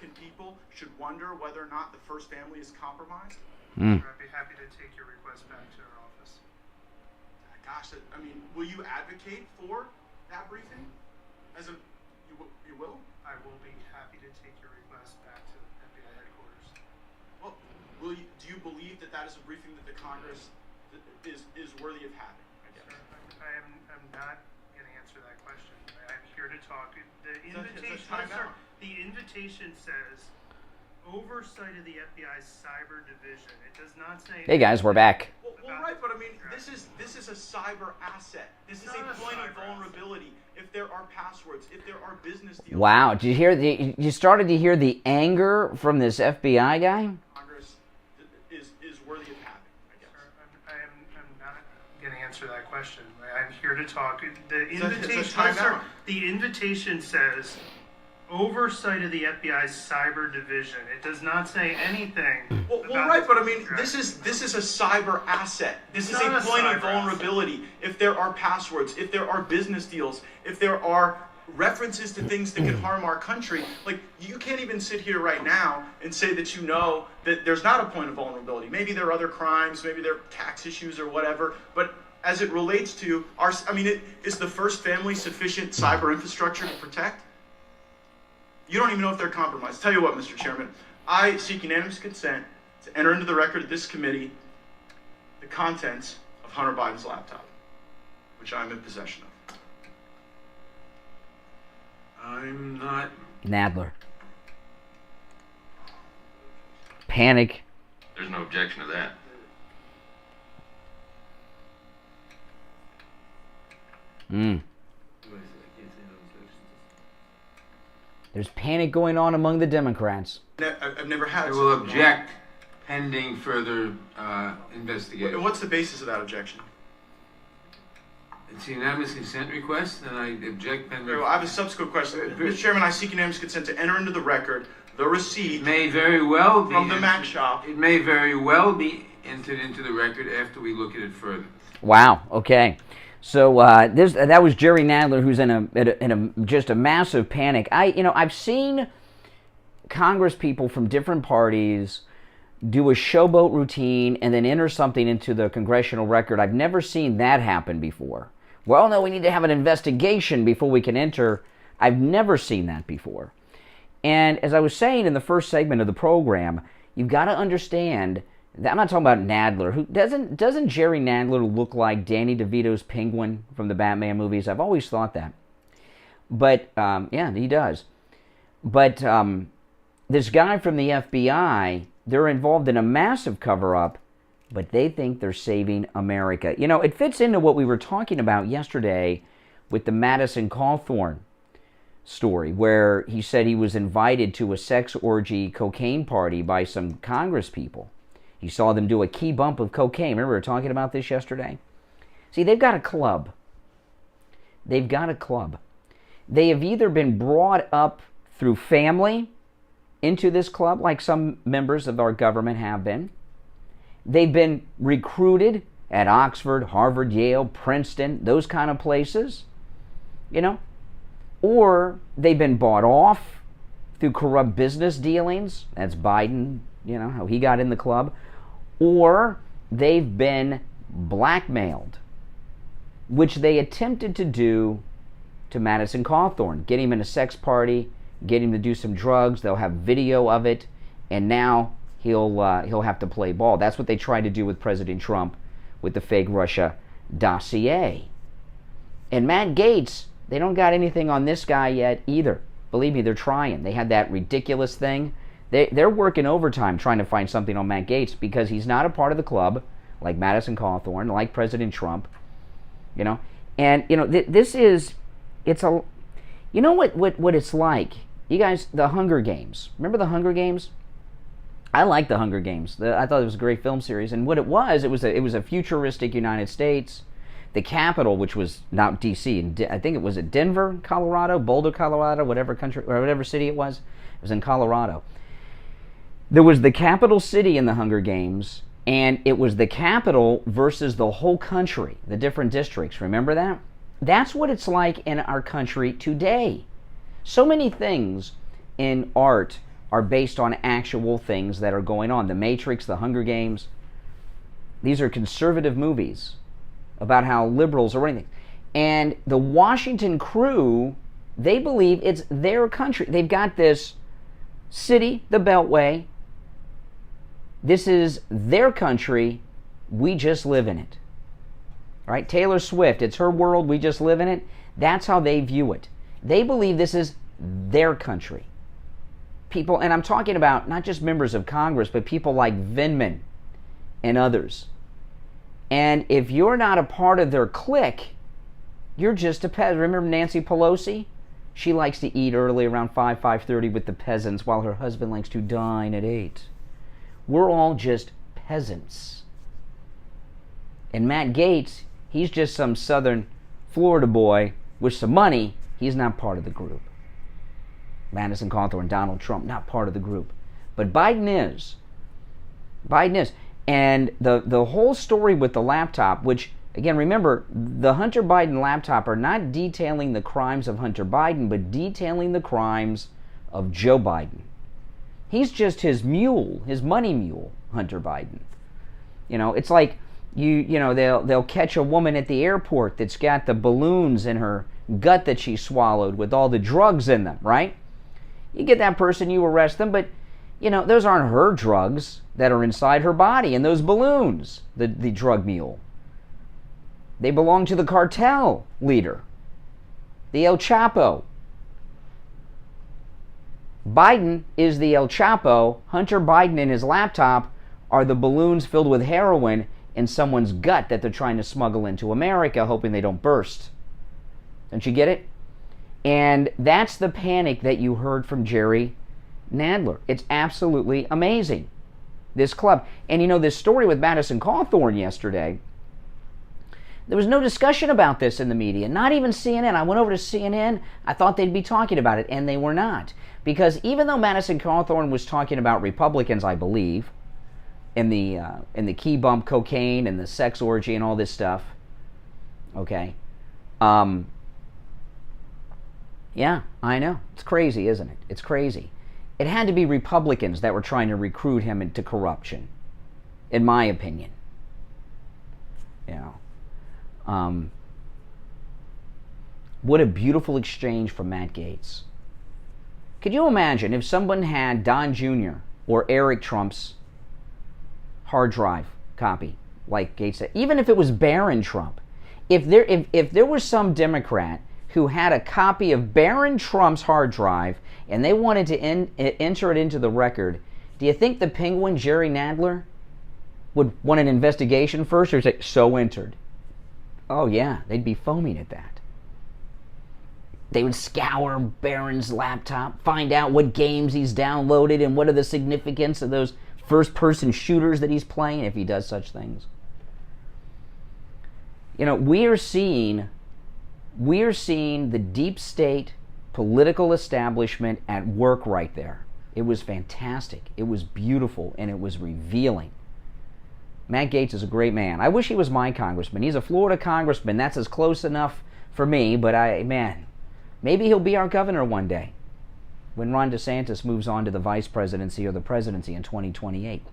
American people should wonder whether or not the first family is compromised? I'd be happy to take your request back to our office. Gosh, I mean, will you advocate for that briefing? You will? I will be happy to take your request back to FBI headquarters. Well, do you believe that is a briefing that the Congress is worthy of having? I guess. Sir, I'm not going to answer that question. I'm here to talk. The invitation says oversight of the FBI's cyber division. It does not say. Hey guys, we're back. Well, right, but I mean, this is a cyber asset. This is a point of vulnerability. If there are passwords, if there are business deals. Wow, did you hear you started to hear the anger from this FBI guy? Congress is worthy of having, I guess. Sir, I'm not going to answer that question. I'm here to talk. The invitation says oversight of the FBI's cyber division. It does not say anything. Well, right, but I mean, this is a cyber asset. This is a point of vulnerability. If there are passwords, if there are business deals, if there are references to things that could harm our country, like, you can't even sit here right now and say that you know that there's not a point of vulnerability. Maybe there are other crimes, maybe there are tax issues or whatever, but as it relates to is the first family sufficient cyber infrastructure to protect? You don't even know if they're compromised. Tell you what, Mr. Chairman, I seek unanimous consent to enter into the record of this committee the contents of Hunter Biden's laptop, which I'm in possession of. I'm not. Nadler. Panic. There's no objection to that. There's panic going on among the Democrats. I've never had. I will object pending further investigation. And what's the basis of that objection? It's a unanimous consent request, and I object pending. Well, I have a subsequent question. Mr. Chairman, I seek unanimous consent to enter into the record the receipt. It may very well be from the Mac shop. It may very well be entered into the record after we look at it further. Wow. Okay. So that was Jerry Nadler, who's in just a massive panic. I've seen Congress people from different parties do a showboat routine and then enter something into the congressional record. I've never seen that happen before. Well, no, we need to have an investigation before we can enter. I've never seen that before. And as I was saying in the first segment of the program, you've got to understand that I'm not talking about Nadler. Who doesn't Jerry Nadler look like Danny DeVito's Penguin from the Batman movies? I've always thought that. But yeah, he does. But this guy from the FBI, they're involved in a massive cover-up, but they think they're saving America. You know, it fits into what we were talking about yesterday with the Madison Cawthorn story, where he said he was invited to a sex orgy cocaine party by some Congress people. He saw them do a key bump of cocaine. Remember we were talking about this yesterday? See, they've got a club. They've got a club. They have either been brought up through family into this club, like some members of our government have been. They've been recruited at Oxford, Harvard, Yale, Princeton, those kind of places, you know. Or they've been bought off through corrupt business dealings. That's Biden, you know, how he got in the club. Or they've been blackmailed, which they attempted to do to Madison Cawthorn. Get him in a sex party, get him to do some drugs. They'll have video of it, and now he'll have to play ball. That's what they tried to do with President Trump with the fake Russia dossier. And Matt Gaetz, they don't got anything on this guy yet either. Believe me, they're trying. They had that ridiculous thing. They're working overtime trying to find something on Matt Gaetz because he's not a part of the club like Madison Cawthorn, like President Trump, you know. And you know you know what it's like. You guys, the Hunger Games. Remember the Hunger Games? I like the Hunger Games. I thought it was a great film series. And what it was a futuristic United States. The capital, which was not D.C., I think it was at Denver, Colorado, Boulder, Colorado, whatever country or whatever city it was in Colorado. There was the capital city in the Hunger Games, and it was the capital versus the whole country, the different districts. Remember that? That's what it's like in our country today. So many things in art are based on actual things that are going on. The Matrix, The Hunger Games, these are conservative movies about how liberals are anything. And the Washington crew, they believe it's their country. They've got this city, the Beltway. This is their country. We just live in it. Right? Taylor Swift, it's her world. We just live in it. That's how they view it. They believe this is their country. People, and I'm talking about not just members of Congress, but people like Vindman and others. And if you're not a part of their clique, you're just a peasant. Remember Nancy Pelosi? She likes to eat early around 5:30 with the peasants while her husband likes to dine at 8. We're all just peasants. And Matt Gaetz, he's just some southern Florida boy with some money. He's not part of the group. Madison, Cawthorn, Donald Trump, not part of the group. But Biden is. Biden is. And the whole story with the laptop, which, again, remember, the Hunter Biden laptop are not detailing the crimes of Hunter Biden, but detailing the crimes of Joe Biden. He's just his mule, his money mule, Hunter Biden. You know, it's like they'll catch a woman at the airport that's got the balloons in her gut that she swallowed with all the drugs in them, right? You get that person, you arrest them, but those aren't her drugs that are inside her body and those balloons, the drug mule. They belong to the cartel leader, the El Chapo. Biden is the El Chapo. Hunter Biden and his laptop are the balloons filled with heroin in someone's gut that they're trying to smuggle into America, hoping they don't burst. Don't you get it? And that's the panic that you heard from Jerry Nadler. It's absolutely amazing, this club. And this story with Madison Cawthorn yesterday, there was no discussion about this in the media, not even CNN. I went over to CNN, I thought they'd be talking about it, and they were not. Because even though Madison Cawthorn was talking about Republicans, I believe, in the key bump cocaine and the sex orgy and all this stuff, okay, yeah, I know. It's crazy, isn't it? It's crazy. It had to be Republicans that were trying to recruit him into corruption, in my opinion. What a beautiful exchange from Matt Gaetz. Could you imagine if someone had Don Jr. or Eric Trump's hard drive copy, like Gaetz said, even if it was Barron Trump, if there was some Democrat who had a copy of Barron Trump's hard drive and they wanted to enter it into the record, do you think the Penguin, Jerry Nadler, would want an investigation first, or say, so entered? Oh yeah, they'd be foaming at that. They would scour Barron's laptop, find out what games he's downloaded and what are the significance of those first-person shooters that he's playing, if he does such things. We are seeing the deep state political establishment at work right there. It was fantastic. It was beautiful, and it was revealing. Matt Gaetz is a great man. I wish he was my congressman. He's a Florida congressman. That's as close enough for me, but maybe he'll be our governor one day when Ron DeSantis moves on to the vice presidency or the presidency in 2028.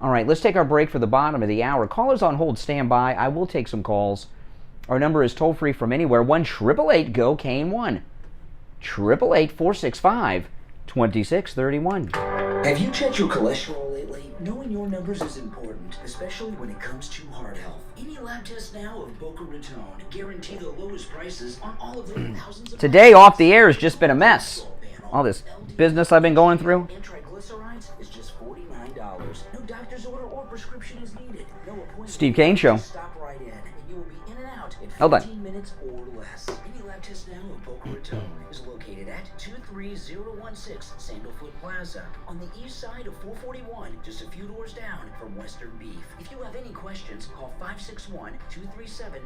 All right, let's take our break for the bottom of the hour. Callers on hold, stand by. I will take some calls. Our number is toll-free from anywhere, 1-888-GO-CANE1. 888-465-2631. Have you checked your cholesterol lately? Knowing your numbers is important, especially when it comes to heart health. Any lab test now of Boca Raton guarantee the lowest prices on all of the thousands of... Today, off the air, has just been a mess. All this business I've been going through. And triglycerides is just $49. No doctor's order or prescription is needed. No appointment. Steve Kane Show. Stop right in, and you will be in and out in 15 Hold on. minutes or less. Any lab test now of Boca Raton is located at 23016 Sandalfoot Plaza on the east side of 441, just a few doors down from Western Beef. If you have any questions, call 561-237-5009.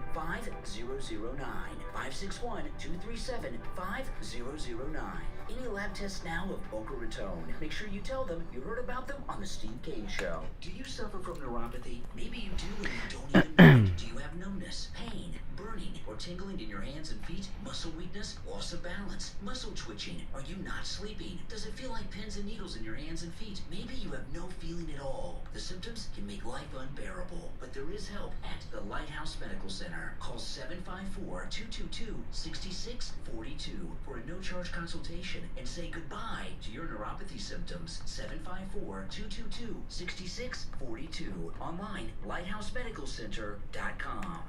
561-237-5009. Any lab tests now of Boca Raton. Make sure you tell them you heard about them on the Steve Kane Show. Do you suffer from neuropathy? Maybe you do and you don't even know Do you have numbness, pain, burning, or tingling in your hands and feet? Muscle weakness, loss of balance, muscle twitching? Are you not sleeping? Does it feel like pins and needles in your hands and feet? Maybe you have no feeling at all. The symptoms can make life unbearable, but there is help at the Lighthouse Medical Center. Call 754-222-6642 for a no-charge consultation and say goodbye to your neuropathy symptoms. 754-222-6642. Online, lighthousemedicalcenter.com.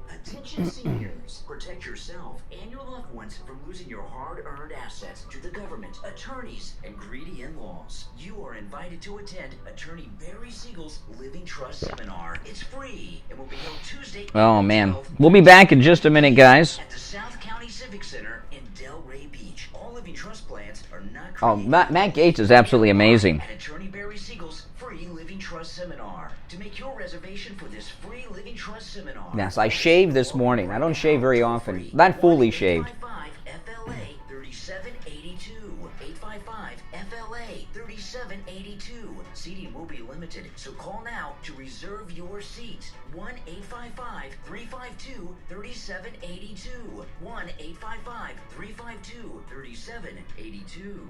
Attention seniors, protect yourself and your loved ones from losing your hard-earned assets to the government, attorneys, and greedy in-laws. You are invited to attend Attorney Barry Siegel's Living Trust Seminar. It's free and will be held Tuesday. Oh, man. We'll be back in just a minute, guys. At the South County Civic Center in Delray Beach. All living trust plans are not Oh, created. Matt Gaetz is absolutely amazing. At Attorney Barry Siegel's free Living Trust Seminar. To make your reservation for this free Living Trust Seminar. Yes, I shaved this morning. I don't shave very often. Not fully shaved. 855-FLA 3782. 855-FLA 3782. Seating will be limited, so call now to reserve your seat. 1-855-352-3782. 1-855-352-3782.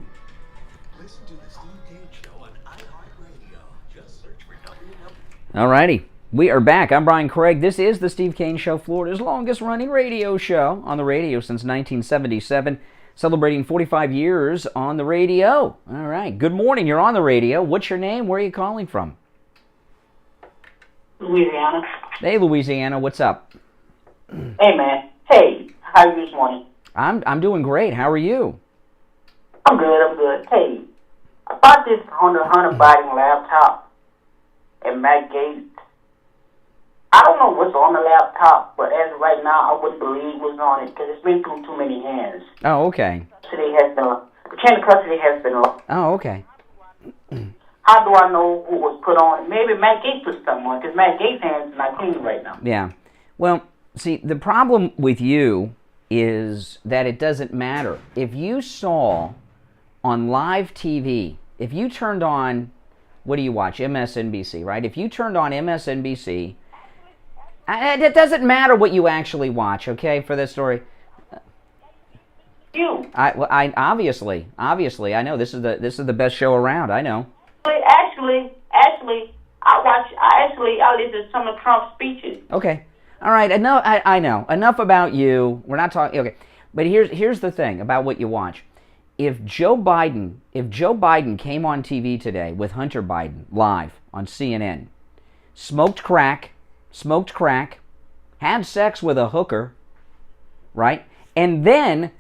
Listen to the Steve Kane Show on iHeartRadio. Just search for WW. Alrighty, we are back. I'm Brian Craig. This is the Steve Kane Show, Florida's longest-running radio show on the radio since 1977, celebrating 45 years on the radio. All right, good morning. You're on the radio. What's your name? Where are you calling from? Louisiana. Hey, Louisiana. What's up? Hey, man. Hey, how you this morning? I'm doing great. How are you? I'm good. Hey, I bought this Hunter Biden laptop and Matt Gaetz. I don't know what's on the laptop, but as of right now, I wouldn't believe what's on it because it's been through too many hands. Oh, okay. The chain of custody has been lost. Oh, okay. How do I know who was put on it? Maybe Matt Gaetz put something on because Matt Gaetz' hands are not clean right now. Yeah. Well, see, the problem with you is that it doesn't matter. If you saw on live TV, if you turned on, what do you watch? MSNBC, right? If you turned on MSNBC, it doesn't matter what you actually watch, okay, for this story. You. I obviously, I know this is the best show around. I know. Actually, I listen to some of Trump's speeches. Okay, all right. Enough. I know enough about you. We're not talking. Okay, but here's the thing about what you watch. If Joe Biden came on TV today with Hunter Biden live on CNN, smoked crack, had sex with a hooker, right, and then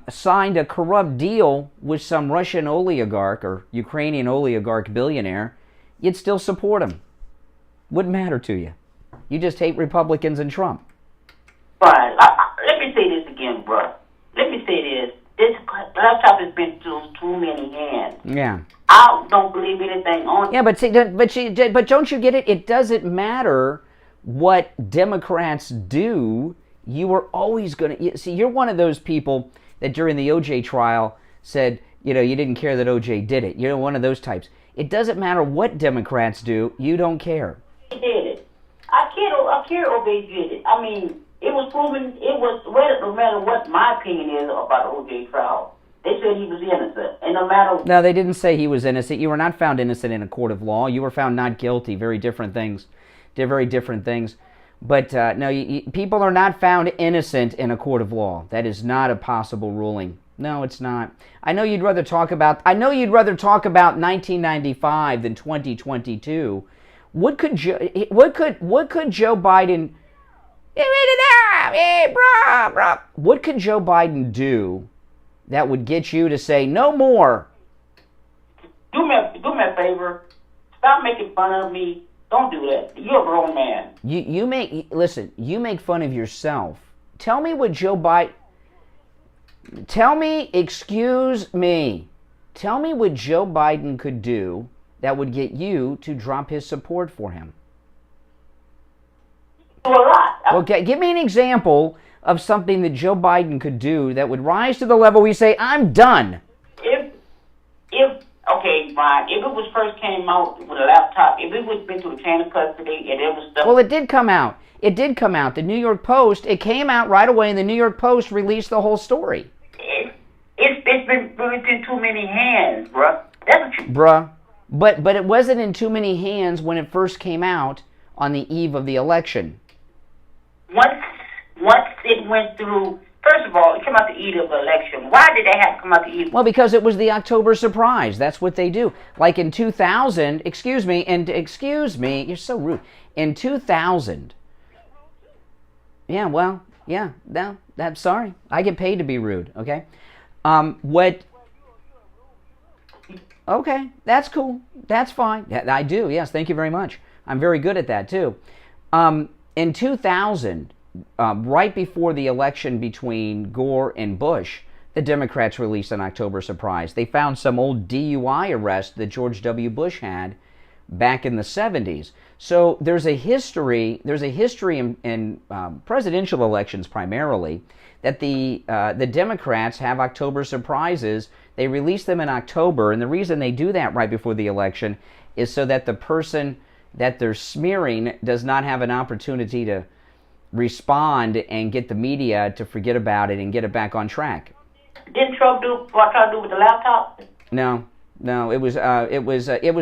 signed a corrupt deal with some Russian oligarch or Ukrainian oligarch billionaire, you'd still support him. Wouldn't matter to you. You just hate Republicans and Trump. Fine. Let me say this again, bro. Let me say this. This laptop has been through too many hands. Yeah. I don't believe anything on it. Yeah, but don't you get it? It doesn't matter what Democrats do. You are always going to... See, you're one of those people that during the O.J. trial said, you didn't care that O.J. did it. You're one of those types. It doesn't matter what Democrats do. You don't care. He did it. I care O.J. did it. I mean, it was proven... no matter what my opinion is about the O.J. trial, they said he was innocent. And no matter... No, they didn't say he was innocent. You were not found innocent in a court of law. You were found not guilty. Very different things. They're very different things. But no, people are not found innocent in a court of law. That is not a possible ruling. No, it's not. I know you'd rather talk about 1995 than 2022. What could Joe Biden? What could Joe Biden do that would get you to say no more? Do me a favor. Stop making fun of me. Don't do that. You're a grown man. You make fun of yourself. Tell me what Joe Biden... excuse me. Tell me what Joe Biden could do that would get you to drop his support for him. Do a lot. Okay, give me an example of something that Joe Biden could do that would rise to the level where you say, I'm done. Okay, Brian, if it was first came out with a laptop, if it was been through the chain of custody and there was stuff... Well, it did come out. It did come out. The New York Post, it came out right away, and the New York Post released the whole story. It's been in too many hands, bruh. That's what you... Bruh. But it wasn't in too many hands when it first came out on the eve of the election. Once it went through... First of all, it came out the eve of the election. Why did they have to come out the eve? Well, because it was the October surprise. That's what they do. Like in 2000, excuse me, you're so rude. In 2000... Yeah, well, yeah, no, I'm sorry. I get paid to be rude, okay? Okay, that's cool. That's fine. I do, yes, thank you very much. I'm very good at that, too. In 2000, right before the election between Gore and Bush, the Democrats released an October surprise. They found some old DUI arrest that George W. Bush had back in the 70s. So there's a history in presidential elections primarily that the Democrats have October surprises. They release them in October, and the reason they do that right before the election is so that the person that they're smearing does not have an opportunity to respond and get the media to forget about it and get it back on track. Didn't Trump do what Trump do with the laptop? No, it was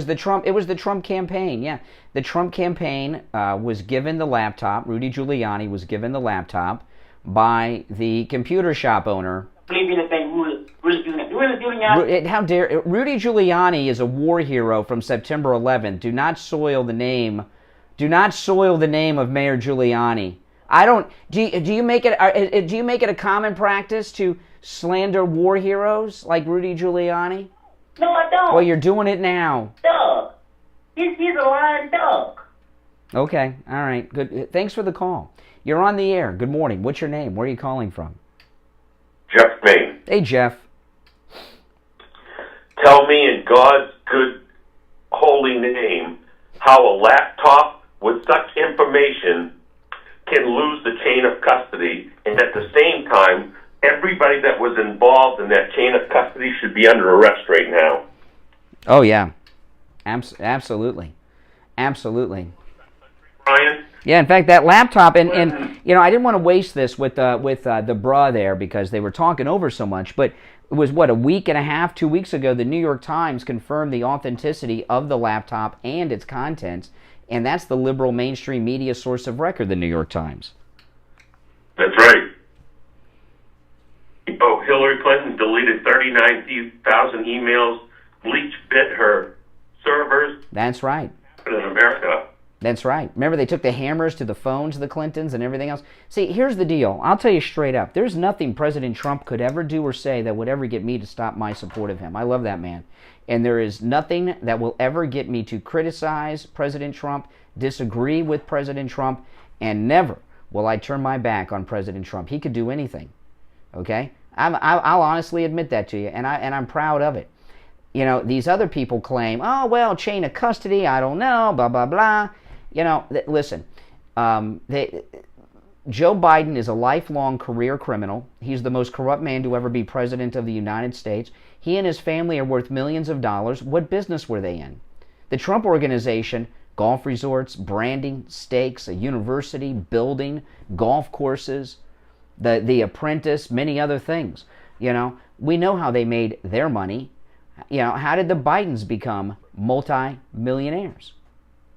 the Trump campaign. Yeah, the Trump campaign was given the laptop. Rudy Giuliani was given the laptop by the computer shop owner. Believe in the thing, Rudy Giuliani. How dare Rudy Giuliani is a war hero from September 11th. Do not soil the name. Do not soil the name of Mayor Giuliani. I don't. Do you make it a common practice to slander war heroes like Rudy Giuliani? No, I don't. Well, you're doing it now. Doug. He's a lying Doug. Okay, all right, good. Thanks for the call. You're on the air. Good morning. What's your name? Where are you calling from? Jeff Maine. Hey, Jeff. Tell me in God's good holy name how a laptop with such information can lose the chain of custody, and at the same time, everybody that was involved in that chain of custody should be under arrest right now. Oh, yeah. Absolutely. Absolutely. Brian? Yeah, in fact, that laptop, and I didn't want to waste this with the bruh there because they were talking over so much, but it was, a week and a half, 2 weeks ago, the New York Times confirmed the authenticity of the laptop and its contents, and that's the liberal mainstream media source of record, the New York Times. That's right. Oh, Hillary Clinton deleted 39,000 emails, bit her servers. That's right. In America. That's right. Remember, they took the hammers to the phones of the Clintons and everything else? See, here's the deal. I'll tell you straight up. There's nothing President Trump could ever do or say that would ever get me to stop my support of him. I love that man. And there is nothing that will ever get me to criticize President Trump, disagree with President Trump, and never will I turn my back on President Trump. He could do anything. Okay? I'll honestly admit that to you, and I'm proud of it. You know, these other people claim, oh, well, chain of custody, I don't know, blah, blah, blah. You know, listen, Joe Biden is a lifelong career criminal. He's the most corrupt man to ever be president of the United States. He and his family are worth millions of dollars. What business were they in? The Trump Organization, golf resorts, branding, steaks, a university, building, golf courses, the Apprentice, many other things. You know, we know how they made their money. You know, how did the Bidens become multi-millionaires?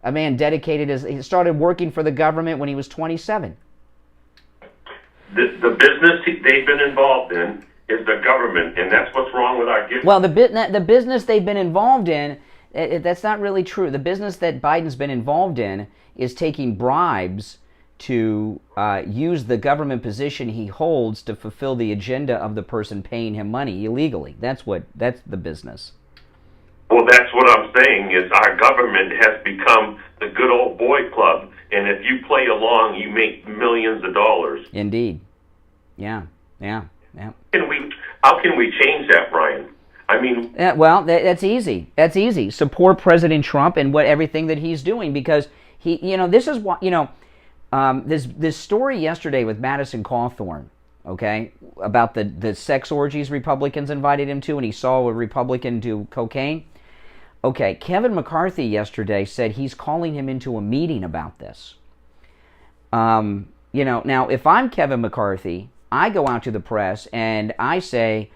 A man he started working for the government when he was 27. The business they've been involved in is the government, and that's what's wrong with our gift. Well, the business they've been involved in, that's not really true. The business that Biden's been involved in is taking bribes to use the government position he holds to fulfill the agenda of the person paying him money illegally. That's the business. Well, that's what I'm saying is our government has become the good old boy club, and if you play along, you make millions of dollars. Indeed. Yeah. How can we change that, Brian? I mean... well, that's easy. That's easy. Support President Trump and everything that he's doing, because this is what, this story yesterday with Madison Cawthorn, okay, about the sex orgies Republicans invited him to, and he saw a Republican do cocaine. Okay, Kevin McCarthy yesterday said he's calling him into a meeting about this. Now, if I'm Kevin McCarthy, I go out to the press and I say,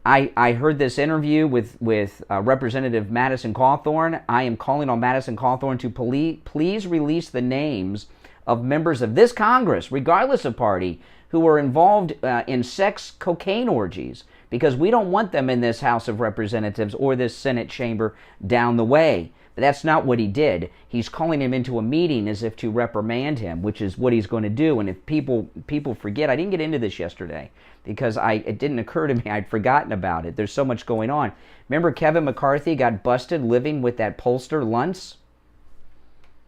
I heard this interview with Representative Madison Cawthorn. I am calling on Madison Cawthorn to please release the names of members of this Congress, regardless of party, who were involved in sex cocaine orgies, because we don't want them in this House of Representatives or this Senate chamber down the way. But that's not what he did. He's calling him into a meeting as if to reprimand him, which is what he's going to do. And if people forget, I didn't get into this yesterday because it didn't occur to me. I'd forgotten about it. There's so much going on. Remember Kevin McCarthy got busted living with that pollster Luntz?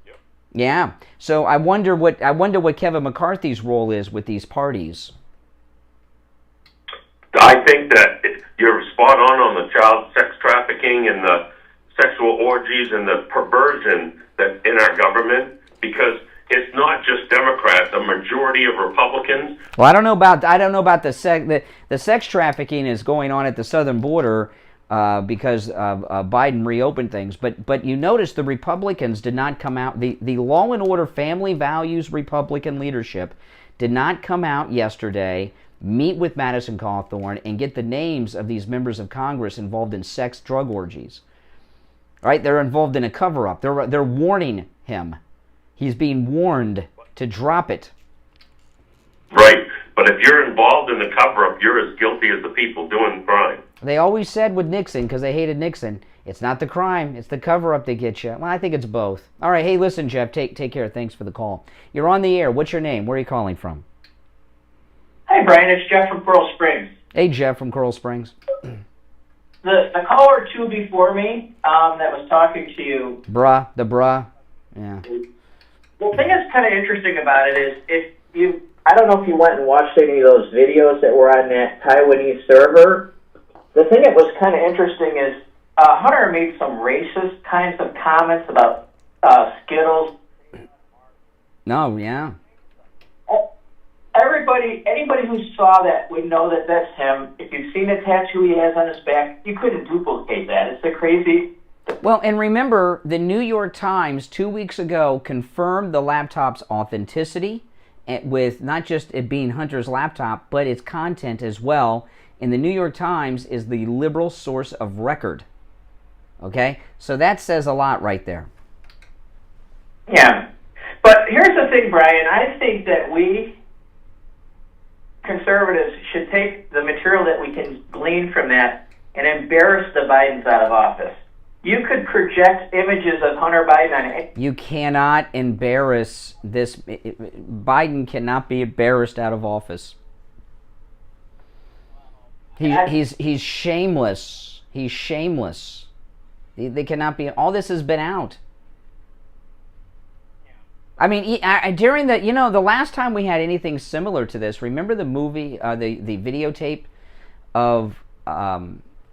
Yep. Yeah. So I wonder what Kevin McCarthy's role is with these parties. I think that you're spot on the child sex trafficking and the sexual orgies and the perversion that in our government, because it's not just Democrats. A majority of Republicans. Well, I don't know about the sex trafficking is going on at the southern border because Biden reopened things. But you notice the Republicans did not come out. The law and order, family values Republican leadership did not come out yesterday, meet with Madison Cawthorn, and get the names of these members of Congress involved in sex drug orgies. Right? They're involved in a cover-up. They're warning him. He's being warned to drop it. Right. But if you're involved in the cover-up, you're as guilty as the people doing the crime. They always said with Nixon, because they hated Nixon, it's not the crime, it's the cover-up that gets you. Well, I think it's both. All right, hey, listen, Jeff, take care. Thanks for the call. You're on the air. What's your name? Where are you calling from? Hi, Brian. It's Jeff from Coral Springs. Hey, Jeff from Coral Springs. The caller two before me that was talking to you. The bruh. Yeah. The thing that's kind of interesting about it is I don't know if you went and watched any of those videos that were on that Taiwanese server. The thing that was kind of interesting is Hunter made some racist kinds of comments about Skittles. No, yeah. Anybody who saw that would know that that's him. If you've seen the tattoo he has on his back, you couldn't duplicate that. It's a crazy... Well, and remember, the New York Times 2 weeks ago confirmed the laptop's authenticity with not just it being Hunter's laptop, but its content as well. And the New York Times is the liberal source of record. Okay? So that says a lot right there. Yeah. But here's the thing, Brian. I think that we conservatives should take the material that we can glean from that and embarrass the Bidens out of office. You could project images of Hunter Biden on it. You cannot embarrass this. Biden cannot be embarrassed out of office. He's shameless. He's shameless. They cannot be. All this has been out. I mean, during the last time we had anything similar to this, remember the movie, the videotape of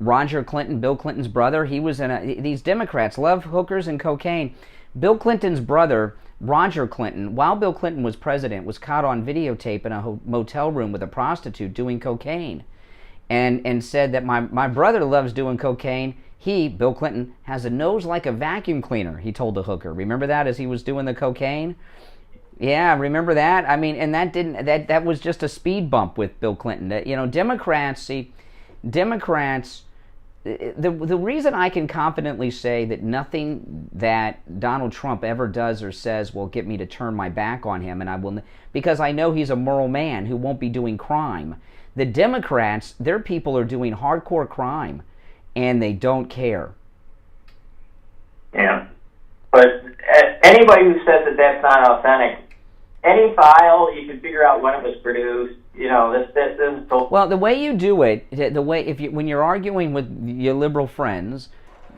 Roger Clinton, Bill Clinton's brother? He was in these Democrats love hookers and cocaine. Bill Clinton's brother, Roger Clinton, while Bill Clinton was president, was caught on videotape in a motel room with a prostitute doing cocaine, and said that my brother loves doing cocaine. He, Bill Clinton, has a nose like a vacuum cleaner, he told the hooker. Remember that as he was doing the cocaine? Yeah, remember that? I mean, and that was just a speed bump with Bill Clinton. Democrats, the reason I can confidently say that nothing that Donald Trump ever does or says will get me to turn my back on him, and I will, because I know he's a moral man who won't be doing crime. The Democrats, their people are doing hardcore crime, and they don't care. Yeah. But anybody who says that that's not authentic, any file, you can figure out when it was produced. This is... Well, the way you do it, when you're arguing with your liberal friends,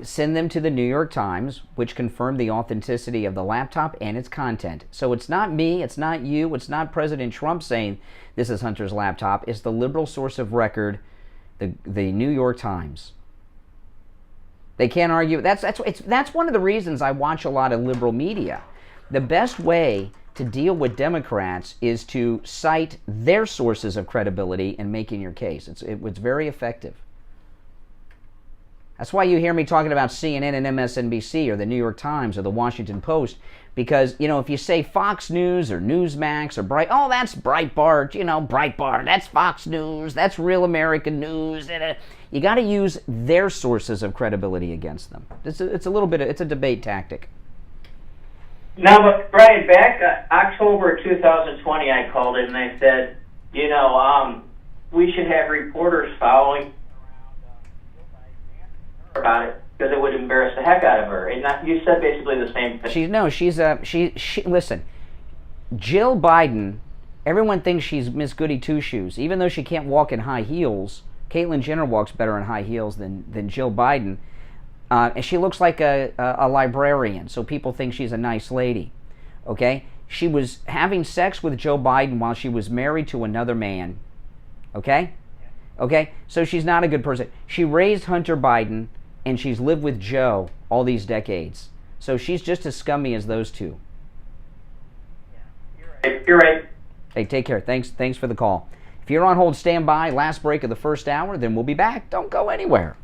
send them to the New York Times, which confirmed the authenticity of the laptop and its content. So it's not me, it's not you, it's not President Trump saying this is Hunter's laptop. It's the liberal source of record, the New York Times. They can't argue. That's one of the reasons I watch a lot of liberal media. The best way to deal with Democrats is to cite their sources of credibility in making your case. It's very effective. That's why you hear me talking about CNN and MSNBC or the New York Times or the Washington Post, because, if you say Fox News or Newsmax or that's Breitbart, Breitbart, that's Fox News, that's Real American News. You got to use their sources of credibility against them. It's a debate tactic. No, but Brian, back October 2020, I called in and I said, we should have reporters following about it because it would embarrass the heck out of her. And you said basically the same thing. Listen, Jill Biden, everyone thinks she's Miss Goody Two-Shoes. Even though she can't walk in high heels, Caitlyn Jenner walks better in high heels than Jill Biden. And she looks like a librarian, so people think she's a nice lady. Okay? She was having sex with Joe Biden while she was married to another man. Okay? Okay? So she's not a good person. She raised Hunter Biden, and she's lived with Joe all these decades. So she's just as scummy as those two. You're right. Hey, take care. Thanks for the call. If you're on hold, stand by. Last break of the first hour, then we'll be back. Don't go anywhere.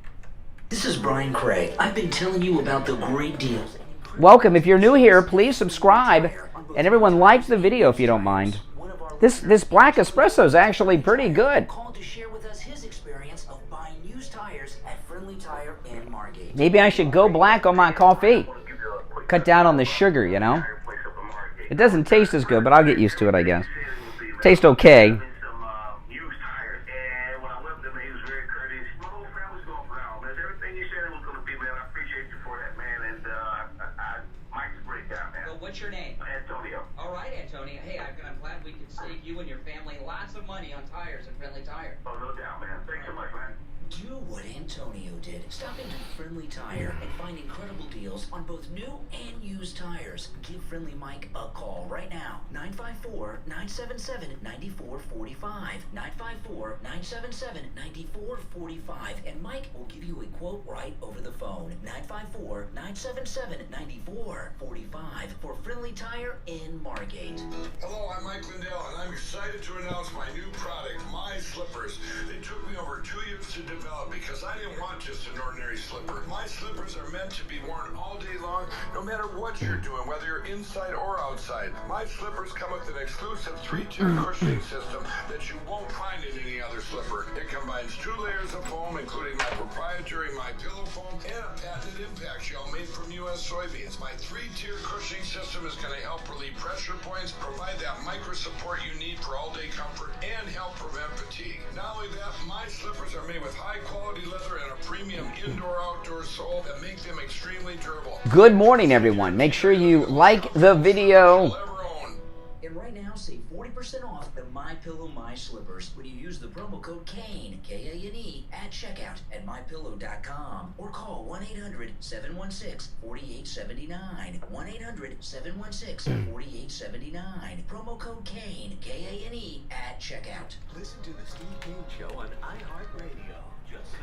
This is Brian Craig. I've been telling you about the great deals. Welcome. If you're new here, please subscribe. And everyone like the video if you don't mind. This black espresso is actually pretty good. Called to share with us his experience of buying used tires at Friendly Tire in Margate. Maybe I should go black on my coffee. Cut down on the sugar, It doesn't taste as good, but I'll get used to it, I guess. Tastes okay. What's your name? Antonio. All right, Antonio. Hey, I'm glad we could save you and your family lots of money on tires at Friendly Tire. Oh, no doubt, man. Thanks so much, man. Do what Antonio did. Stop into Friendly Tire and find incredible deals on both new and used tires. Give Friendly Mike a call right now. 954-977-9445. 954-977-9445. And Mike will give you a quote right over the phone. 954-977-9445 for Friendly Tire in Margate. Hello, I'm Mike Lindell, and I'm excited to announce my new product, My Slippers. They took me over 2 years to develop because I didn't want just an ordinary slipper. My slippers are meant to be worn all day long, no matter what you're doing, whether you're inside or outside. My slippers come with an exclusive 3-tier cushioning system that you won't find in any other slipper. It combines 2 layers of foam, including my proprietary My Pillow foam and a patented impact gel made from U.S. soybeans. My 3-tier cushioning system is going to help relieve pressure points, provide that micro support you need for all-day comfort, and help prevent fatigue. Not only that, my slippers are made with high-quality leather and a premium indoor-outdoor sole that make them extremely durable. Good morning, everyone. Make sure you like the video. And right now, save 40% off the My Pillow My Slippers when you use the promo code KANE, K-A-N-E, at checkout at MyPillow.com or call 1-800-716-4879. 1-800-716-4879. Promo code KANE, K-A-N-E, at checkout. Listen to the Steve Kane Show on iHeartRadio. Just search.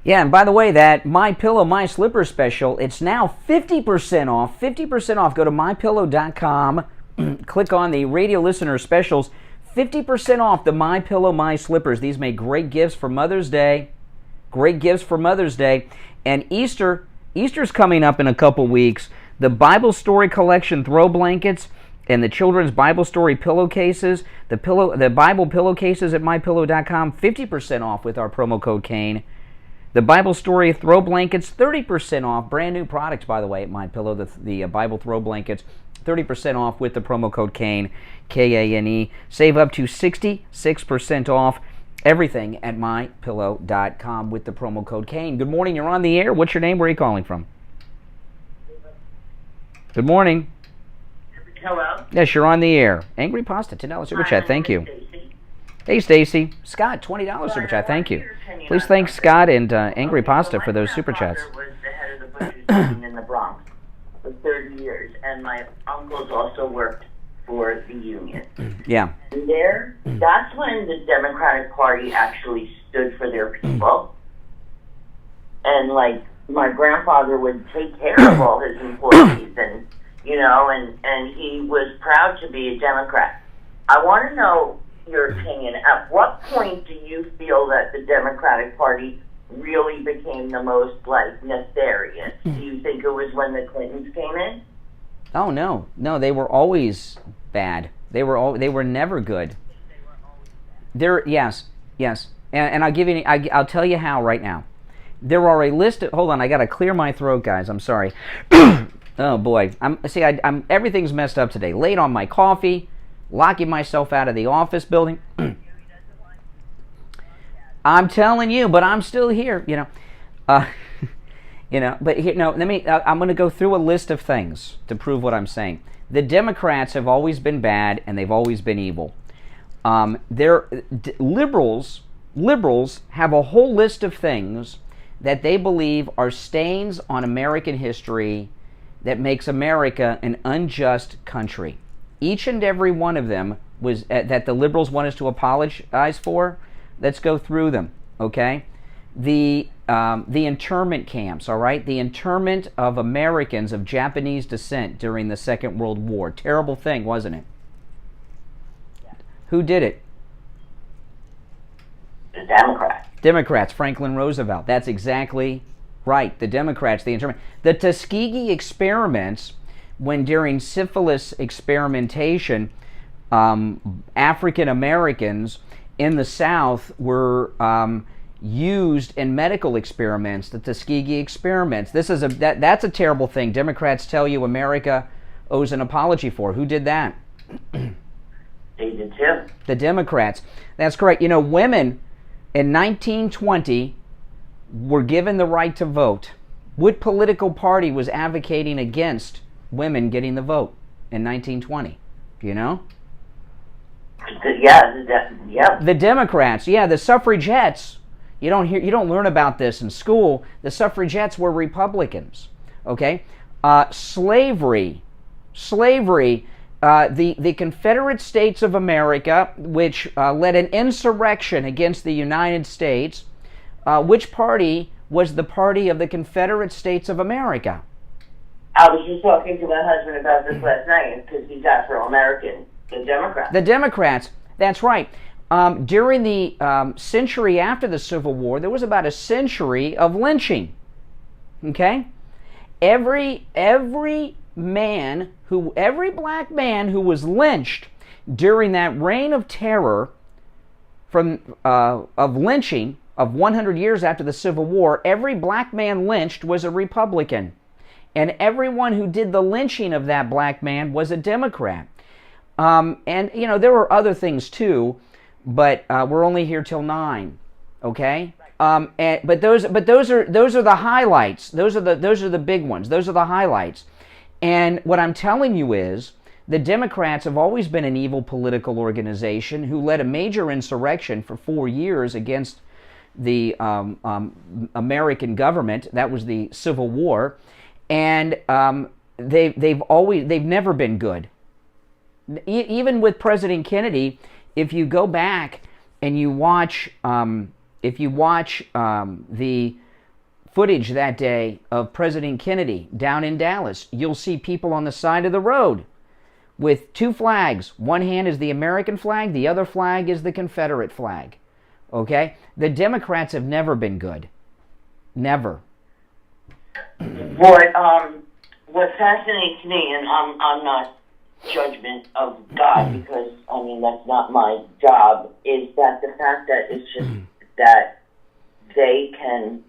Yeah, and by the way, that My Pillow My Slipper special, it's now 50% off. 50% off. Go to MyPillow.com. Click on the radio listener specials. 50% off the My Pillow My Slippers. These make great gifts for Mother's Day. Great gifts for Mother's Day. And Easter's coming up in a couple weeks. The Bible Story Collection throw blankets and the children's Bible Story pillowcases, the Bible pillowcases at MyPillow.com, 50% off with our promo code KANE. The Bible Story throw blankets, 30% off. Brand new products, by the way, at MyPillow, the Bible throw blankets. 30% off with the promo code KANE, K-A-N-E. Save up to 66% off everything at MyPillow.com with the promo code KANE. Good morning, you're on the air. What's your name? Where are you calling from? Good morning. Hello? Yes, you're on the air. Angry Pasta, $10 super chat. Thank you. Hey, Stacy. Scott, $20 super chat. Thank you. Please thank Scott and Angry Pasta for those super chats. My grandfather was the head of the butcher's union in the Bronx for 30 years, and my uncles also worked for the union. Yeah. And that's when the Democratic Party actually stood for their people. And, like, my grandfather would take care of all his employees, and, you know, and he was proud to be a Democrat. I want to know your opinion. At what point do you feel that the Democratic Party really became the most, like, nefarious? Do you think it was when the Clintons came in? Oh, no. No, they were always bad. They were never good. Yes. And I'll give you, I'll tell you how right now. There are a list of, hold on, I got to clear my throat, guys. I'm sorry. Oh, boy. I'm everything's messed up today. Late on my coffee, locking myself out of the office building. I'm telling you, but I'm still here, you know. But here, no, I'm going to go through a list of things to prove what I'm saying. The Democrats have always been bad, and they've always been evil. Liberals have a whole list of things that they believe are stains on American history that makes America an unjust country. Each and every one of them was that the liberals want us to apologize for. Let's go through them, okay? The internment camps, all right? The internment of Americans of Japanese descent during the Second World War. Terrible thing, wasn't it? Yeah. Who did it? The Democrats. Democrats, Franklin Roosevelt. That's exactly right. The Democrats, the internment. The Tuskegee experiments, when during syphilis experimentation, African Americans in the South were used in medical experiments, the Tuskegee experiments. That's a terrible thing. Democrats tell you America owes an apology for. Who did that? They did too. The Democrats. That's correct. You know, women in 1920 were given the right to vote. What political party was advocating against women getting the vote in 1920? Do you know? Yeah. The Democrats. Yeah, the suffragettes. You don't learn about this in school. The suffragettes were Republicans. Okay, slavery. The Confederate States of America, which led an insurrection against the United States. Which party was the party of the Confederate States of America? I was just talking to my husband about this last night because he's Afro-American. The Democrats. The Democrats. That's right. During the century after the Civil War, there was about a century of lynching. Okay? Every black man who was lynched during that reign of terror of lynching of 100 years after the Civil War, every black man lynched was a Republican. And everyone who did the lynching of that black man was a Democrat. And, you know, there were other things too, but we're only here till 9, okay? But those are the highlights. Those are the big ones. Those are the highlights. And what I'm telling you is the Democrats have always been an evil political organization who led a major insurrection for 4 years against the American government. That was the Civil War, and they've never been good. Even with President Kennedy, if you go back and you watch the footage that day of President Kennedy down in Dallas, you'll see people on the side of the road with 2 flags. One hand is the American flag, the other flag is the Confederate flag. Okay? The Democrats have never been good. Never. What fascinates me, and I'm not judgment of God because I mean that's not my job, is that the fact that it's just that they can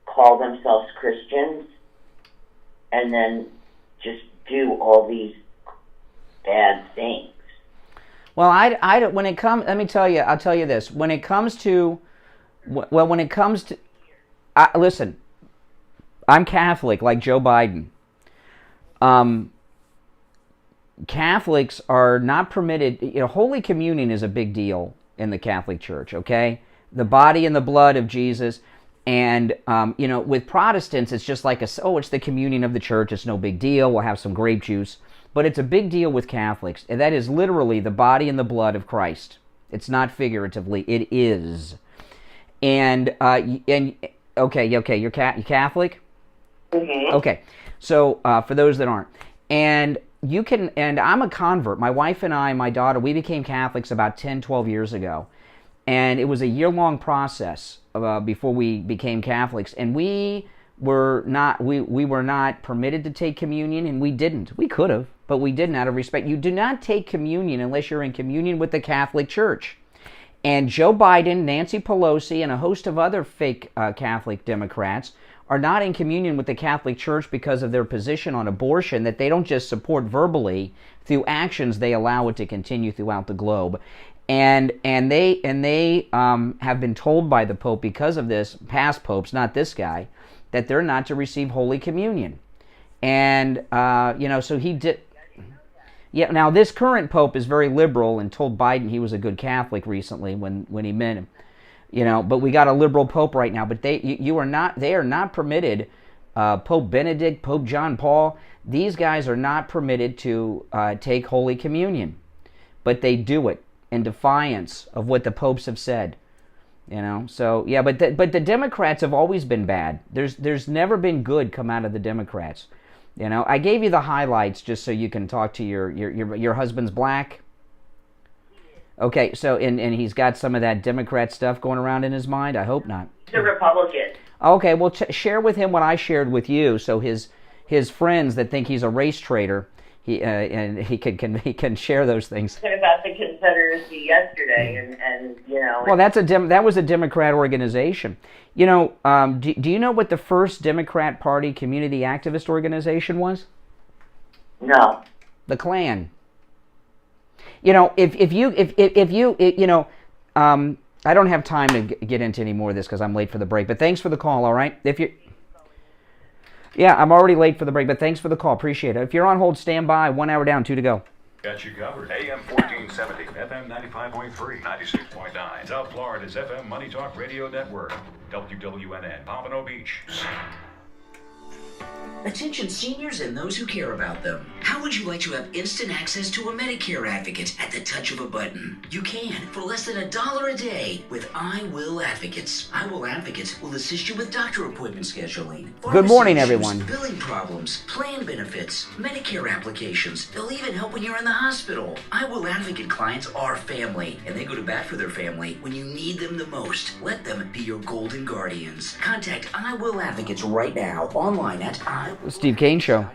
call themselves Christians and then just do all these bad things. Well, when it comes, let me tell you, I'll tell you this. When it comes to, listen, I'm Catholic like Joe Biden. Catholics are not permitted, you know, Holy Communion is a big deal in the Catholic Church, okay? The body and the blood of Jesus. And, you know, with Protestants, it's just like, it's the communion of the church, it's no big deal, we'll have some grape juice. But it's a big deal with Catholics, and that is literally the body and the blood of Christ. It's not figuratively, it is. And okay, you're Catholic? Mm-hmm. Okay, so for those that aren't. And I'm a convert. My wife and I, my daughter, we became Catholics about 10, 12 years ago. And it was a year-long process before we became Catholics, and we were not permitted to take communion, and we didn't. We could have, but we didn't out of respect. You do not take communion unless you're in communion with the Catholic Church. And Joe Biden, Nancy Pelosi, and a host of other fake Catholic Democrats are not in communion with the Catholic Church because of their position on abortion, that they don't just support verbally. Through actions, they allow it to continue throughout the globe. And they have been told by the Pope, because of this, past popes, not this guy, that they're not to receive Holy Communion. And, so he did. Yeah, now this current Pope is very liberal and told Biden he was a good Catholic recently when he met him. But we got a liberal Pope right now. But they are not permitted, Pope Benedict, Pope John Paul, these guys are not permitted to take Holy Communion. But they do it in defiance of what the popes have said. So yeah, but the Democrats have always been bad. There's never been good come out of the Democrats. I gave you the highlights just so you can talk to your husband's black. Okay, so and he's got some of that Democrat stuff going around in his mind. I hope not. He's a Republican. Okay, well share with him what I shared with you, so his friends that think he's a race traitor, he can share those things. About the Confederacy yesterday, and Well, that was a Democrat organization. Do you know what the first Democrat Party community activist organization was? No. The Klan. If you I don't have time to get into any more of this because I'm late for the break. But thanks for the call. All right. Yeah, I'm already late for the break, but thanks for the call. Appreciate it. If you're on hold, stand by. 1 hour down, 2 to go. Got you covered. AM 1470, FM 95.3, 96.9. South Florida's FM Money Talk Radio Network. WWNN, Pompano Beach. Attention seniors and those who care about them. How would you like to have instant access to a Medicare advocate at the touch of a button? You can for less than $1 a day with I Will Advocates. I Will Advocates will assist you with doctor appointment scheduling. Good morning, issues, everyone. Billing problems, plan benefits, Medicare applications. They'll even help when you're in the hospital. I Will Advocate clients are family, and they go to bat for their family when you need them the most. Let them be your golden guardians. Contact I Will Advocates right now online at Steve Kane Show.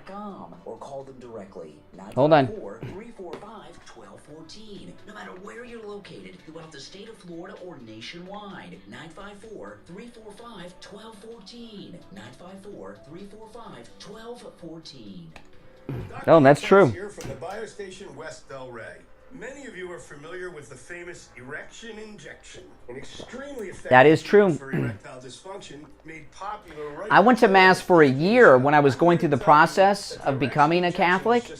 or call them directly. Hold on. 954-345-1214. No matter where you're located throughout the state of Florida or nationwide. 954-345-1214. 954-345-1214. Oh, that's true. Here from the Biostation West Delray. Many of you are familiar with the famous erection injection, an extremely effective That is true. for erectile dysfunction, made popular right I went to Mass for a year when I was going through the process of becoming a Catholic,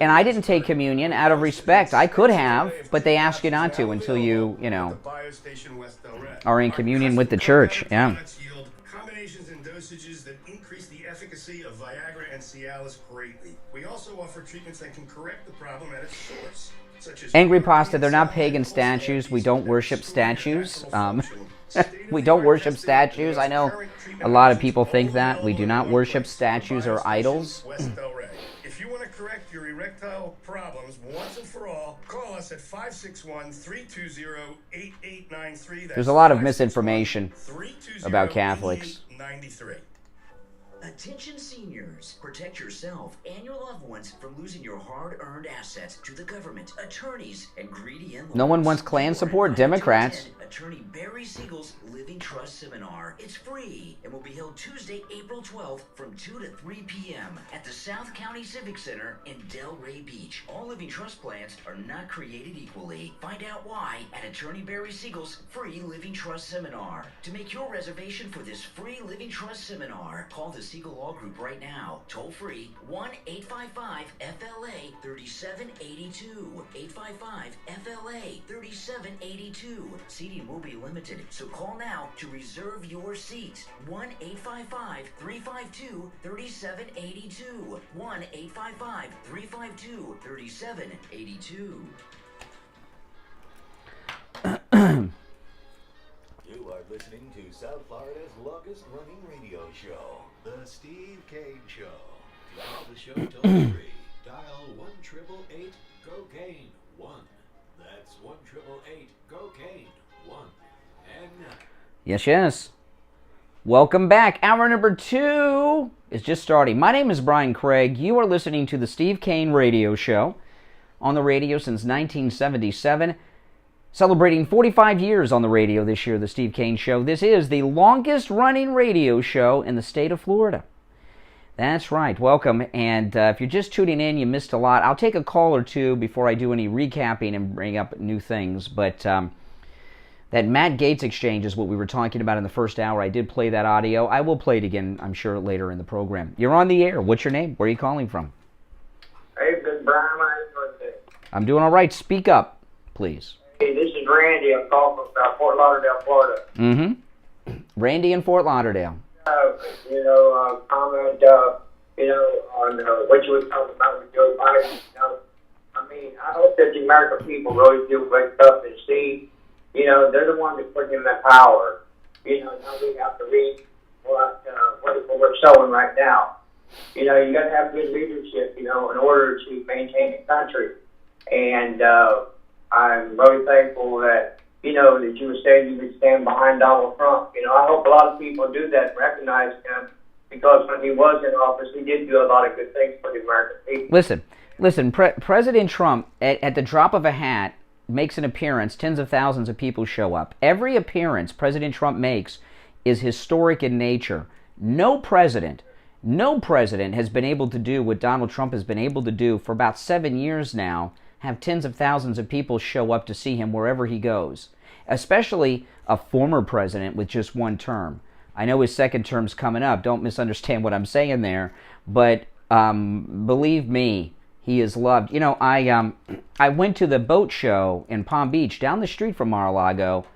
and I didn't take communion out of respect. I could have, but they ask you not to until you are in communion with the church. Yeah. Combinations and dosages that increase the efficacy of Viagra and Cialis greatly. We also offer treatments that can correct the problem at its source. Angry Pasta, they're not pagan statues. We don't worship statues. We don't worship statues. I know a lot of people think that. We do not worship statues or idols. If you want to correct your erectile problems once and for all, call us at 561-320-8893. There's a lot of misinformation about Catholics. Attention seniors, protect yourself and your loved ones from losing your hard-earned assets to the government, attorneys, and greedy in-laws. No one wants Klan support. Democrats. Attorney Barry Siegel's Living Trust Seminar. It's free and will be held Tuesday, April 12th from 2 to 3 p.m. at the South County Civic Center in Delray Beach. All living trust plans are not created equally. Find out why at Attorney Barry Siegel's free Living Trust Seminar. To make your reservation for this free Living Trust Seminar, call the Siegel Law Group right now. Toll free 1-855-FLA-3782. 855-FLA-3782. Seating will be limited, so call now to reserve your seat. 1-855-352-3782. 1-855-352-3782. You are listening to South Florida's longest running radio show, The Steve Kane Show. To call the show toll free, dial 1-888-COCAINE-1. That's 1-888-COCAINE-1. 1 and 9. Yes. Welcome back. Hour number 2 is just starting. My name is Brian Craig. You are listening to the Steve Kane Radio Show, on the radio since 1977. Celebrating 45 years on the radio this year, the Steve Kane Show. This is the longest running radio show in the state of Florida. That's right. Welcome. And if you're just tuning in, you missed a lot. I'll take a call or two before I do any recapping and bring up new things. But that Matt Gaetz exchange is what we were talking about in the first hour. I did play that audio. I will play it again, I'm sure, later in the program. You're on the air. What's your name? Where are you calling from? Hey, good Brian. How you doing today? I'm doing all right. Speak up, please. Hey, this is Randy. I'm calling from Fort Lauderdale, Florida. Mm-hmm. Randy in Fort Lauderdale. Comment, on what you were talking about with Joe Biden. I hope that the American people really do wake up and see, they're the ones that put him in power. Now we have to read what we're showing right now. You got to have good leadership, in order to maintain the country. And I'm really thankful that, that you were saying you would stand behind Donald Trump. I hope a lot of people do that and recognize him, because when he was in office, he did do a lot of good things for the American people. Listen, President Trump, at the drop of a hat, makes an appearance. Tens of thousands of people show up. Every appearance President Trump makes is historic in nature. No president has been able to do what Donald Trump has been able to do for about 7 years now, have tens of thousands of people show up to see him wherever he goes, especially a former president with just one term. I know his second term's coming up. Don't misunderstand what I'm saying there, but believe me, he is loved. I went to the boat show in Palm Beach, down the street from Mar-a-Lago,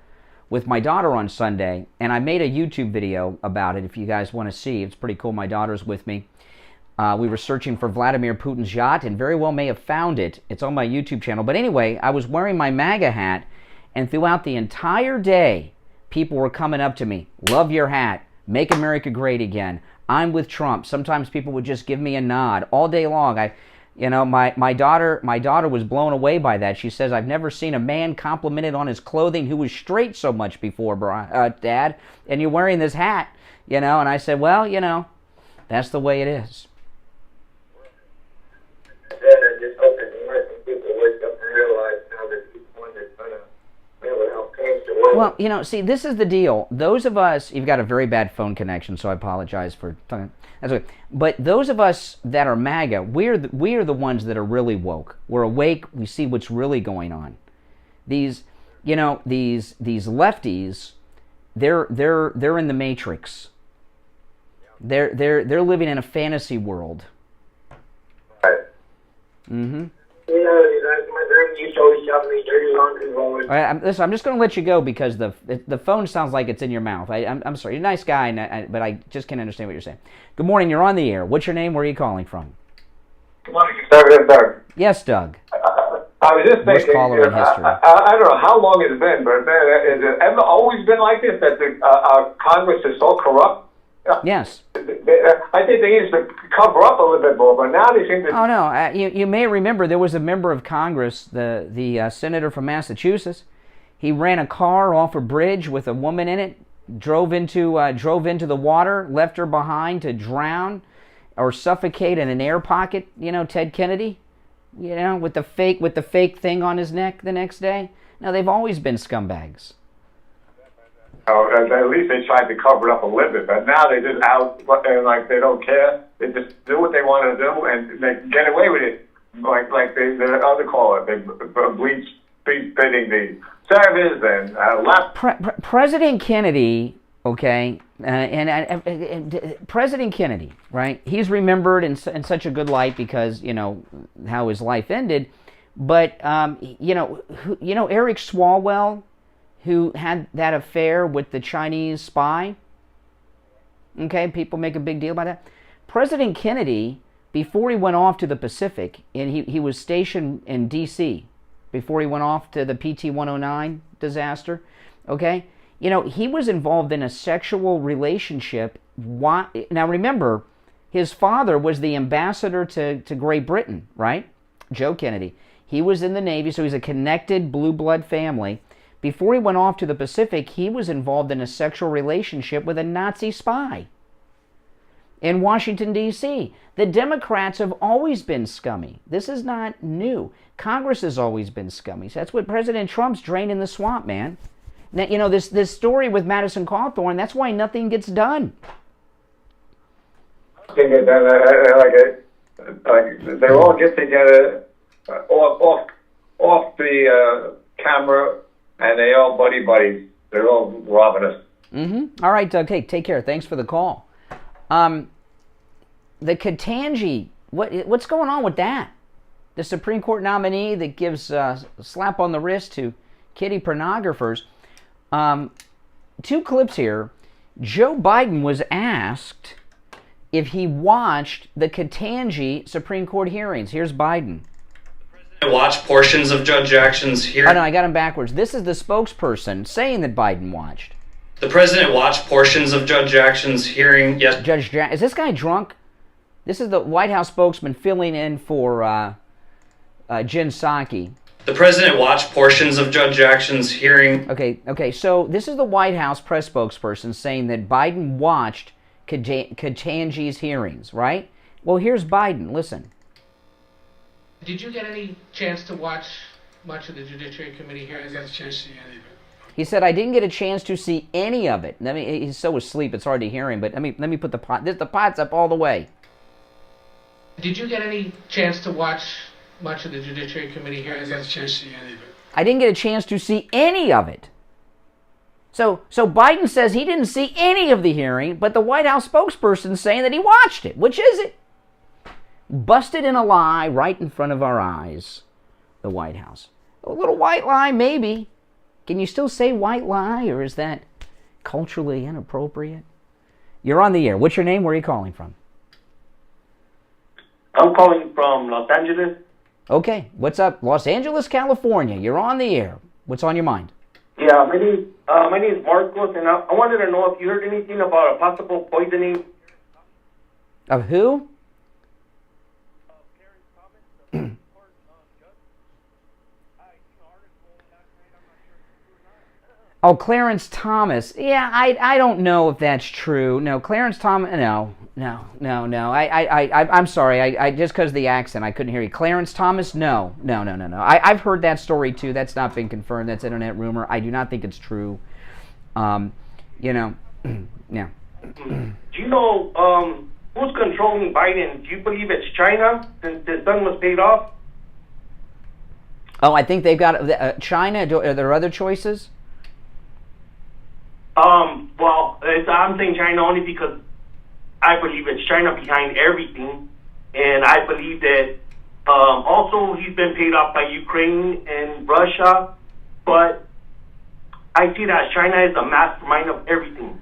with my daughter on Sunday, and I made a YouTube video about it if you guys want to see. It's pretty cool. My daughter's with me. We were searching for Vladimir Putin's yacht and very well may have found it. It's on my YouTube channel. But anyway, I was wearing my MAGA hat, and throughout the entire day, people were coming up to me. Love your hat. Make America great again. I'm with Trump. Sometimes people would just give me a nod all day long. My daughter was blown away by that. She says, I've never seen a man complimented on his clothing who was straight so much before, Dad. And you're wearing this hat, And I said, well, that's the way it is. I just hope that the American people wake up and realize now that he's one that's going to be able to help change the world. Well, see, this is the deal. Those of us, you've got a very bad phone connection, so I apologize for talking. That's okay. But those of us that are MAGA, we are the ones that are really woke. We're awake. We see what's really going on. These lefties, they're in the Matrix. They're living in a fantasy world. Mm-hmm. My grandma used to always tell me dirty laundry rollers. All right, listen, I'm just going to let you go because the phone sounds like it's in your mouth. I'm sorry. You're a nice guy, but I just can't understand what you're saying. Good morning. You're on the air. What's your name? Where are you calling from? Good morning, Conservative Doug. Yes, Doug. I was just thinking, caller in history. I don't know how long it's been, but has it ever always been like this, that the Congress is so corrupt? Yes. I think they used to cover up a little bit more, but now they seem to... Oh, no. You may remember there was a member of Congress, the senator from Massachusetts. He ran a car off a bridge with a woman in it, drove into the water, left her behind to drown or suffocate in an air pocket, Ted Kennedy, with the fake thing on his neck the next day. Now, they've always been scumbags. At least they tried to cover it up a little bit, but now they just out and like they don't care. They just do what they want to do and they get away with it. Like the other caller, they bleach fitting the service and left. President Kennedy, okay, and President Kennedy, right? He's remembered in such a good light because how his life ended, but Eric Swalwell, who had that affair with the Chinese spy. Okay, people make a big deal about that. President Kennedy, before he went off to the Pacific, and he was stationed in D.C. before he went off to the PT-109 disaster, okay? He was involved in a sexual relationship. Now remember, his father was the ambassador to Great Britain, right? Joe Kennedy. He was in the Navy, so he's a connected blue blood family. Before he went off to the Pacific, he was involved in a sexual relationship with a Nazi spy in Washington, D.C. The Democrats have always been scummy. This is not new. Congress has always been scummy. So that's what President Trump's draining the swamp, man. Now, you know, this story with Madison Cawthorn, that's why nothing gets done. Like they all get together off the camera, and they all buddies. They're all robbing us. All right, Doug. Hey, take care. Thanks for the call. The Ketanji, what's going on with that? The Supreme Court nominee that gives a slap on the wrist to kitty pornographers. 2 clips here. Joe Biden was asked if he watched the Ketanji Supreme Court hearings. Here's Biden. I watched portions of Judge Jackson's hearing. Oh, no, I got him backwards. This is the spokesperson saying that Biden watched. The president watched portions of Judge Jackson's hearing. Yes. Is this guy drunk? This is the White House spokesman filling in for Jen Psaki. The president watched portions of Judge Jackson's hearing. Okay, so this is the White House press spokesperson saying that Biden watched Ketanji's hearings, right? Well, here's Biden. Listen. Did you get any chance to watch much of the Judiciary Committee hearings? I didn't get a chance to see any of it. He said, I didn't get a chance to see any of it. He's so asleep, it's hard to hear him, but let me put the pot. The pot's up all the way. Did you get any chance to watch much of the Judiciary Committee hearings? I didn't get a chance to see any of it. I didn't get a chance to see any of it. So Biden says he didn't see any of the hearing, but the White House spokesperson's saying that he watched it. Which is it? Busted in a lie right in front of our eyes. The White House. A little white lie, maybe. Can you still say white lie, or is that culturally inappropriate? You're on the air. What's your name? Where are you calling from? I'm calling from Los Angeles. Okay. What's up? Los Angeles, California. You're on the air. What's on your mind? Yeah, my name is Marcos, and I wanted to know if you heard anything about a possible poisoning. Of who? Oh, Clarence Thomas. Yeah, I don't know if that's true. No, Clarence Thomas. No. I'm sorry. I just because of the accent, I couldn't hear you. Clarence Thomas. No. I've heard that story too. That's not been confirmed. That's internet rumor. I do not think it's true. Yeah. Do you know who's controlling Biden? Do you believe it's China since his son was paid off? Oh, I think they've got China. Are there other choices? Well, I'm saying China only because I believe it's China behind everything, and I believe that also he's been paid off by Ukraine and Russia, but I see that China is the mastermind of everything.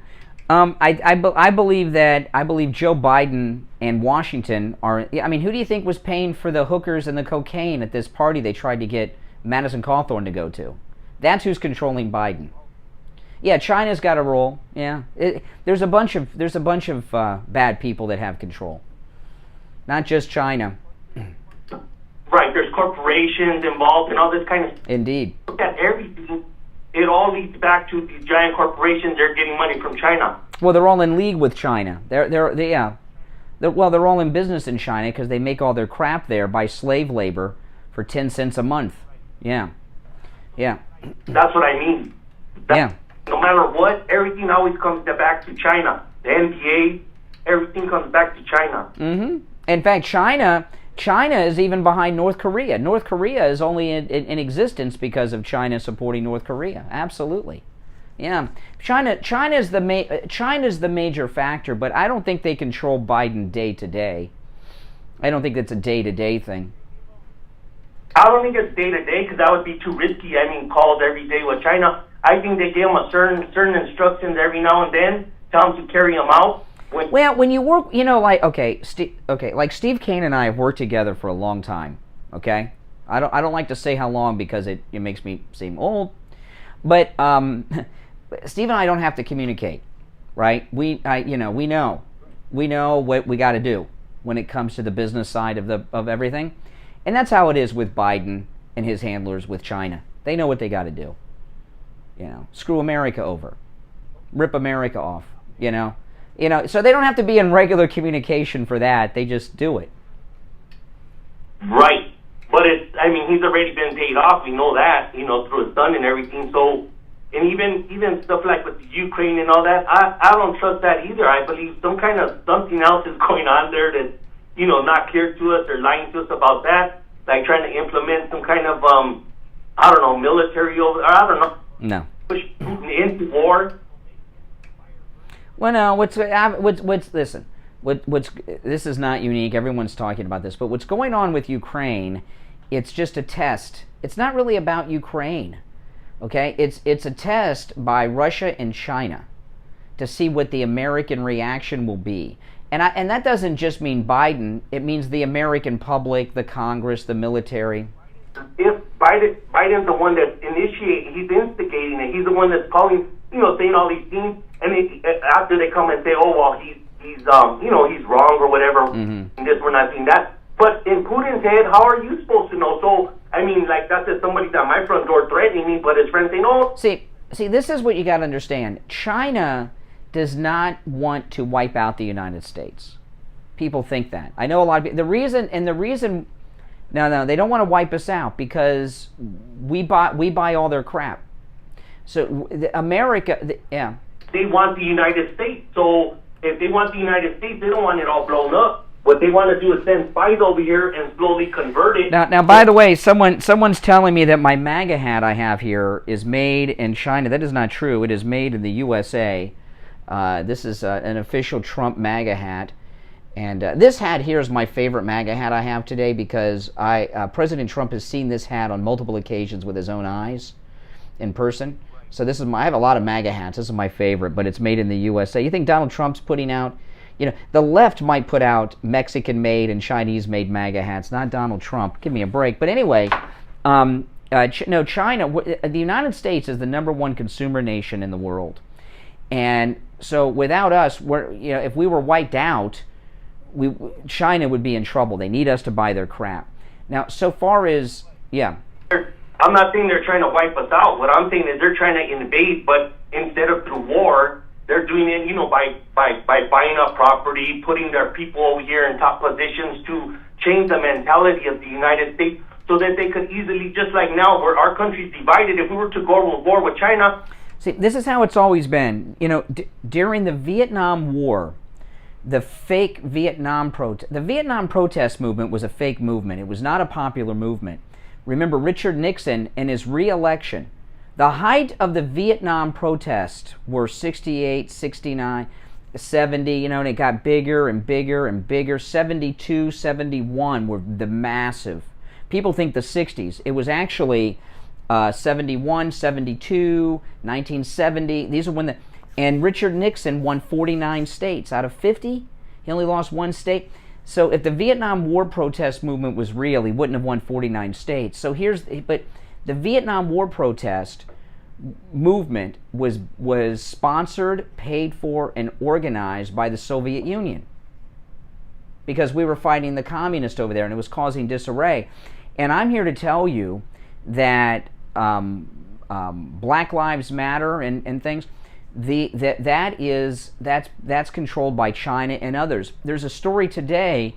I believe Joe Biden and Washington are. I mean, who do you think was paying for the hookers and the cocaine at this party they tried to get Madison Cawthorn to go to? That's who's controlling Biden. Yeah, China's got a role. Yeah, there's a bunch of bad people that have control. Not just China. Right, there's corporations involved and all this kind of. Indeed. Look at everything. It all leads back to these giant corporations. They're getting money from China. Well, they're all in league with China. They're all in business in China because they make all their crap there by slave labor for 10 cents a month. Yeah. That's what I mean. Yeah. No matter what, everything always comes back to China. The NBA, everything comes back to China. Mm-hmm. In fact, China is even behind North Korea. North Korea is only in existence because of China supporting North Korea. Absolutely. Yeah. China's the major factor, but I don't think they control Biden day to day. I don't think that's a day-to-day thing. I don't think it's day-to-day because that would be too risky. I mean, calls every day with China. I think they give them a certain instructions every now and then, tell them to carry them out. When you work, like Steve Kane and I have worked together for a long time. Okay, I don't like to say how long because it makes me seem old, but Steve and I don't have to communicate, right? We know what we got to do when it comes to the business side of everything, and that's how it is with Biden and his handlers with China. They know what they got to do. screw America over, rip America off, so they don't have to be in regular communication for that. They just do it. Right. But he's already been paid off. We know that, through his son and everything. So, and even stuff like with the Ukraine and all that, I don't trust that either. I believe something else is going on there that, not clear to us or lying to us about that. Like trying to implement some kind of, military I don't know. No. Push Putin into war. Well, no. Listen. This is not unique. Everyone's talking about this, but what's going on with Ukraine? It's just a test. It's not really about Ukraine, okay? It's a test by Russia and China to see what the American reaction will be, and that doesn't just mean Biden. It means the American public, the Congress, the military. If Biden's the one that's initiating, he's instigating it. He's the one that's calling, saying all these things, and after they come and say, oh well, he's wrong or whatever. Mm-hmm. And this, we're not seeing that. But in Putin's head, how are you supposed to know? So, that's just somebody's at my front door threatening me, but his friends say no. See, this is what you got to understand. China does not want to wipe out the United States. People think that. I know a lot of people. The reason, no, they don't want to wipe us out because we buy all their crap. So, America, yeah. They want the United States, so if they want the United States, they don't want it all blown up. What they want to do is send spies over here and slowly convert it. Now, by the way, someone's telling me that my MAGA hat I have here is made in China. That is not true. It is made in the USA. This is an official Trump MAGA hat. And this hat here is my favorite MAGA hat I have today because President Trump has seen this hat on multiple occasions with his own eyes in person. So I have a lot of MAGA hats. This is my favorite, but it's made in the USA. You think Donald Trump's putting out, the left might put out Mexican-made and Chinese-made MAGA hats, not Donald Trump. Give me a break. But anyway, China, the United States is the #1 consumer nation in the world. And so without us, if we were wiped out, China would be in trouble. They need us to buy their crap. Now, so far as, yeah. I'm not saying they're trying to wipe us out. What I'm saying is they're trying to invade, but instead of through war, they're doing it, by buying up property, putting their people over here in top positions to change the mentality of the United States so that they could easily, just like now where our country's divided, if we were to go to war with China. See, this is how it's always been. During the Vietnam War, the Vietnam protest movement was a fake movement. It was not a popular movement. Remember Richard Nixon and his re-election. The height of the Vietnam protest were 68, 69, 70, and it got bigger and bigger and bigger. 72, 71 were the massive. People think the 60s. It was actually 71, 72, 1970. These are when and Richard Nixon won 49 states out of 50. He only lost one state. So if the Vietnam War protest movement was real, he wouldn't have won 49 states. But the Vietnam War protest movement was sponsored, paid for, and organized by the Soviet Union because we were fighting the communists over there, and it was causing disarray. And I'm here to tell you that Black Lives Matter and things. That's controlled by China and others. There's a story today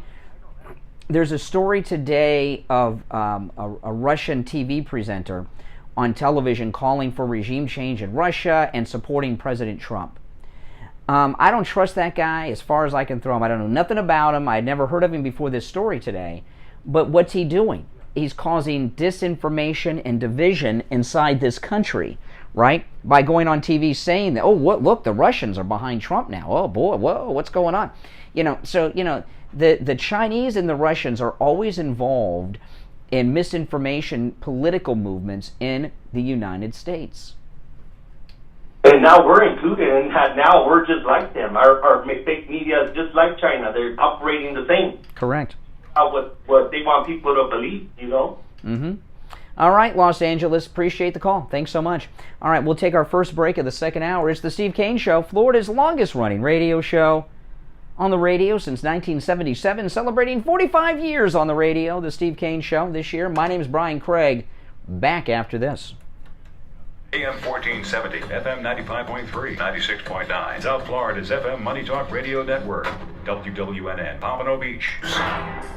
of a Russian TV presenter on television calling for regime change in Russia and supporting President Trump. I don't trust that guy as far as I can throw him. I don't know nothing about him. I had never heard of him before this story today. But what's he doing? He's causing disinformation and division inside this country, right? By going on TV saying that, oh, look, the Russians are behind Trump now. Oh, boy, whoa, what's going on? The Chinese and the Russians are always involved in misinformation political movements in the United States. And now we're included in that. Now we're just like them. Our fake media is just like China. They're operating the same. Correct. What they want people to believe, Mm-hmm. All right, Los Angeles, appreciate the call. Thanks so much. All right, we'll take our first break of the second hour. It's the Steve Kane Show, Florida's longest-running radio show on the radio since 1977, celebrating 45 years on the radio, the Steve Kane Show this year. My name is Brian Craig. Back after this. AM 1470, FM 95.3, 96.9. South Florida's FM Money Talk Radio Network. WWNN, Pompano Beach.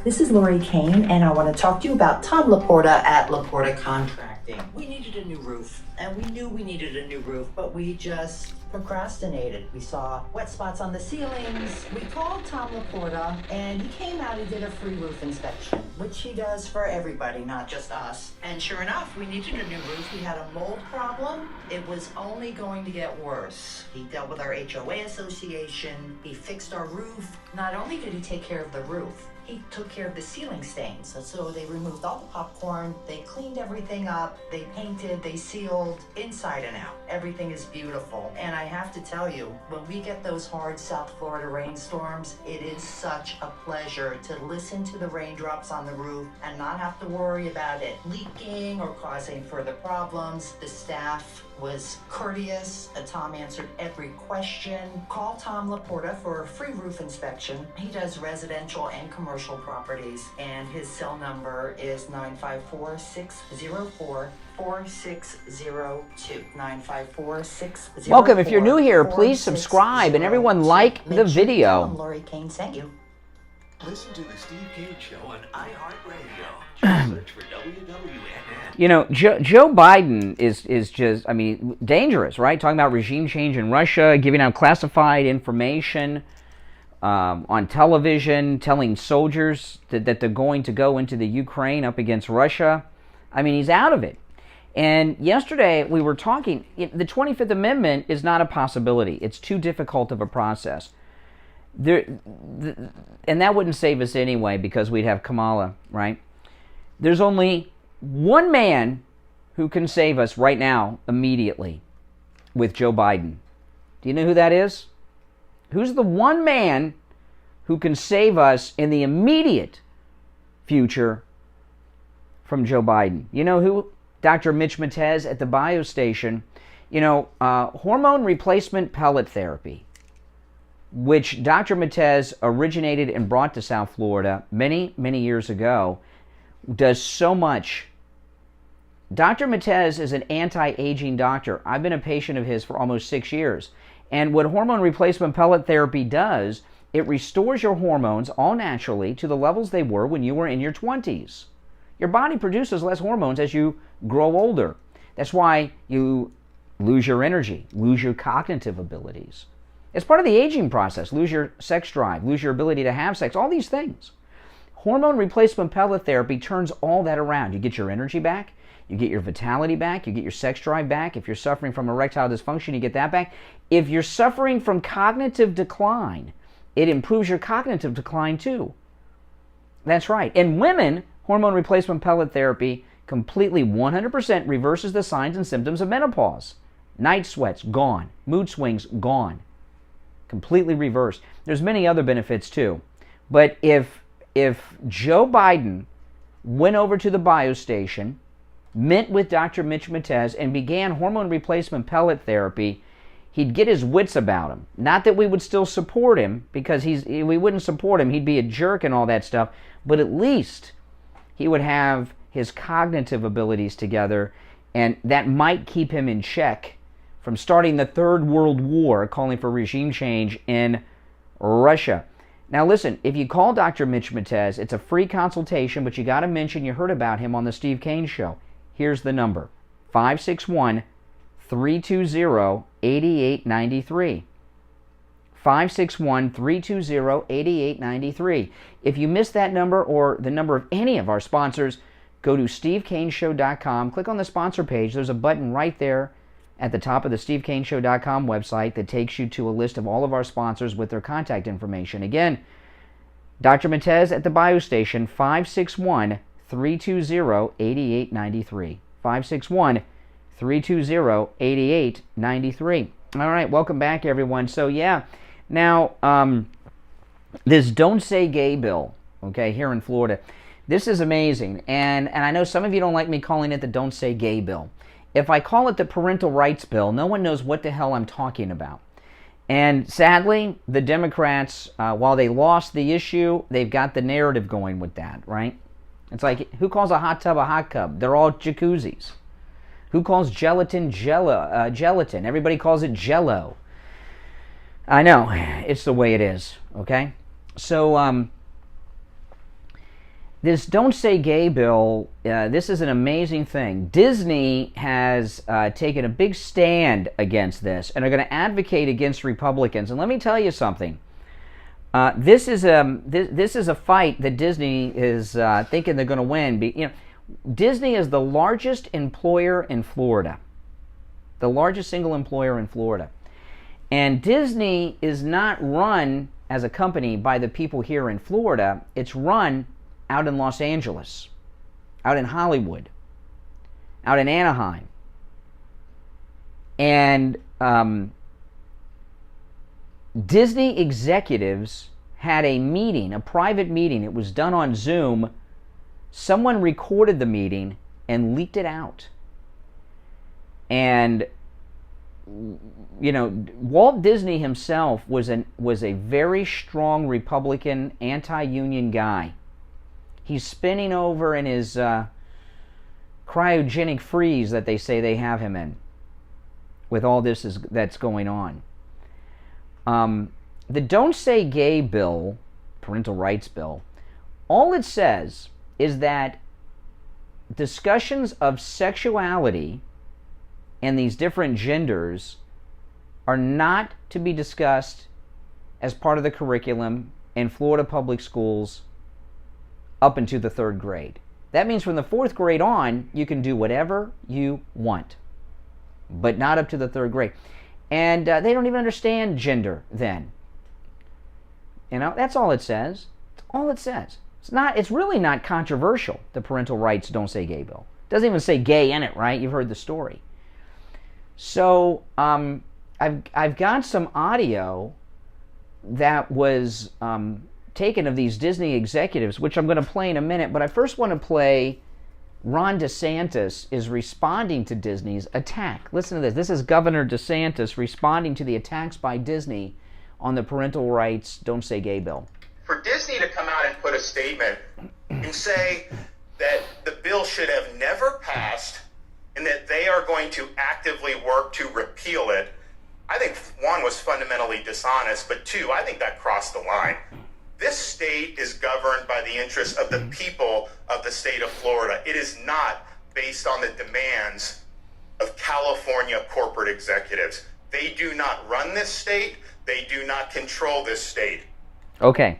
This is Lori Kane, and I want to talk to you about Tom Laporta at Laporta Contracting. We needed a new roof, and we knew we needed a new roof, but we just procrastinated. We saw wet spots on the ceilings. We called Tom Laporta, and he came out and did a free roof inspection, which he does for everybody, not just us. And sure enough, we needed a new roof. We had a mold problem. It was only going to get worse. He dealt with our HOA association. He fixed our roof. Not only did he take care of the roof, he took care of the ceiling stains. So they removed all the popcorn, they cleaned everything up, they painted, they sealed inside and out. Everything is beautiful. And I have to tell you, when we get those hard South Florida rainstorms, it is such a pleasure to listen to the raindrops on the roof and not have to worry about it leaking or causing further problems. The staff was courteous. Tom answered every question. Call Tom Laporta for a free roof inspection. He does residential and commercial properties, and his cell number is 954-604-4602. 954-604. Welcome. If you're new here, please subscribe, and everyone like the video. Lori Kane sent you. Listen to the Steve Kane Show on iHeartRadio. Just search for WWNN. You know, Joe Biden is just, I mean, dangerous, right? Talking about regime change in Russia, giving out classified information on television, telling soldiers that they're going to go into the Ukraine up against Russia. I mean, he's out of it. And yesterday we were talking, the 25th Amendment is not a possibility. It's too difficult of a process. And that wouldn't save us anyway because we'd have Kamala, right? There's only one man who can save us right now, immediately, with Joe Biden. Do you know who that is? Who's the one man who can save us in the immediate future from Joe Biden? You know who? Dr. Mitch Matez at the biostation. You know, hormone replacement pellet therapy, which Dr. Matez originated and brought to South Florida many, many years ago, does so much. Dr. Matez is an anti-aging doctor. I've been a patient of his for almost 6 years. And what hormone replacement pellet therapy does, it restores your hormones all naturally to the levels they were when you were in your 20s. Your body produces less hormones as you grow older. That's why you lose your energy, lose your cognitive abilities. It's part of the aging process. Lose your sex drive, lose your ability to have sex, all these things. Hormone replacement pellet therapy turns all that around. You get your energy back, you get your vitality back, you get your sex drive back. If you're suffering from erectile dysfunction, you get that back. If you're suffering from cognitive decline, it improves your cognitive decline too. That's right. In women, hormone replacement pellet therapy completely 100% reverses the signs and symptoms of menopause. Night sweats, gone. Mood swings, gone. Completely reversed. There's many other benefits too. But if Joe Biden went over to the biostation, met with Dr. Mitch Matez, and began hormone replacement pellet therapy, he'd get his wits about him. Not that we would still support him, because we wouldn't support him. He'd be a jerk and all that stuff. But at least he would have his cognitive abilities together, and that might keep him in check from starting the Third World War, calling for regime change in Russia. Now listen, if you call Dr. Mitch Matez, it's a free consultation, but you got to mention you heard about him on the Steve Kane Show. Here's the number, 561-320-8893. 561-320-8893. If you missed that number or the number of any of our sponsors, go to stevekaneshow.com, click on the sponsor page. There's a button right there at the top of the stevekaneshow.com website that takes you to a list of all of our sponsors with their contact information. Again, Dr. Matez at the biostation, 561-320-8893. 561-320-8893. All right, welcome back, everyone. So, yeah, now, this Don't Say Gay bill, okay, here in Florida, this is amazing. And I know some of you don't like me calling it the Don't Say Gay bill. If I call it the parental rights bill, no one knows what the hell I'm talking about. And sadly, the Democrats, while they lost the issue, they've got the narrative going with that, right? It's like, who calls a hot tub a hot tub? They're all jacuzzis. Who calls gelatin gelatin? Everybody calls it Jello. I know, it's the way it is, okay? So, this Don't Say Gay bill, this is an amazing thing. Disney has taken a big stand against this and are going to advocate against Republicans. And let me tell you something. This is a fight that Disney is thinking they're going to win. Disney is the largest employer in Florida, the largest single employer in Florida. And Disney is not run as a company by the people here in Florida. It's run out in Los Angeles, out in Hollywood, out in Anaheim. And Disney executives had a meeting, a private meeting. It was done on Zoom. Someone recorded the meeting and leaked it out. And, Walt Disney himself was a very strong Republican, anti-union guy. He's spinning over in his cryogenic freeze that they say they have him in with all this that's going on. The Don't Say Gay bill, parental rights bill, all it says is that discussions of sexuality and these different genders are not to be discussed as part of the curriculum in Florida public schools up into the 3rd grade. That means from the 4th grade on, you can do whatever you want, but not up to the 3rd grade. And they don't even understand gender then. That's all it says. That's all it says. It's really not controversial, the parental rights Don't Say Gay bill. It doesn't even say gay in it, right? You've heard the story. So I've got some audio that was taken of these Disney executives, which I'm going to play in a minute, but I first want to play Ron DeSantis is responding to Disney's attack. Listen to this. This is Governor DeSantis responding to the attacks by Disney on the parental rights Don't Say Gay bill. For Disney to come out and put a statement and say that the bill should have never passed and that they are going to actively work to repeal it, I think, one, was fundamentally dishonest, but two, I think that crossed the line. This state is governed by the interests of the people of the state of Florida. It is not based on the demands of California corporate executives. They do not run this state. They do not control this state. Okay.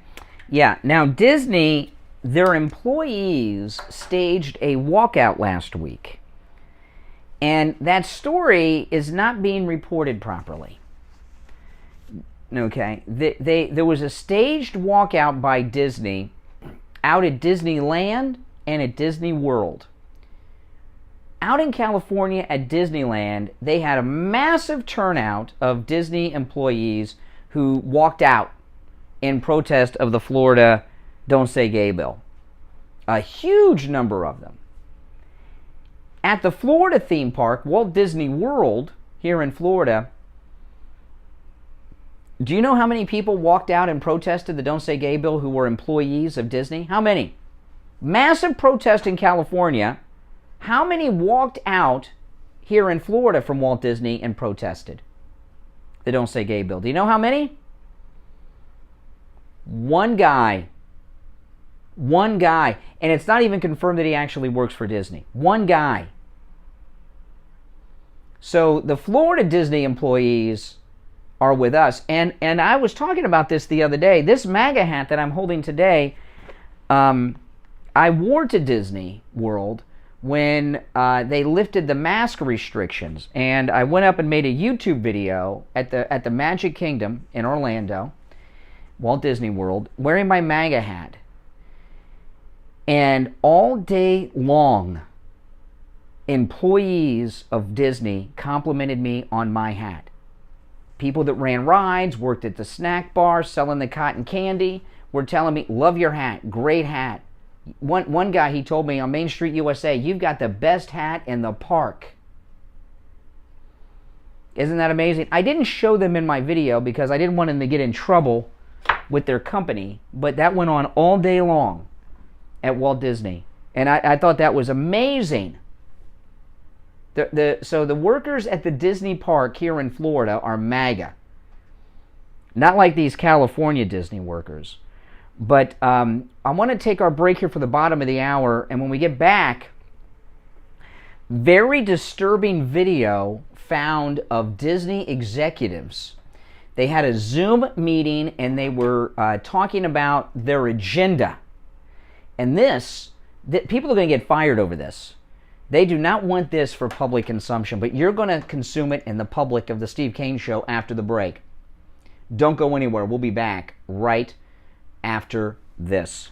Yeah. Now, Disney, their employees staged a walkout last week. And that story is not being reported properly. Okay, there was a staged walkout by Disney out at Disneyland and at Disney World. Out in California at Disneyland, they had a massive turnout of Disney employees who walked out in protest of the Florida Don't Say Gay bill. A huge number of them. At the Florida theme park, Walt Disney World, here in Florida, do you know how many people walked out and protested the Don't Say Gay bill who were employees of Disney? How many? Massive protest in California. How many walked out here in Florida from Walt Disney and protested the Don't Say Gay bill? Do you know how many? One guy. One guy. And it's not even confirmed that he actually works for Disney. One guy. So the Florida Disney employees are with us. And I was talking about this the other day. This MAGA hat that I'm holding today, I wore to Disney World when they lifted the mask restrictions. And I went up and made a YouTube video at the Magic Kingdom in Orlando, Walt Disney World, wearing my MAGA hat. And all day long, employees of Disney complimented me on my hat. People that ran rides, worked at the snack bar, selling the cotton candy, were telling me, love your hat, great hat. One guy, he told me on Main Street, USA, you've got the best hat in the park. Isn't that amazing? I didn't show them in my video because I didn't want them to get in trouble with their company, but that went on all day long at Walt Disney. And I thought that was amazing So the workers at the Disney park here in Florida are MAGA. Not like these California Disney workers. But I want to take our break here for the bottom of the hour, and when we get back, very disturbing video found of Disney executives. They had a Zoom meeting, and they were talking about their agenda. And people are going to get fired over this. They do not want this for public consumption, but you're going to consume it in the public of the Steve Kane Show after the break. Don't go anywhere. We'll be back right after this.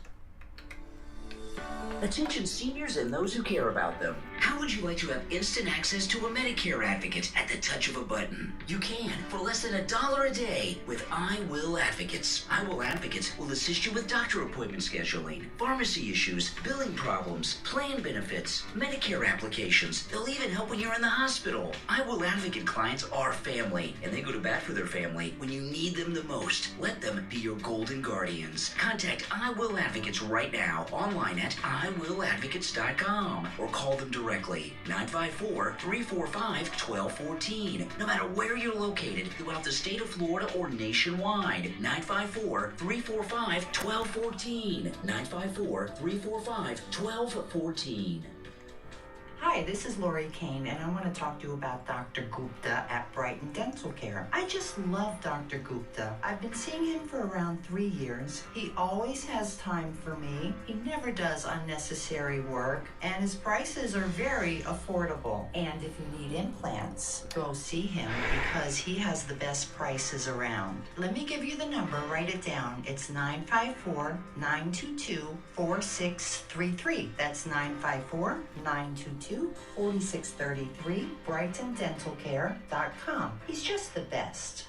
Attention seniors and those who care about them. How would you like to have instant access to a Medicare advocate at the touch of a button? You can for less than $1 a day with I Will Advocates. I Will Advocates will assist you with doctor appointment scheduling, pharmacy issues, billing problems, plan benefits, Medicare applications. They'll even help when you're in the hospital. I Will Advocate clients are family, and they go to bat for their family when you need them the most. Let them be your golden guardians. Contact I Will Advocates right now online at iwilladvocates.com or call them directly. 954-345-1214. No matter where you're located throughout the state of Florida or nationwide. 954-345-1214. 954-345-1214. Hi, this is Lori Kane, and I want to talk to you about Dr. Gupta at Brighton Dental Care. I just love Dr. Gupta. I've been seeing him for around 3 years. He always has time for me. He never does unnecessary work, and his prices are very affordable. And if you need implants, go see him because he has the best prices around. Let me give you the number. Write it down. It's 954-922-4633. That's 954-922-4633, BrightonDentalCare.com. He's just the best.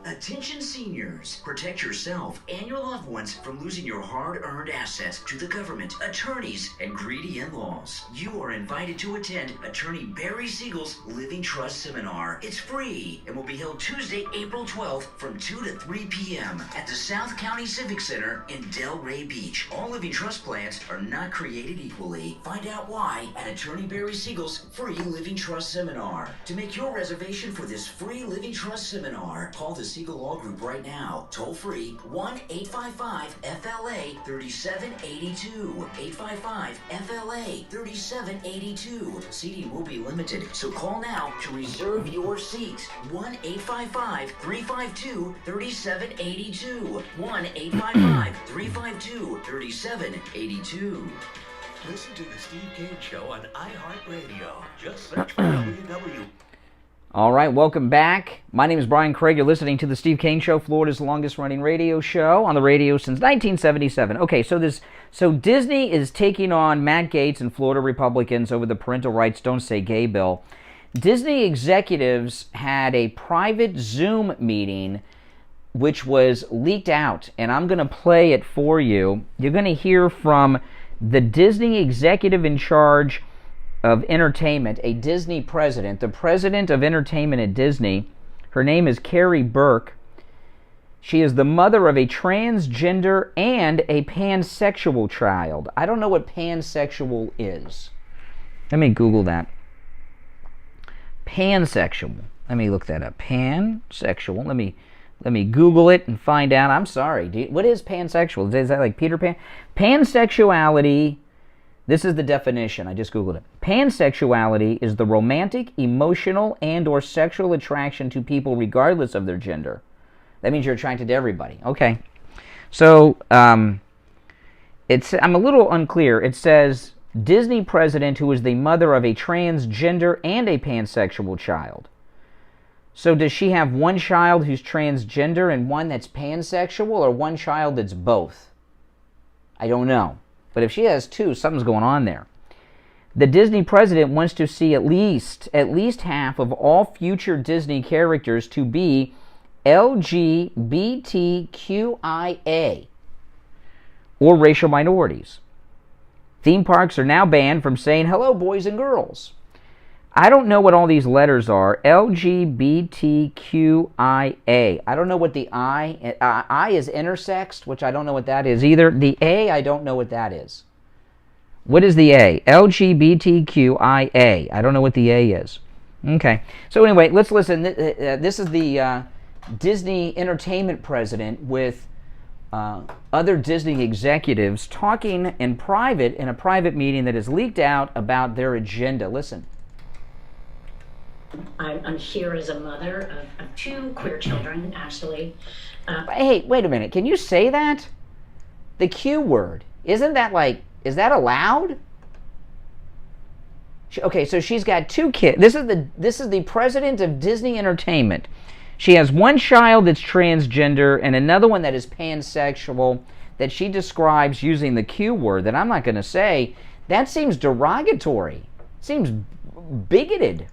Attention seniors, protect yourself and your loved ones from losing your hard-earned assets to the government, attorneys, and greedy in-laws. You are invited to attend Attorney Barry Siegel's Living Trust Seminar. It's free and will be held Tuesday, April 12th from 2 to 3 p.m. at the South County Civic Center in Delray Beach. All living trust plans are not created equally. Find out why at Attorney Barry Siegel's free Living Trust Seminar. To make your reservation for this free Living Trust Seminar, call the Siegel Law Group right now. Toll free 1-855-FLA-3782. 855-FLA-3782. Seating will be limited, so call now to reserve your seat. 1-855-352-3782. 1-855-352-3782. Listen to the Steve Kane Show on iHeartRadio. Just search for WW. All right, welcome back. My name is Brian Craig. You're listening to the Steve Kane Show, Florida's longest-running radio show, on the radio since 1977. Okay, so Disney is taking on Matt Gaetz and Florida Republicans over the parental rights Don't Say Gay bill. Disney executives had a private Zoom meeting which was leaked out, and I'm going to play it for you. You're going to hear from the Disney executive in charge of entertainment, a Disney president, the president of entertainment at Disney. Her name is Carrie Burke. She is the mother of a transgender and a pansexual child. I don't know what pansexual is. Let me Google that. Pansexual. Let me look that up. Pansexual. Let me Google it and find out. I'm sorry. What is pansexual? Is that like Peter Pan? Pansexuality. This is the definition. I just Googled it. Pansexuality is the romantic, emotional, and or sexual attraction to people regardless of their gender. That means you're attracted to everybody. Okay. So, I'm a little unclear. It says, Disney president who is the mother of a transgender and a pansexual child. So does she have one child who's transgender and one that's pansexual, or one child that's both? I don't know. But if she has two, something's going on there. The Disney president wants to see at least half of all future Disney characters to be LGBTQIA or racial minorities. Theme parks are now banned from saying hello, boys and girls. I don't know what all these letters are. LGBTQIA. I don't know what the I is intersexed, which I don't know what that is either. The A, I don't know what that is. What is the A? LGBTQIA. I don't know what the A is. Okay. So anyway, let's listen. This is the Disney Entertainment president with other Disney executives talking in private in a private meeting that is leaked out about their agenda. Listen. I'm here as a mother of two queer children, actually. Hey, wait a minute. Can you say that? The Q word. Isn't that like, is that allowed? Okay, so she's got two kids. This is the president of Disney Entertainment. She has one child that's transgender and another one that is pansexual that she describes using the Q word that I'm not going to say. That seems derogatory. Seems bigoted.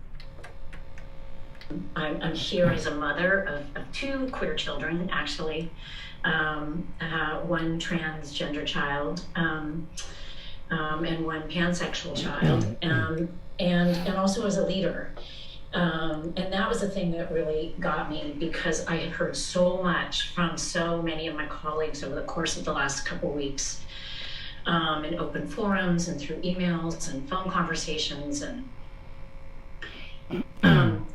I'm here as a mother of two queer children, actually. One transgender child and one pansexual child, and also as a leader. And that was the thing that really got me, because I had heard so much from so many of my colleagues over the course of the last couple weeks, in open forums and through emails and phone conversations, and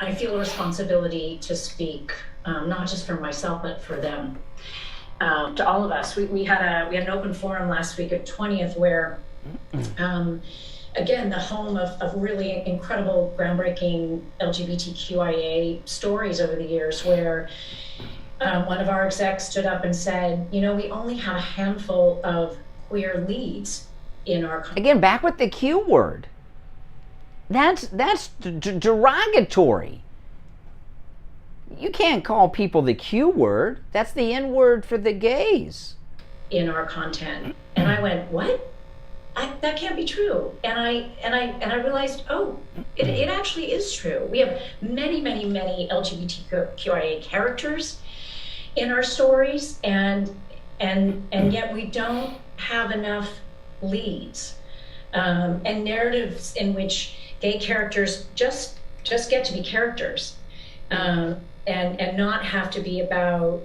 I feel a responsibility to speak, not just for myself but for them, to all of us. We had an open forum last week at 20th where, again, the home of really incredible, groundbreaking LGBTQIA stories over the years, where one of our execs stood up and said, we only have a handful of queer leads in our country. Again, back with the Q word. That's derogatory. You can't call people the Q word. That's the N word for the gays. In our content. And I went, what? That can't be true. And I realized, it actually is true. We have many, many, many LGBTQIA characters in our stories, and yet we don't have enough leads and narratives in which gay characters just get to be characters, and not have to be about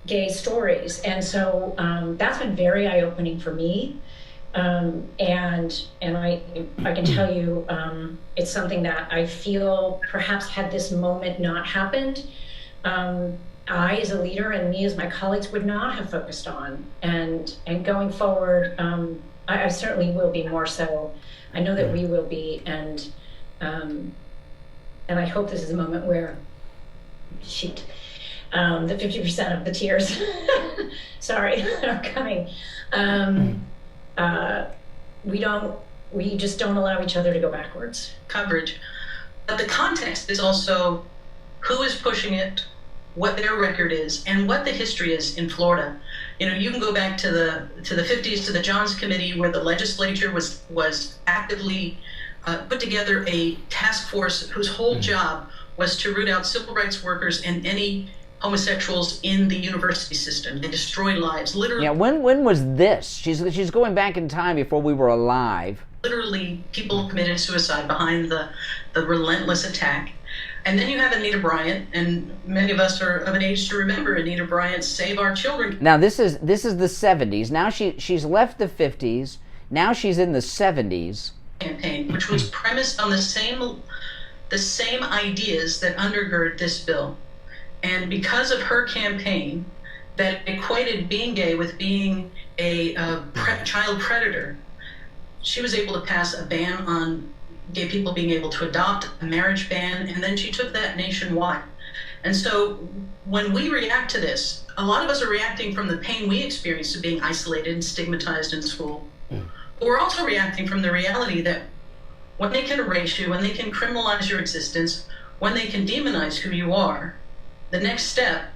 gay stories. And so that's been very eye-opening for me. And I can tell you, it's something that I feel perhaps had this moment not happened, I as a leader and me as my colleagues would not have focused on. And going forward, I certainly will be more so. I know that we will be, and I hope this is a moment where, the 50% of the tears, sorry, are coming. We just don't allow each other to go backwards. Coverage, but the context is also who is pushing it, what their record is, and what the history is in Florida. You can go back to the 50s, to the Johns Committee, where the legislature was actively put together a task force whose whole job was to root out civil rights workers and any homosexuals in the university system. They destroy lives, literally. Yeah, when was this? She's going back in time before we were alive. Literally, people committed suicide behind the relentless attack. And then you have Anita Bryant, and many of us are of an age to remember Anita Bryant's Save Our Children. Now this is the 70s. Now she's left the 50s. Now she's in the 70s. Campaign, which was premised on the same ideas that undergird this bill. And because of her campaign that equated being gay with being a child predator, she was able to pass a ban on gay people being able to adopt, a marriage ban, and then she took that nationwide. And so when we react to this, a lot of us are reacting from the pain we experienced of being isolated and stigmatized in school. But we're also reacting from the reality that when they can erase you, when they can criminalize your existence, when they can demonize who you are, the next step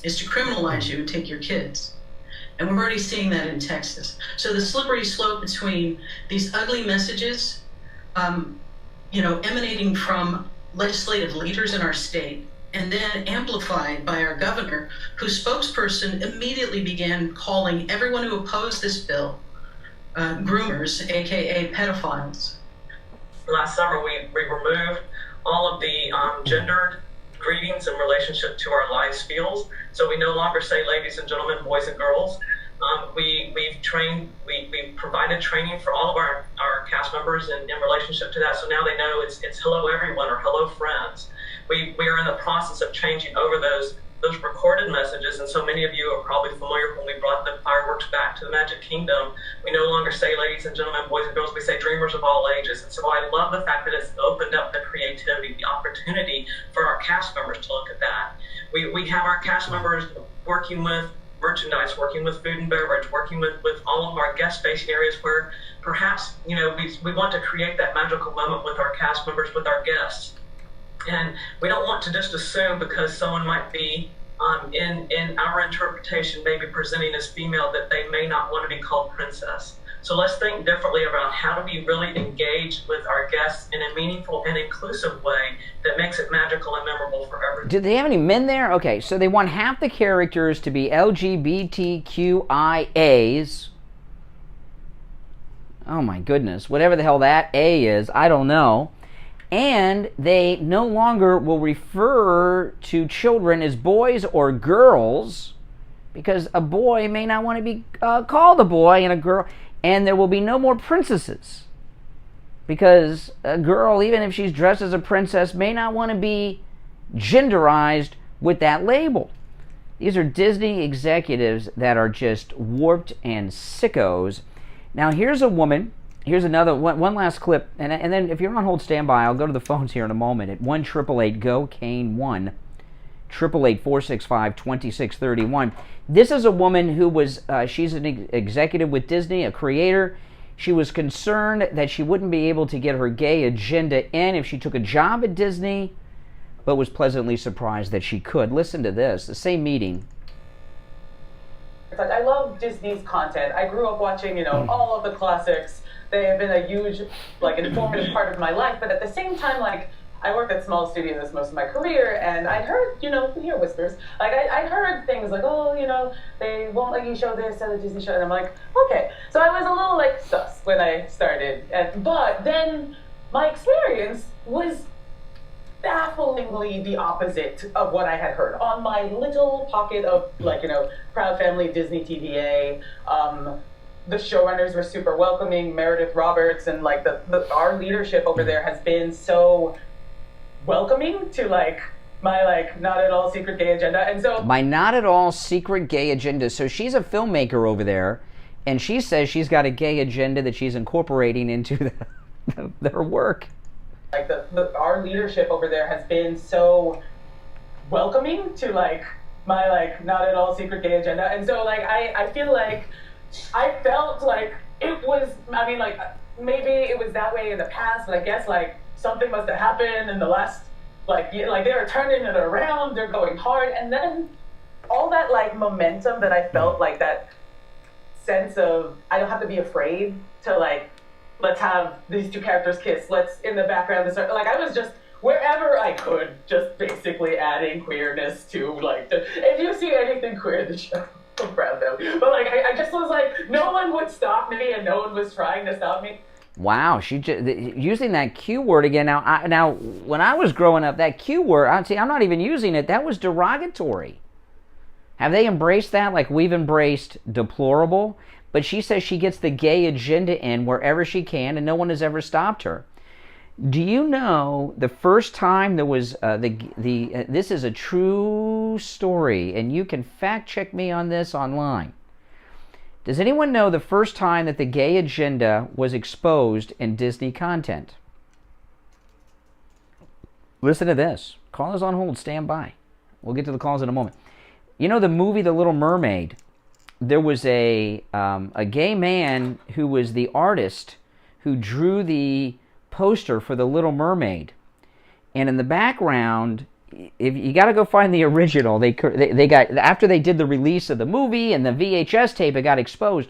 is to criminalize you and take your kids. And we're already seeing that in Texas. So the slippery slope between these ugly messages, emanating from legislative leaders in our state, and then amplified by our governor, whose spokesperson immediately began calling everyone who opposed this bill groomers, aka pedophiles. Last summer, we removed all of the gendered greetings in relationship to our lives fields. So we no longer say ladies and gentlemen, boys and girls. We've trained, we we provided training for all of our cast members in relationship to that. So now they know it's hello everyone or hello friends. We are in the process of changing over those recorded messages, and so many of you are probably familiar when we brought the fireworks back to the Magic Kingdom. We no longer say ladies and gentlemen, boys and girls, we say dreamers of all ages. And so I love the fact that it's opened up the creativity, the opportunity for our cast members to look at that. We have our cast members working with merchandise, working with food and beverage, working with all of our guest-facing areas where perhaps, we want to create that magical moment with our cast members, with our guests. And we don't want to just assume because someone might be in our interpretation maybe presenting as female that they may not want to be called princess. So let's think differently about how do we really engage with our guests in a meaningful and inclusive way that makes it magical and memorable for everyone. Did they have any men there? Okay, so they want half the characters to be LGBTQIAs. Oh my goodness, whatever the hell that A is, I don't know. And they no longer will refer to children as boys or girls because a boy may not want to be called a boy and a girl. And there will be no more princesses because a girl, even if she's dressed as a princess, may not want to be genderized with that label. These are Disney executives that are just warped and sickos. Now here's a woman. Here's another one last clip, and then if you're on hold, stand by. I'll go to the phones here in a moment at 1-888-GO-CANE 1-888-465-2631. This is a woman who was she's an executive with Disney, a creator. She was concerned that she wouldn't be able to get her gay agenda in if she took a job at Disney, but was pleasantly surprised that she could. Listen to this. The same meeting. I love Disney's content. I grew up watching, all of the classics. They have been a huge, informative part of my life. But at the same time, I worked at small studios most of my career, and I'd heard, you hear whispers. I'd heard things like, they won't let you show this at a Disney show. And I'm like, okay. So I was a little, sus when I started. But then my experience was bafflingly the opposite of what I had heard. On my little pocket of, Proud Family Disney TVA, the showrunners were super welcoming. Meredith Roberts and our leadership over there has been so welcoming to my not at all secret gay agenda. And so my not at all secret gay agenda. So she's a filmmaker over there, and she says she's got a gay agenda that she's incorporating into their work. Our leadership over there has been so welcoming to my not at all secret gay agenda. And so I feel I felt it was, maybe it was that way in the past, but I guess something must have happened in the last they are turning it around, they're going hard, and then all that momentum that I felt, that sense of I don't have to be afraid to let's have these two characters kiss, let's in the background I was just wherever I could just basically adding queerness to if you see anything queer in the show, I'm proud of them. But I just was no one would stop me, and no one was trying to stop me. Wow, she just using that Q word again. Now, when I was growing up, that Q word, I'm not even using it. That was derogatory. Have they embraced that? We've embraced deplorable. But she says she gets the gay agenda in wherever she can, and no one has ever stopped her. Do you know the first time there was this is a true story, and you can fact check me on this online. Does anyone know the first time that the gay agenda was exposed in Disney content? Listen to this. Callers on hold, stand by. We'll get to the calls in a moment. You know the movie The Little Mermaid? There was a gay man who was the artist who drew the poster for The Little Mermaid, and in the background, if you got to go find the original. They got, after they did the release of the movie and the VHS tape, it got exposed.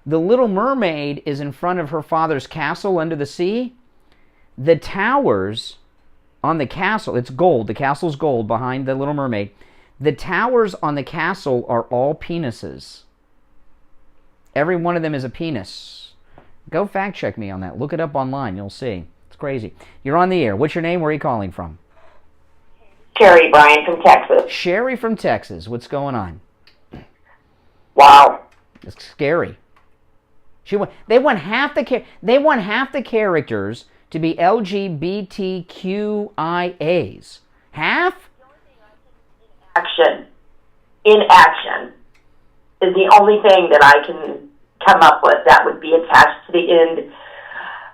The Little Mermaid is in front of her father's castle under the sea. The towers on the castle, it's gold. The castle's gold behind the Little Mermaid. The towers on the castle are all penises. Every one of them is a penis. Go fact check me on that. Look it up online. You'll see. It's crazy. You're on the air. What's your name? Where are you calling from? Sherry, Brian from Texas. Sherry from Texas. What's going on? Wow. It's scary. They want half the characters to be LGBTQIAs. Half? Inaction is the only thing that I can come up with that would be attached to the end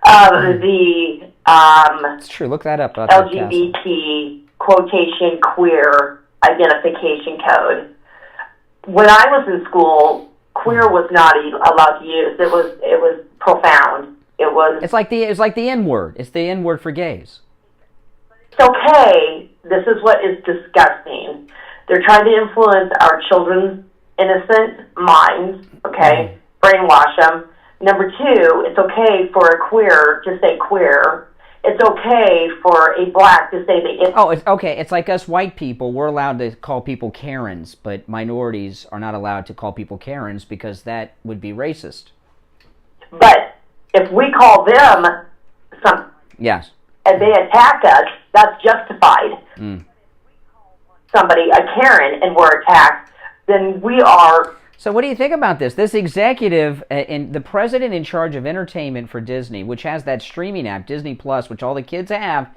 of the It's true. Look that up. LGBT quotation queer identification code. When I was in school, queer was not allowed to use. It was profound. It's like the N-word. It's the N-word for gays. It's okay. This is what is disgusting. They're trying to influence our children's innocent minds, okay? Brainwash them. Number two, it's okay for a queer to say queer. It's okay for a black to say the... It's okay. It's like us white people. We're allowed to call people Karens, but minorities are not allowed to call people Karens because that would be racist. But if we call them some... Yes. And they attack us, that's justified. Somebody, a Karen, and we're attacked, then we are... So what do you think about this? This executive, the president in charge of entertainment for Disney, which has that streaming app, Disney Plus, which all the kids have,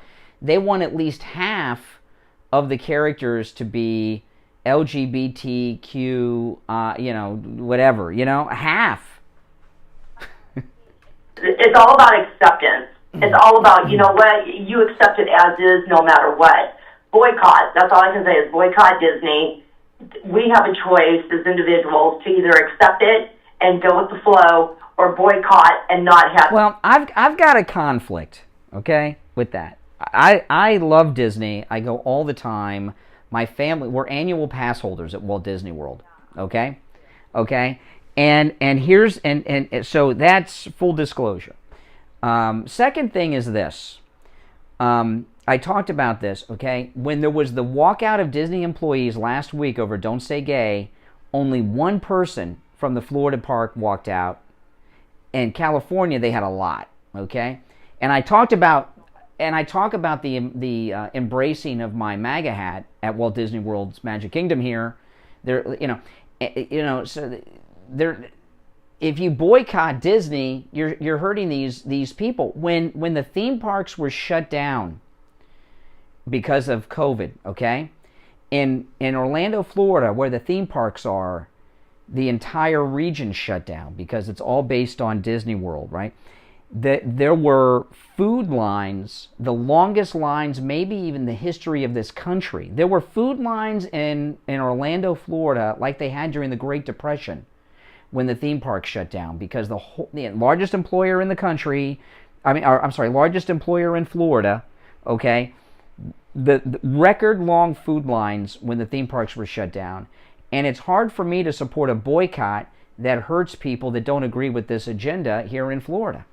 they want at least half of the characters to be LGBTQ, whatever, half. It's all about acceptance. It's all about, you know what, you accept it as is no matter what. Boycott, that's all I can say is boycott Disney. We have a choice as individuals to either accept it and go with the flow or boycott and not have... Well, I've got a conflict, okay, with that. I love Disney. I go all the time. My family, we're annual pass holders at Walt Disney World, okay? Okay? And so that's full disclosure. Second thing is this. I talked about this, okay? When there was the walkout of Disney employees last week over Don't Say Gay, only one person from the Florida park walked out. In California, they had a lot, okay? And I talk about the embracing of my MAGA hat at Walt Disney World's Magic Kingdom here. If you boycott Disney, you're hurting these people. When the theme parks were shut down because of COVID, okay? In Orlando, Florida, where the theme parks are, the entire region shut down because it's all based on Disney World, right? There were food lines, the longest lines maybe even the history of this country. There were food lines in Orlando, Florida, like they had during the Great Depression when the theme park shut down because the largest employer in the country, largest employer in Florida, okay, the record long food lines when the theme parks were shut down. And it's hard for me to support a boycott that hurts people that don't agree with this agenda here in Florida.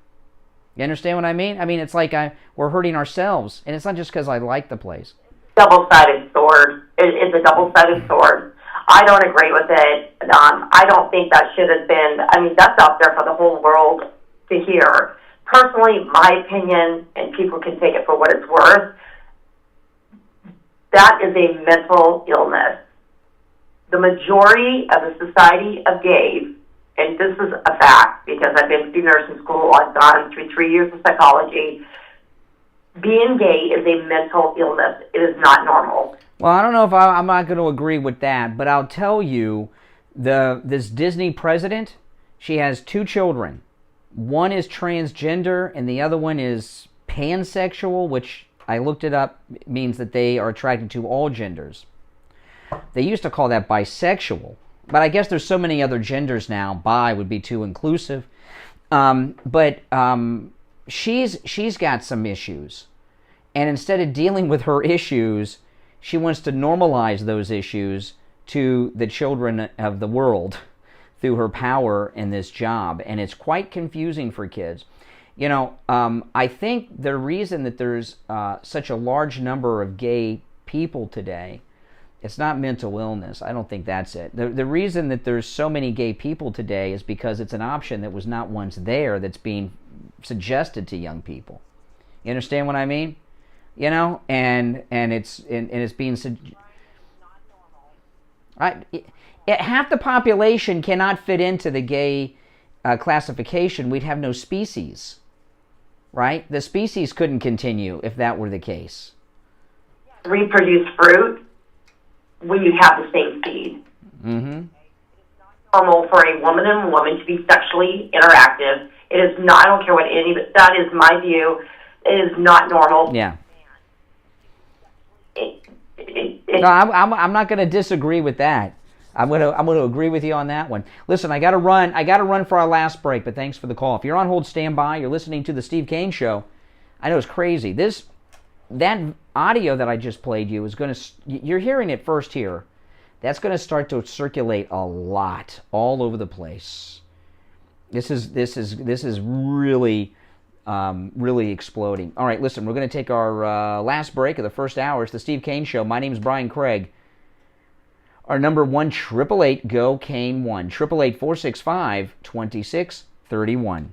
You understand what I mean? I mean, it's like we're hurting ourselves, and it's not just because I like the place. Double-sided sword. It's a double-sided sword. I don't agree with it. I don't think that should have been, that's out there for the whole world to hear. Personally, my opinion, and people can take it for what it's worth, that is a mental illness. The majority of the society of gays, and this is a fact because I've been through nursing school, I've gone through 3 years of psychology, being gay is a mental illness. It is not normal. Well, I don't know if I'm not going to agree with that, but I'll tell you, this Disney president, she has 2 children. One is transgender, and the other one is pansexual, which I looked it up, means that they are attracted to all genders. They used to call that bisexual, but I guess there's so many other genders now. Bi would be too inclusive. But she's got some issues, and instead of dealing with her issues, she wants to normalize those issues to the children of the world through her power in this job, and it's quite confusing for kids. You know, I think the reason that there's such a large number of gay people today, it's not mental illness. I don't think that's it. The reason that there's so many gay people today is because it's an option that was not once there that's being suggested to young people. You understand what I mean? You know, and it's being half the population cannot fit into the gay classification, we'd have no species, right? The species couldn't continue if that were the case. Reproduce fruit when you have the same seed. Mm-hmm. Normal for a woman and a woman to be sexually interactive. It is not, I don't care what that is my view, it is not normal. Yeah. No, I'm not going to disagree with that. I'm going to agree with you on that one. Listen, I got to run for our last break, but thanks for the call. If you're on hold, stand by. You're listening to the Steve Kane Show. I know it's crazy. That audio that I just played you is going to, you're hearing it first here. That's going to start to circulate a lot all over the place. This is really really exploding. All right, listen, we're going to take our last break of the first hour. It's the Steve Kane Show. My name is Brian Craig. Our number 1-888-GO-KANE-1. 888-465-2631.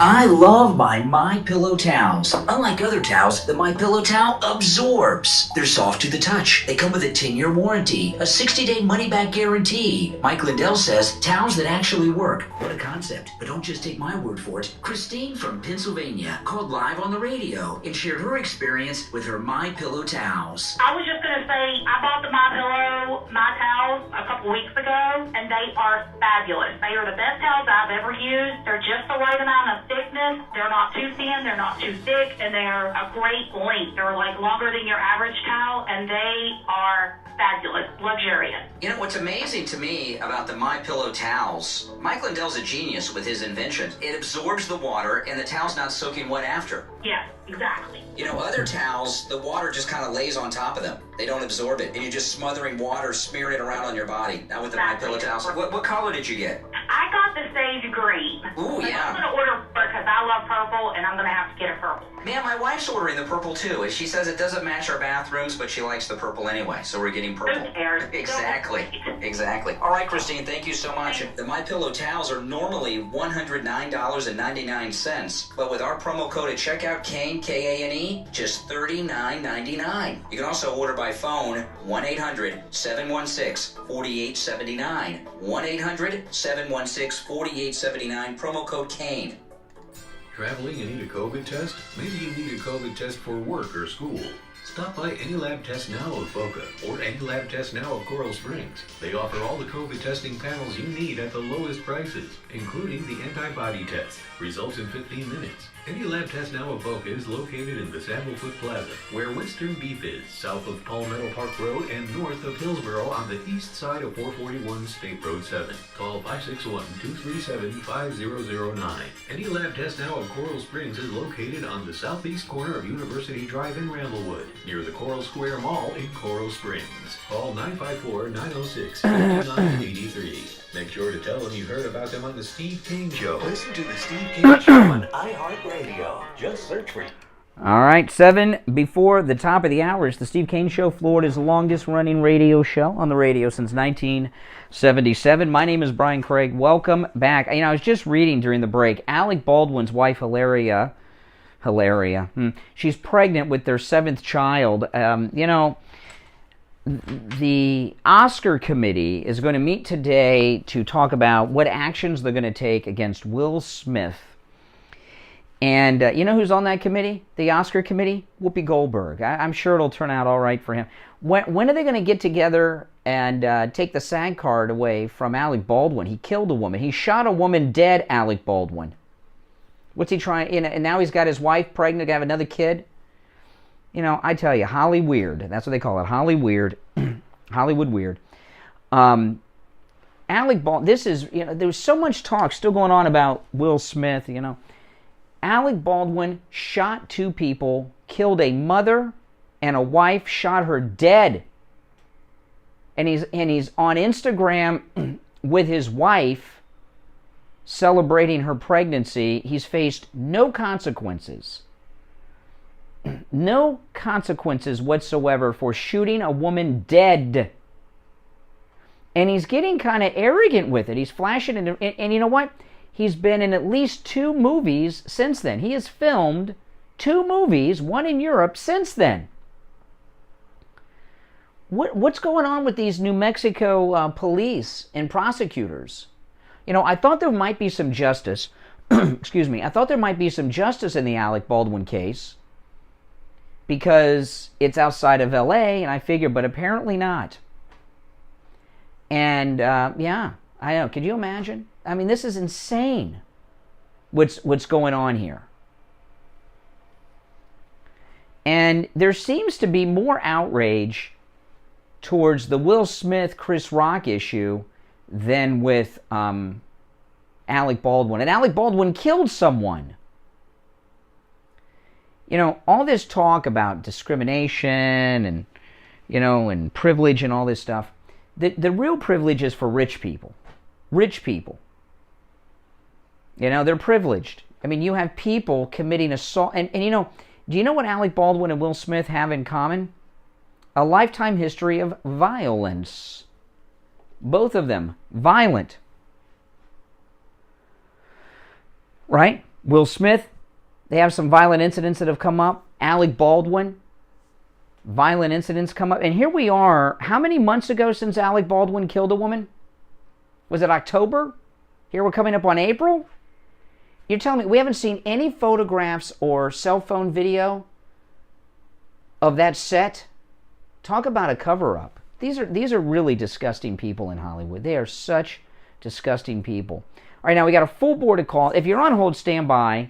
I love my MyPillow towels. Unlike other towels, the MyPillow towel absorbs. They're soft to the touch. They come with a 10-year warranty, a 60-day money-back guarantee. Mike Lindell says towels that actually work. What a concept. But don't just take my word for it. Christine from Pennsylvania called live on the radio and shared her experience with her MyPillow towels. I was just going to say, I bought the MyPillow, my towels, a couple weeks ago, and they are fabulous. They are the best towels I've ever used. They're just the right amount of thickness. They're not too thin, they're not too thick, and they're a great length. They're like longer than your average towel, and they are fabulous, luxurious. You know, what's amazing to me about the MyPillow towels, Mike Lindell's a genius with his invention. It absorbs the water, and the towel's not soaking wet after. Yes, exactly. You know, other towels, the water just kind of lays on top of them. They don't absorb it, and you're just smothering water, smearing it around on your body. Now with the MyPillow towels. What color did you get? I got the sage green. Ooh, yeah. I'm going to order because I love purple, and I'm going to have to get a purple. Man, my wife's ordering the purple too. She says it doesn't match our bathrooms, but she likes the purple anyway, so we're getting purple. Who cares? Exactly. Exactly. All right, Christine, thank you so much. The MyPillow towels are normally $109.99, but with our promo code at checkout, Kane, K-A-N-E, just $39.99. You can also order by phone, 1-800-716-4879. 1-800-716-4879, promo code Kane. Traveling and need a COVID test? Maybe you need a COVID test for work or school. Stop by Any Lab Test Now of Boca or Any Lab Test Now of Coral Springs. They offer all the COVID testing panels you need at the lowest prices, including the antibody test. Results in 15 minutes. Any Lab Test Now of Boca is located in the Sandalfoot Plaza, where Western Beef is, south of Palmetto Park Road and north of Hillsboro on the east side of 441 State Road 7. Call 561-237-5009. Any Lab Test Now of Coral Springs is located on the southeast corner of University Drive in Ramblewood, near the Coral Square Mall in Coral Springs. Call 954-906-5983. Make sure to tell them you heard about them on the Steve Kane Show. Listen to the Steve Kane Show on iHeartRadio. Just search for it. All right, 7 before the top of the hour. It's the Steve Kane Show, Florida's longest-running radio show on the radio since 1977. My name is Brian Craig. Welcome back. You know, I was just reading during the break. Alec Baldwin's wife, Hilaria, she's pregnant with their 7th child. You know, the Oscar committee is going to meet today to talk about what actions they're going to take against Will Smith. And you know who's on that committee? The Oscar committee? Whoopi Goldberg. I'm sure it'll turn out all right for him. When are they going to get together and take the SAG card away from Alec Baldwin? He killed a woman. He shot a woman dead, Alec Baldwin. What's he trying? And now he's got his wife pregnant to have another kid. You know, I tell you, Holly Weird. That's what they call it, Holly Weird. Hollywood Weird. Alec Baldwin, this is, you know, there was so much talk still going on about Will Smith, you know. Alec Baldwin shot 2 people, killed a mother and a wife, shot her dead. And he's on Instagram with his wife celebrating her pregnancy. He's faced no consequences. No consequences whatsoever for shooting a woman dead. And he's getting kind of arrogant with it. He's flashing it. And you know what? He's been in at least 2 movies since then. He has filmed 2 movies, one in Europe, since then. What's going on with these New Mexico police and prosecutors? You know, I thought there might be some justice. Excuse me. I thought there might be some justice in the Alec Baldwin case because it's outside of L.A., and I figured, but apparently not. And, yeah, I know. Could you imagine? I mean, this is insane what's going on here. And there seems to be more outrage towards the Will Smith, Chris Rock issue than with Alec Baldwin. And Alec Baldwin killed someone. You know, all this talk about discrimination and, you know, and privilege and all this stuff, the real privilege is for rich people. Rich people. You know, they're privileged. I mean, you have people committing assault. And you know, do you know what Alec Baldwin and Will Smith have in common? A lifetime history of violence. Both of them violent. Right? Will Smith, they have some violent incidents that have come up. Alec Baldwin, violent incidents come up. And here we are, how many months ago since Alec Baldwin killed a woman? Was it October? Here we're coming up on April? You're telling me we haven't seen any photographs or cell phone video of that set? Talk about a cover-up. These are really disgusting people in Hollywood. They are such disgusting people. All right, now we got a full board of call. If you're on hold, stand by.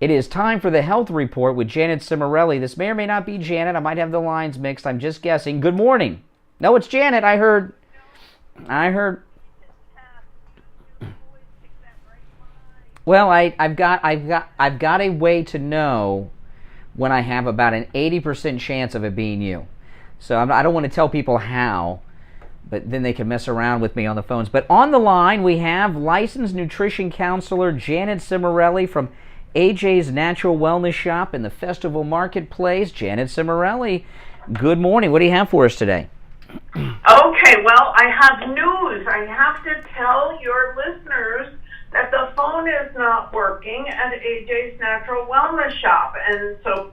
It is time for the health report with Janet Cimarelli. This may or may not be Janet. I might have the lines mixed. I'm just guessing. Good morning. No, it's Janet. I heard. Well, I've got a way to know when I have about an 80% chance of it being you. So I don't want to tell people how, but then they can mess around with me on the phones. But on the line, we have licensed nutrition counselor Janet Cimarelli from AJ's Natural Wellness Shop in the Festival Marketplace. Janet Cimarelli, good morning. What do you have for us today? Okay, well, I have news. I have to tell your listeners that the phone is not working at AJ's Natural Wellness Shop. And so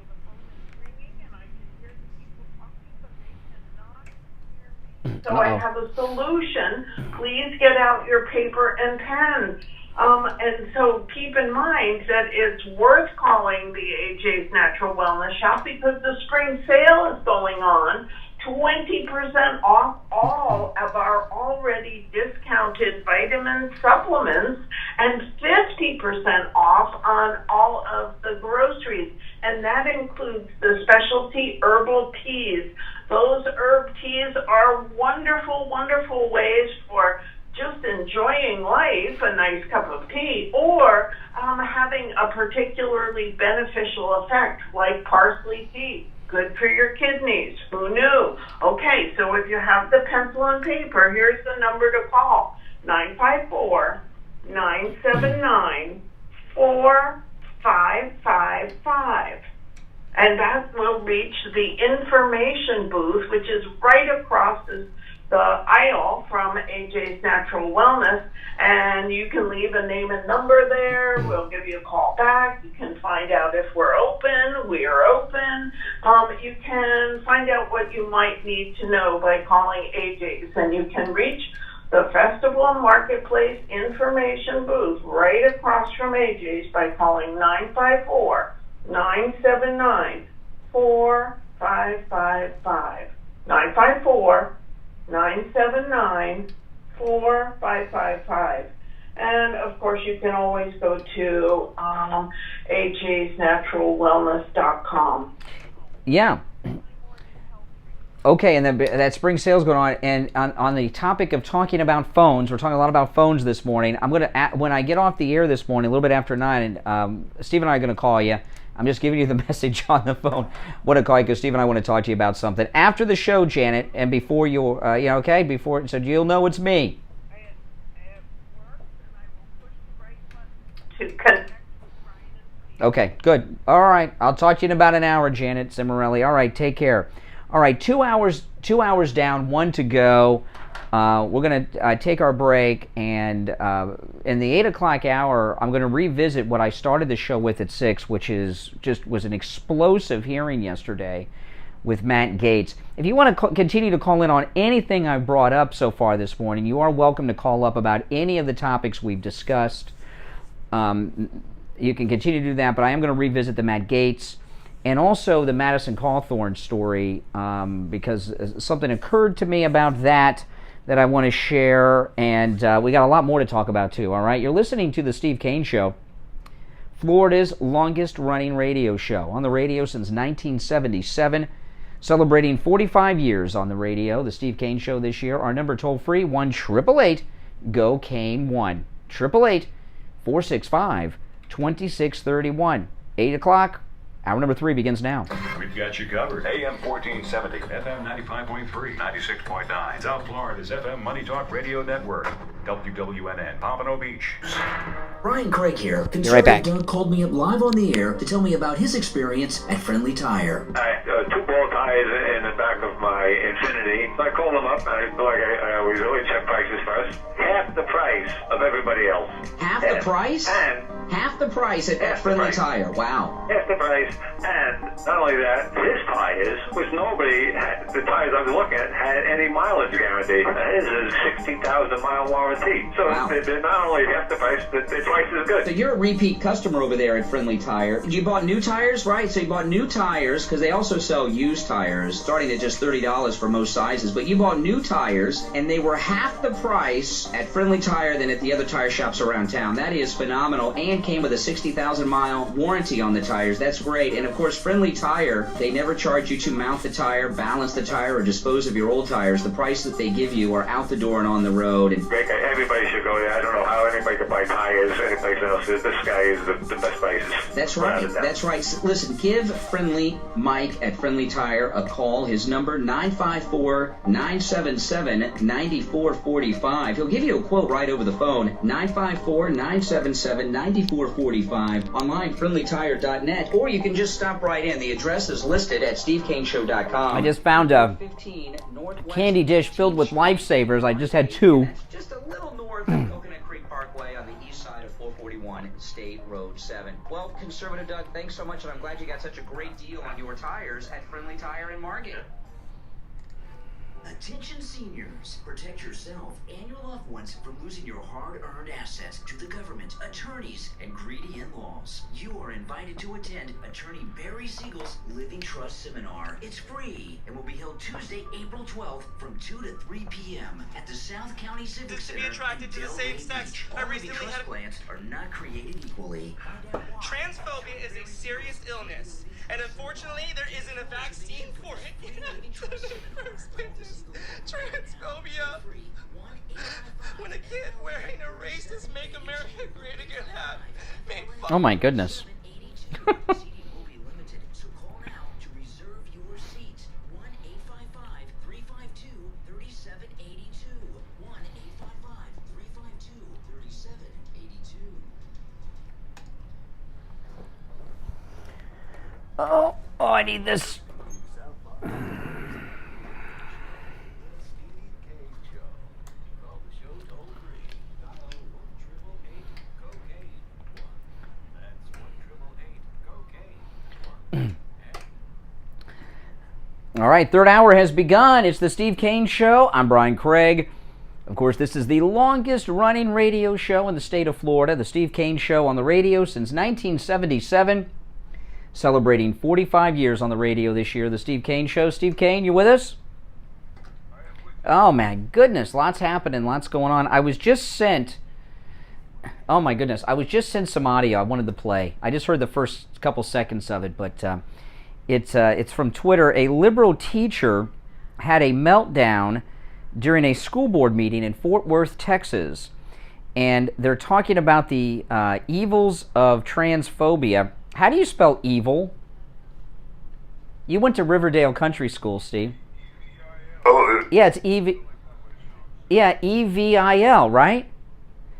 I have a solution. Please get out your paper and pen. And so keep in mind that it's worth calling the AJ's Natural Wellness Shop because the spring sale is going on. 20% off all of our already discounted vitamin supplements and 50% off on all of the groceries. And that includes the specialty herbal teas. Those herb teas are wonderful, wonderful ways for just enjoying life, a nice cup of tea, or having a particularly beneficial effect like parsley tea. Good for your kidneys. Who knew? Okay, so if you have the pencil and paper, here's the number to call. 954-979-4555. And that will reach the information booth, which is right across the aisle from AJ's Natural Wellness, and you can leave a name and number there. We'll give you a call back. You can find out if we're open. We are open. You can find out what you might need to know by calling AJ's, and you can reach the Festival Marketplace information booth right across from AJ's by calling 954-979-4555. 954-979-4555. And, of course, you can always go to ajsnaturalwellness.com. Yeah. Okay, and that spring sale's going on. And on the topic of talking about phones, we're talking a lot about phones this morning. I'm going to, when I get off the air this morning, a little bit after 9, and Steve and I are going to call you. I'm just giving you the message on the phone. I want to call you because Steve and I want to talk to you about something after the show, Janet, and before you, okay, before, so you'll know it's me. Okay, good. All right, I'll talk to you in about an hour, Janet Cimarelli. All right, take care. All right, 2 hours down, 1 to go. We're going to take our break, and in the 8 o'clock hour, I'm going to revisit what I started the show with at 6, which was an explosive hearing yesterday with Matt Gaetz. If you want to continue to call in on anything I've brought up so far this morning, you are welcome to call up about any of the topics we've discussed. You can continue to do that, but I am going to revisit the Matt Gaetz and also the Madison Cawthorn story because something occurred to me about that I want to share, and we got a lot more to talk about too, all right? You're listening to The Steve Kane Show, Florida's longest-running radio show, on the radio since 1977, celebrating 45 years on the radio. The Steve Kane Show this year. Our number toll-free, 1-888-GO-KANE 1-888-465-2631. 8 o'clock. Hour number 3 begins now. We've got you covered. AM 1470, FM 95.3, 96.9. South Florida's FM Money Talk Radio Network. WWNN, Pompano Beach. Brian Craig here. Be right back. Doug called me up live on the air to tell me about his experience at Friendly Tire. I two ball ties in the back of my Infiniti. So I called them up, and I always check prices first. Half the price of everybody else. Half the price? And half the price at Friendly Tire. Wow. Half the price, and not only that, his tires, which nobody had, the tires I was looking at had any mileage guarantee. His is 60,000 mile warranty. So wow. they're not only half the price, but the price is good. So you're a repeat customer over there at Friendly Tire. You bought new tires, right? So you bought new tires, because they also sell used tires, starting at just $30 for most sizes. But you bought new tires, and they were half the price at Friendly Tire than at the other tire shops around town. That is phenomenal, and came with a 60,000 mile warranty on the tires. That's great. And of course, Friendly Tire, they never charge you to mount the tire, balance the tire, or dispose of your old tires. The price that they give you are out the door and on the road. And everybody should go there. I don't know how anybody could buy tires anyplace else. This guy is the best prices. That's right. That's right. Listen, give Friendly Mike at Friendly Tire a call. His number, 954-977-9445. He'll give you a quote right over the phone, 954-977-9445. Online, friendlytire.net, or you can just stop right in. The address is listed at stevekaneshow.com. I just found a candy dish filled with lifesavers. I just had 2. Just a little north of Coconut Creek Parkway on the east side of 441 State Road 7. Well, Conservative Doug, thanks so much, and I'm glad you got such a great deal on your tires at Friendly Tire in Margate. Attention seniors, protect yourself and your loved ones from losing your hard-earned assets to the government, attorneys, and greedy in-laws. You are invited to attend Attorney Barry Siegel's Living Trust Seminar. It's free and will be held Tuesday, April 12th from 2 to 3 p.m. at the South County Civic Center. To be attracted to the same sex, I recently trust had plants are not created equally. Transphobia is a serious illness, and unfortunately, there isn't a vaccine for it. Transphobia. When a kid wearing a racist "Make America Great Again" hat made fun. Oh my goodness. Oh, I need this. All right, third hour has begun. It's the Steve Kane Show. I'm Brian Craig. Of course, this is the longest running radio show in the state of Florida. The Steve Kane Show on the radio since 1977. Celebrating 45 years on the radio this year, the Steve Kane Show. Steve Kane, you with us? Oh, my goodness. Lots happening. Lots going on. I was just sent... Oh, my goodness. I was just sent some audio I wanted to play. I just heard the first couple seconds of it, but it's from Twitter. A liberal teacher had a meltdown during a school board meeting in Fort Worth, Texas. And they're talking about the evils of transphobia. How do you spell evil? You went to Riverdale Country School, Steve. Yeah, it's E-V-I-L, right?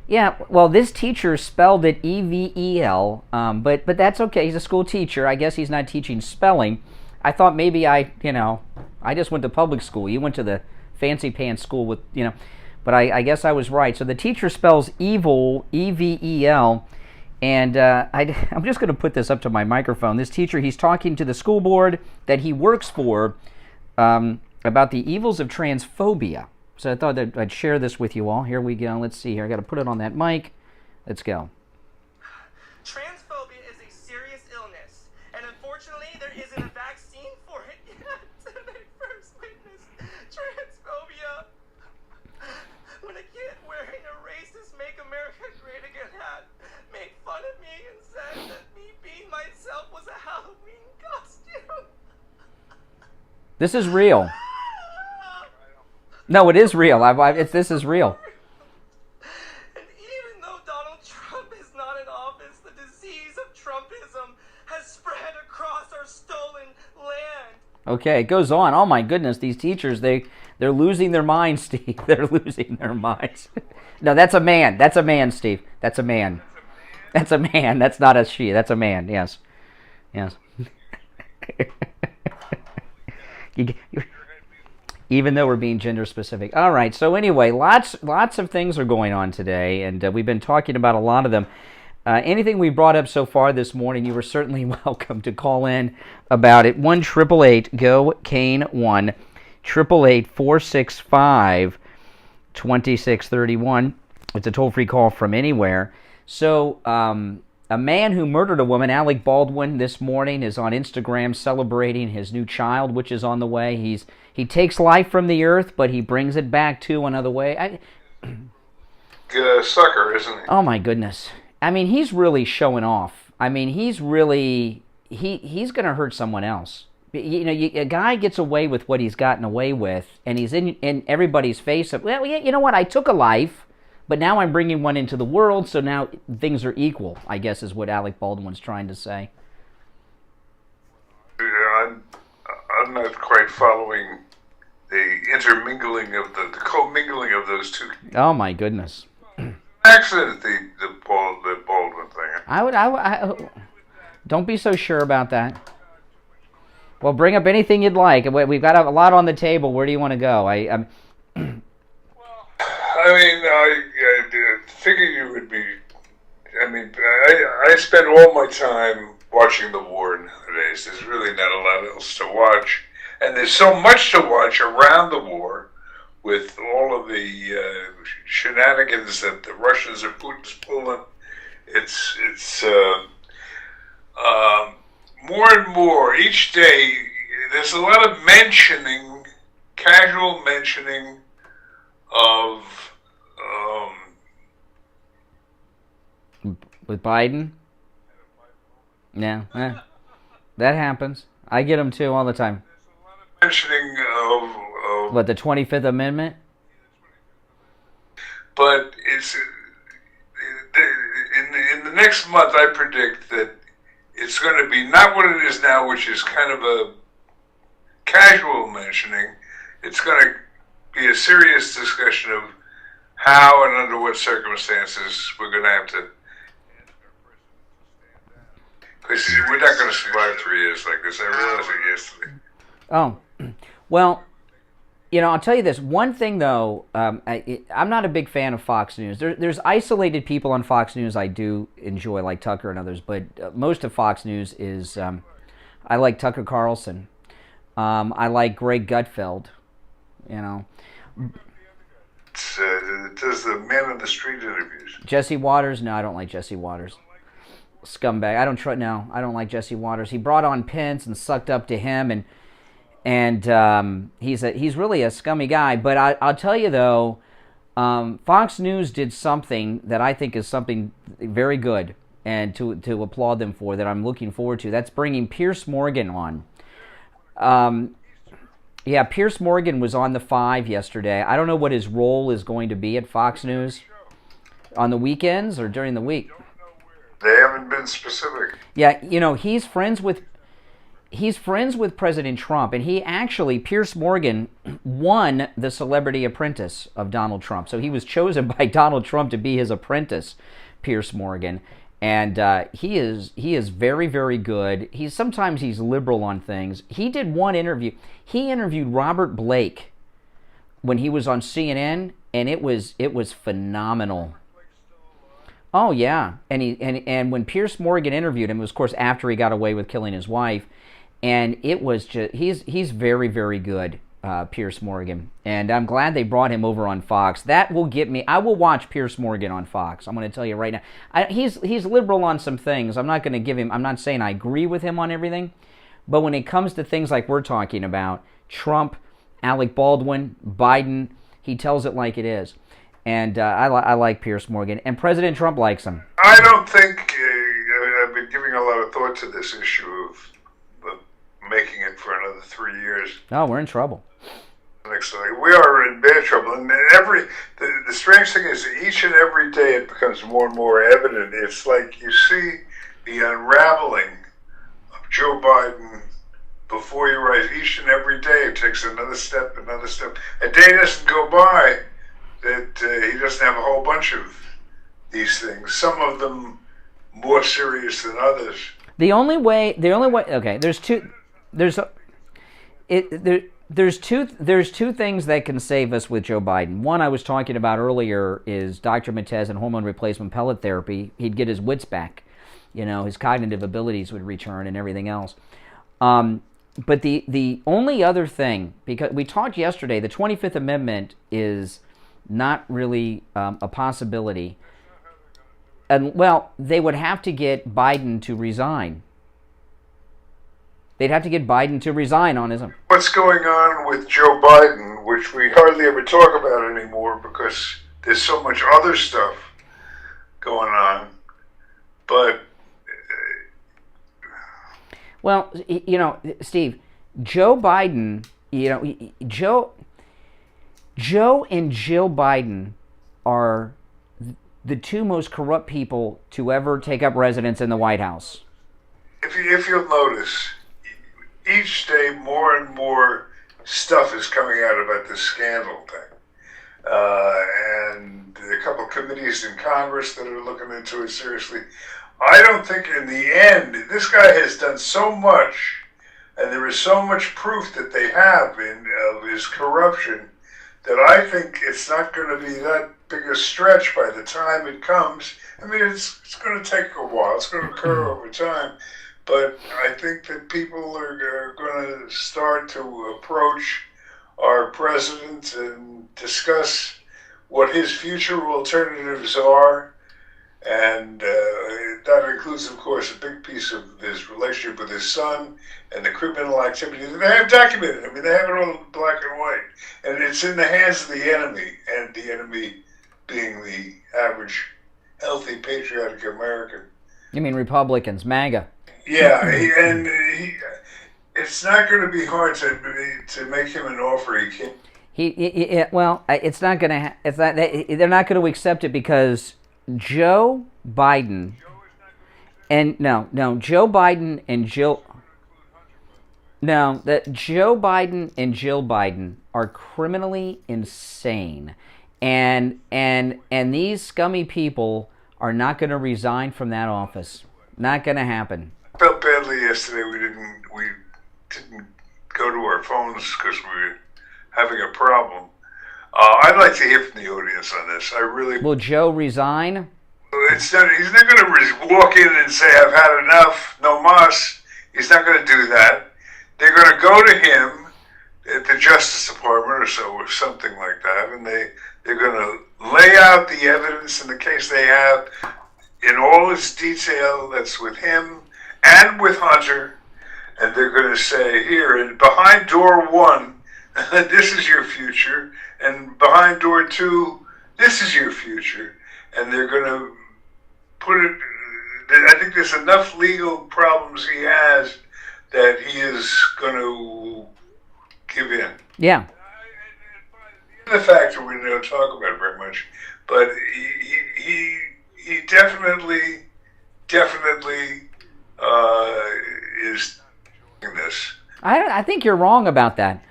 Yeah, well, this teacher spelled it E-V-E-L, but that's okay. He's a school teacher. I guess he's not teaching spelling. I thought maybe I just went to public school. You went to the fancy pants school with, but I guess I was right. So the teacher spells evil, E-V-E-L, And I'm just going to put this up to my microphone. This teacher, he's talking to the school board that he works for about the evils of transphobia. So I thought that I'd share this with you all. Here we go. Let's see here. I got to put it on that mic. Let's go. Transphobia is a serious illness, and unfortunately, there isn't a vaccine for it yet. And I first witnessed transphobia when a kid wearing a racist "Make America Great Again" hat made fun of me and said that me being myself was a Halloween costume. This is real. No, it is real. This is real. And even though Donald Trump is not in office, the disease of Trumpism has spread across our stolen land. Okay, it goes on. Oh my goodness, these teachers, they're losing their minds, Steve. They're losing their minds. No, that's a man. That's a man, Steve. That's a man. That's a man. That's not a she. That's a man. Yes. Yes. Even though we're being gender specific. All right. So anyway, lots of things are going on today, and we've been talking about a lot of them. Anything we brought up so far this morning, you were certainly welcome to call in about it. 1-888-GO-CANE 1-888-465-2631. It's a toll-free call from anywhere. So a man who murdered a woman, Alec Baldwin, this morning is on Instagram celebrating his new child, which is on the way. He takes life from the earth, but he brings it back to another way. Sucker, isn't he? Oh my goodness! I mean, he's really showing off. I mean, he's really he's going to hurt someone else. You know, a guy gets away with what he's gotten away with, and he's in everybody's face of, well, you know what? I took a life, but now I'm bringing one into the world, so now things are equal, I guess is what Alec Baldwin's trying to say. Yeah, I'm not quite following the intermingling of the commingling of those two. Oh my goodness! Accident, the Baldwin thing. I don't be so sure about that. Well, bring up anything you'd like. We've got a lot on the table. Where do you want to go? I mean, I figured you would be. I mean, I spend all my time watching the war nowadays. There's really not a lot else to watch. And there's so much to watch around the war with all of the shenanigans that the Russians or Putin's pulling. It's more and more each day. There's a lot of mentioning, casual mentioning of with Biden. Yeah, that happens. I get them too all the time. Mentioning of what, the 25th Amendment? But it's in the next month. I predict that it's going to be not what it is now, which is kind of a casual mentioning. It's going to be a serious discussion of how and under what circumstances we're going to have to. Because we're not going to survive 3 years like this. I realized it yesterday. Oh, well, you know, I'll tell you this. One thing, though, I'm not a big fan of Fox News. There's isolated people on Fox News I do enjoy, like Tucker and others, but most of Fox News is, I like Tucker Carlson. I like Greg Gutfeld, you know. It does the man on the street interviews. Jesse Waters? No, I don't like Jesse Waters. Scumbag. I don't like Jesse Waters. He brought on Pence and sucked up to him, and he's really a scummy guy. But I'll tell you though, Fox News did something that I think is something very good, and to applaud them for, that I'm looking forward to. That's bringing Piers Morgan on. Yeah, Piers Morgan was on the 5 yesterday. I don't know what his role is going to be at Fox News on the weekends or during the week. They haven't been specific. Yeah, you know, he's friends with President Trump, and Piers Morgan won the Celebrity Apprentice of Donald Trump. So he was chosen by Donald Trump to be his apprentice, Piers Morgan. And he is very, very good. Sometimes he's liberal on things. He did one interview. He interviewed Robert Blake when he was on CNN, and it was phenomenal. Oh yeah, and when Pierce Morgan interviewed him, it was of course after he got away with killing his wife, and it was just he's very, very good, Pierce Morgan, and I'm glad they brought him over on Fox. That will get me. I will watch Pierce Morgan on Fox. I'm going to tell you right now. He's liberal on some things. I'm not going to give him. I'm not saying I agree with him on everything, but when it comes to things like we're talking about, Trump, Alec Baldwin, Biden, he tells it like it is. And I like Pierce Morgan, and President Trump likes him. I don't think I've been giving a lot of thought to this issue of making it for another 3 years. Oh, we're in trouble. Next time, we are in bad trouble, and the strange thing is, each and every day it becomes more and more evident. It's like you see the unraveling of Joe Biden before your eyes. Each and every day it takes another step, another step. A day doesn't go by that he doesn't have a whole bunch of these things. Some of them more serious than others. The only way. Okay, there's two things that can save us with Joe Biden. One I was talking about earlier is Dr. Matez and hormone replacement pellet therapy. He'd get his wits back, his cognitive abilities would return and everything else. But the only other thing, because we talked yesterday, the 25th Amendment is not really a possibility. And, well, they would have to get Biden to resign. They'd have to get Biden to resign on his own. What's going on with Joe Biden, which we hardly ever talk about anymore because there's so much other stuff going on, but... Well, Steve, Joe Biden, Joe and Jill Biden are the two most corrupt people to ever take up residence in the White House. If you'll notice, each day more and more stuff is coming out about this scandal thing. And there are a couple of committees in Congress that are looking into it seriously. I don't think in the end, this guy has done so much, and there is so much proof that they have of his corruption, that I think it's not going to be that big a stretch by the time it comes. I mean, it's going to take a while. It's going to occur over time. But I think that people are going to start to approach our president and discuss what his future alternatives are. And that includes, of course, a big piece of his relationship with his son and the criminal activity that they have documented. I mean, they have it all in black and white. And it's in the hands of the enemy, and the enemy being the average, healthy, patriotic American. You mean Republicans, MAGA? Yeah, it's not going to be hard to make him an offer he can't. It's not going to. They're not going to accept it because Joe Biden and Joe Biden and Jill. No, that Joe Biden and Jill Biden are criminally insane, and these scummy people are not going to resign from that office. Not going to happen. I felt badly yesterday. We didn't go to our phones because we were having a problem. I'd like to hear from the audience on this. I really. Will Joe resign? He's not going to walk in and say, "I've had enough, no mas." He's not going to do that. They're going to go to him at the Justice Department or something like that, and they're going to lay out the evidence in the case they have in all its detail that's with him and with Hunter, and they're going to say, here, and behind door 1, this is your future, and behind door 2, this is your future, and they're going to put it, I think there's enough legal problems he has that he is going to give in. Yeah. The factor we don't talk about very much, but he definitely is doing this. I think you're wrong about that.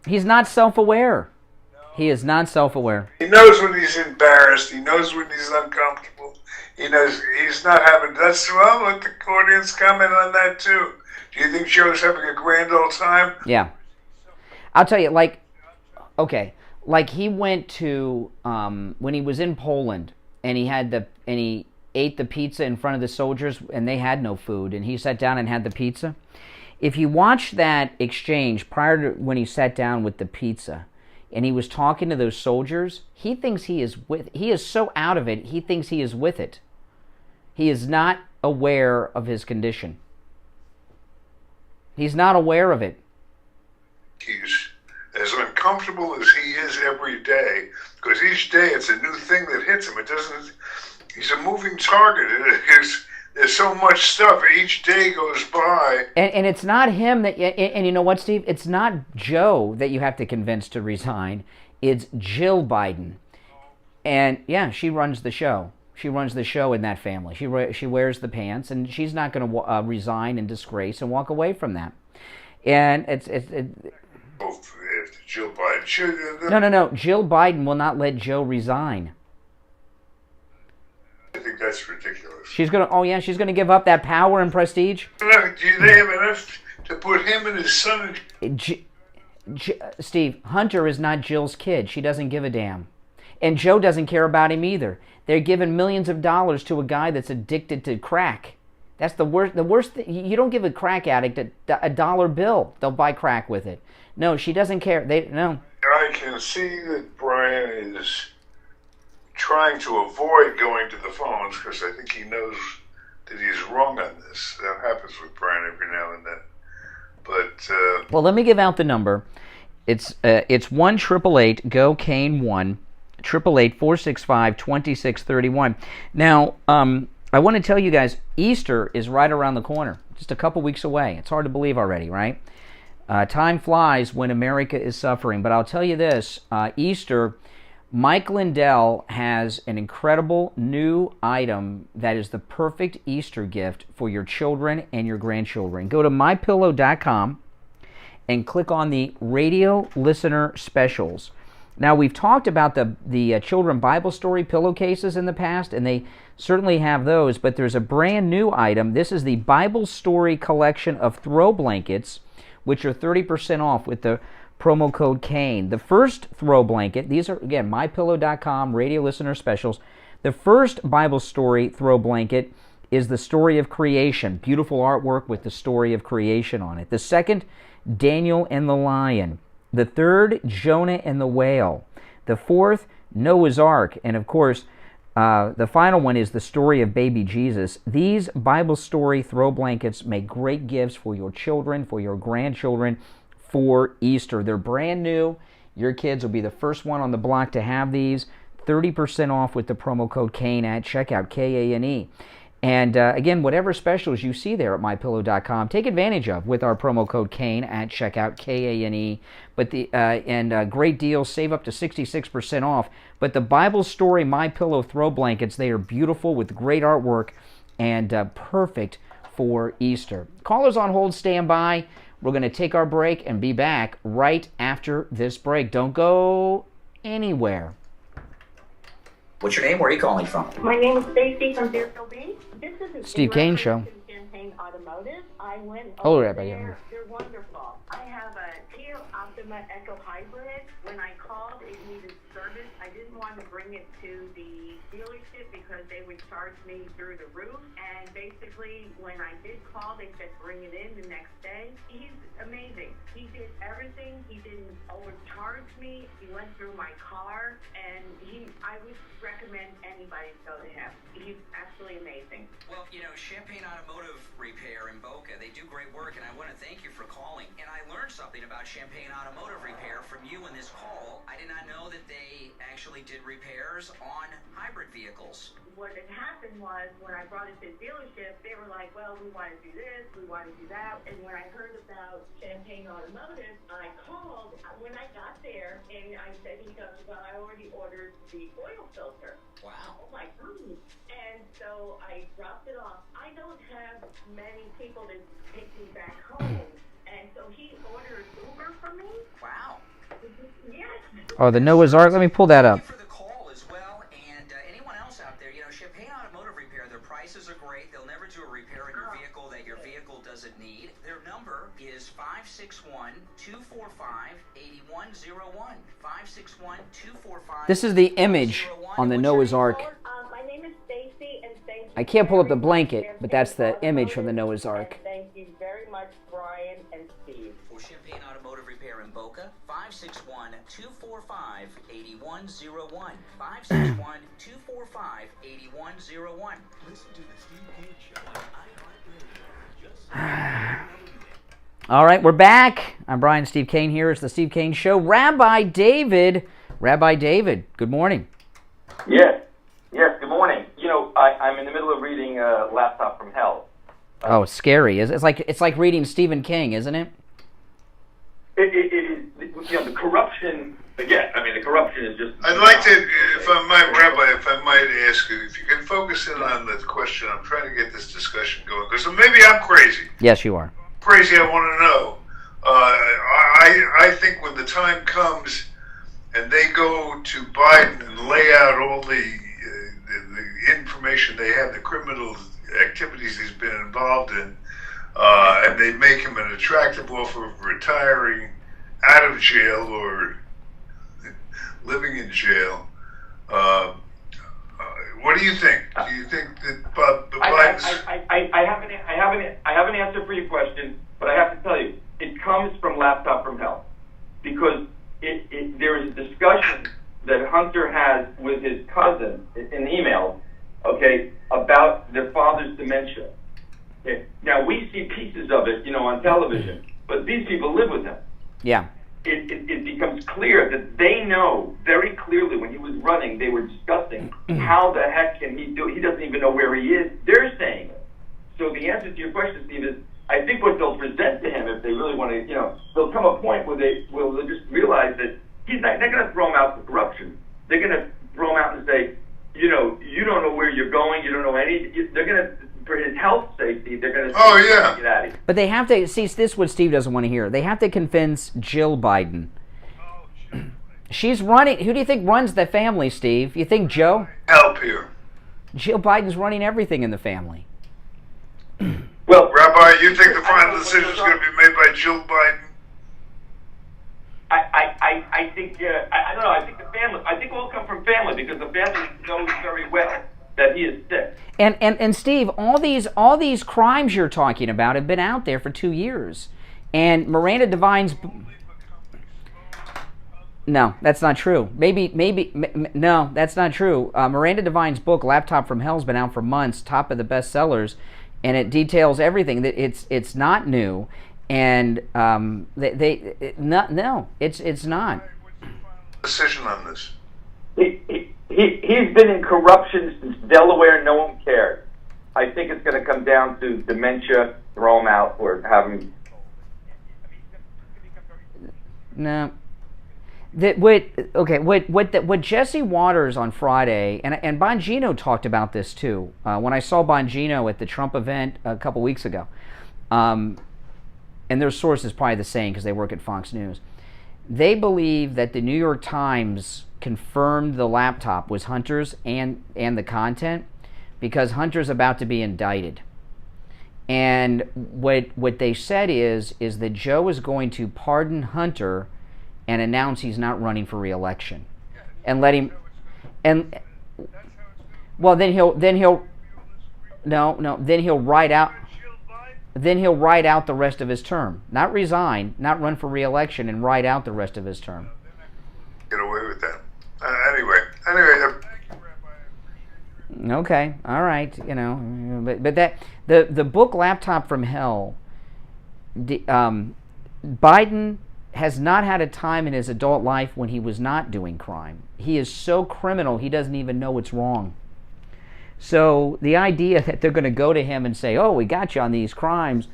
He's not self-aware. He is not self-aware. He knows when he's embarrassed. He knows when he's uncomfortable. He knows he's not having. Well, let the audience comment on that too. Do you think Joe's having a grand old time? Yeah. I'll tell you, like he went to when he was in Poland, and he ate the pizza in front of the soldiers, and they had no food, and he sat down and had the pizza. If you watch that exchange prior to when he sat down with the pizza, and he was talking to those soldiers, he thinks he is so out of it, he thinks he is with it. He is not aware of his condition. He's not aware of it. He's as uncomfortable as he is every day, because each day it's a new thing that hits him. It doesn't. He's a moving target. There's so much stuff. Each day goes by. And it's not him that. And you know what, Steve? It's not Joe that you have to convince to resign. It's Jill Biden. And yeah, she runs the show. She runs the show in that family. She wears the pants, and she's not going to resign in disgrace and walk away from that. And it's Jill Biden. No. Jill Biden will not let Joe resign. I think that's ridiculous. She's gonna give up that power and prestige. Do they have enough to put him and his son in? Steve, Hunter is not Jill's kid. She doesn't give a damn. And Joe doesn't care about him either. They're giving millions of dollars to a guy that's addicted to crack. That's the worst thing. You don't give a crack addict a dollar bill. They'll buy crack with it. No, she doesn't care. No. I can see that Brian is trying to avoid going to the phones because I think he knows that he's wrong on this. That happens with Brian every now and then. But well, let me give out the number. It's 1-888-GO-CANE 1-888-465-2631. Now, I want to tell you guys, Easter is right around the corner, just a couple weeks away. It's hard to believe already, right? Time flies when America is suffering. But I'll tell you this, Easter, Mike Lindell has an incredible new item that is the perfect Easter gift for your children and your grandchildren. Go to mypillow.com and click on the radio listener specials. Now, we've talked about the children Bible story pillowcases in the past, and they certainly have those, but there's a brand new item. This is the Bible story collection of throw blankets, which are 30% off with the promo code CANE. The first throw blanket, these are, again, mypillow.com, radio listener specials. The first Bible story throw blanket is the story of creation. Beautiful artwork with the story of creation on it. The second, Daniel and the lion. The third, Jonah and the whale. The fourth, Noah's Ark. And of course, the final one is the story of baby Jesus. These Bible story throw blankets make great gifts for your children, for your grandchildren, for Easter. They're brand new. Your kids will be the first one on the block to have these. 30% off with the promo code CANE at checkout, K-A-N-E. And again, whatever specials you see there at mypillow.com, take advantage of with our promo code CANE at checkout, K-A-N-E. But great deals, save up to 66% off. But the Bible Story MyPillow throw blankets, they are beautiful with great artwork and perfect for Easter. Callers on hold, stand by. We're going to take our break and be back right after this break. Don't go anywhere. What's your name? Where are you calling from? My name is Stacy from Deerfield Beach. This is a Steve Kane Show. Champagne Automotive. I went Hello, over Rabbi. there. They're wonderful. I have a Kia Optima Eco Hybrid. When I called, it needed service. I didn't want to bring it to the dealership because they would charge me through the roof. And basically, when I did call, they said bring it in the next day. He's amazing. He did everything. He didn't overcharge me. He went through my car, and I would recommend anybody go to him. He's absolutely amazing. Well, you know, Champagne Automotive Repair in Boca, they do great work, and I want to thank you for calling. And I learned something about Champagne Automotive Repair from you in this call. I did not know that they actually did repairs on hybrid vehicles. What had happened was when I brought it to the dealership, they were like, well, we want to do this, we want to do that. And when I heard about Champagne Automotive, I called when I got there, and I said, he goes, well, I already ordered the oil filter. Wow. Oh, my God. And so I dropped it off. I don't have many people to take me back home. And so he ordered Uber for me. Wow. Yes. Oh, the Noah's Ark. Let me pull that up. Thank you for the call as well, and anyone else out there, you know, Champagne Automotive Repair, their prices are great. They'll never do a repair in your vehicle that your vehicle doesn't need. Their number is 561-245-8101. 561-245. This is the image on the Noah's Ark. My My name is Stacy, and thank you. I can't pull up the blanket, but that's the image from the Noah's Ark. Thank you very much, Brian and Steve. For Champagne Automotive Repair in Boca, 561-245-8101. 561-245-8101. Listen to the Steve Kane Show on iHeartRadio. All right, we're back. I'm Brian. Steve Kane here. It's the Steve Kane Show. Rabbi David, good morning. Yes, good morning. You know, I'm in the middle of reading Laptop from Hell. Oh, scary. It's like reading Stephen King, isn't it? It is, you know, the corruption, again, I mean, the corruption is just... I'd like to, if I might, Rabbi, if I might ask you, if you can focus in on the question, I'm trying to get this discussion going, because maybe I'm crazy. Yes, you are. Crazy, I want to know. I think when the time comes and they go to Biden and lay out all the information they have, the criminal activities he's been involved in, and they make him an attractive offer of retiring out of jail or living in jail. What do you think? Do you think that Biden's... I have an answer for your question, but I have to tell you, it comes from Laptop from Hell, because there is a discussion that Hunter has with his cousin in email, okay, about their father's dementia. Okay. Now, we see pieces of it, you know, on television, but these people live with him. Yeah. It becomes clear that they know very clearly when he was running, they were discussing how the heck can he do it. He doesn't even know where he is. They're saying it. So the answer to your question, Steve, is I think what they'll present to him, if they really want to, you know, there'll come a point where they'll just realize that they're going to throw him out for corruption. They're going to throw him out and say, you know, you don't know where you're going, you don't know they're going to, for his health safety, they're going to get out of here. But they have to, see, this is what Steve doesn't want to hear. They have to convince Jill Biden. She's running, who do you think runs the family, Steve? You think Joe? Help here. Jill Biden's running everything in the family. Well, Rabbi, you think the final decision is going to be made by Jill Biden? I think, I don't know, I think the family, I think it will come from family, because the family knows very well that he is sick. And Steve, all these crimes you're talking about have been out there for 2 years. And Miranda Devine's... No, that's not true. No, that's not true. Miranda Devine's book, Laptop from Hell, has been out for months, top of the bestsellers, and it details everything. That it's not new, and it's not. Decision on this. He's been in corruption since Delaware. No one cared. I think it's going to come down to dementia, throw him out, or have him. No. What Jesse Waters on Friday, and Bongino talked about this too, when I saw Bongino at the Trump event a couple weeks ago, and their source is probably the same because they work at Fox News. They believe that the New York Times confirmed the laptop was Hunter's and the content, because Hunter's about to be indicted. And what they said is that Joe is going to pardon Hunter and announce he's not running for re-election, and let him, and well, then he'll ride out the rest of his term, not resign, not run for re-election, and ride out the rest of his term. Get away with that. Anyway. Okay, all right, you know, but that the book Laptop from Hell, Biden has not had a time in his adult life when he was not doing crime. He is so criminal he doesn't even know it's wrong. So the idea that they're going to go to him and say, "Oh, we got you on these crimes,"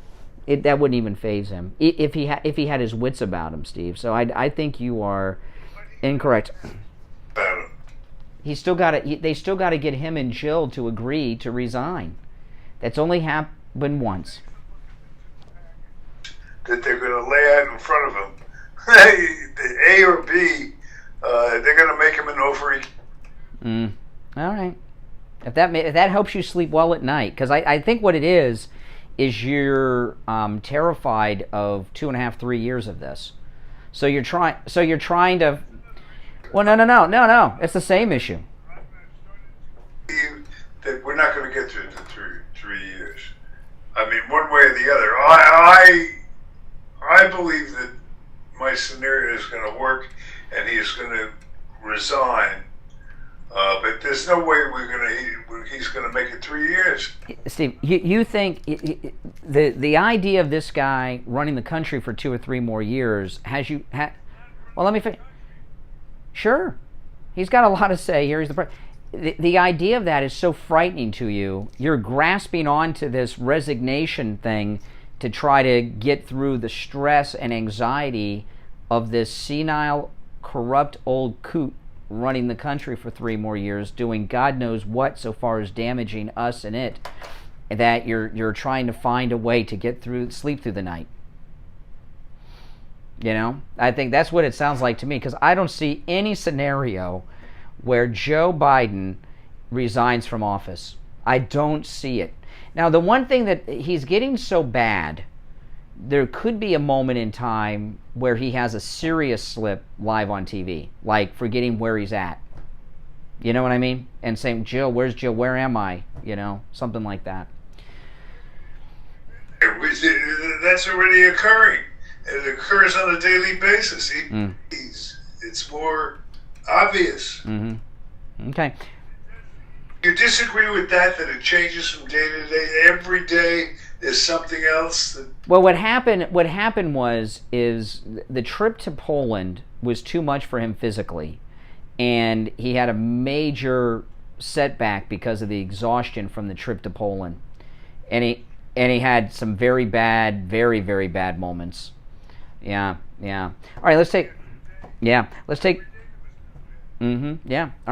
that wouldn't even faze him if he had his wits about him, Steve. So I think you are incorrect. They still got to get him and Jill to agree to resign. That's only happened once. That they're going to lay out in front of him. A or B, they're going to make him an ovary. All right. If that helps you sleep well at night, because I think what it is you're terrified of 2.5, 3 years of this. So you're trying to. Well, no. It's the same issue. that we're not going to get through the 3 years. I mean, one way or the other. I believe that my scenario is going to work, and he's going to resign. But there's no way he's going to make it 3 years. Steve, you think the idea of this guy running the country for 2 or 3 more years has you? Well, let me finish. Sure, he's got a lot to say here. He's the idea of that is so frightening to you. You're grasping onto this resignation thing to try to get through the stress and anxiety of this senile, corrupt old coot running the country for 3 more years, doing God knows what so far as damaging us and it, that you're trying to find a way to sleep through the night. You know, I think that's what it sounds like to me, because I don't see any scenario where Joe Biden resigns from office. I don't see it. Now, the one thing that he's getting so bad, there could be a moment in time where he has a serious slip live on TV, like forgetting where he's at. You know what I mean? And saying, Jill, where's Jill? Where am I? You know, something like that. That's already occurring. It occurs on a daily basis. It's more obvious. Mm-hmm. Okay. You disagree with that it changes from day to day? Every day there's something else? Well, what happened is the trip to Poland was too much for him physically, and he had a major setback because of the exhaustion from the trip to Poland, and he had some very, very bad moments. Yeah. All right, let's take. Yeah. All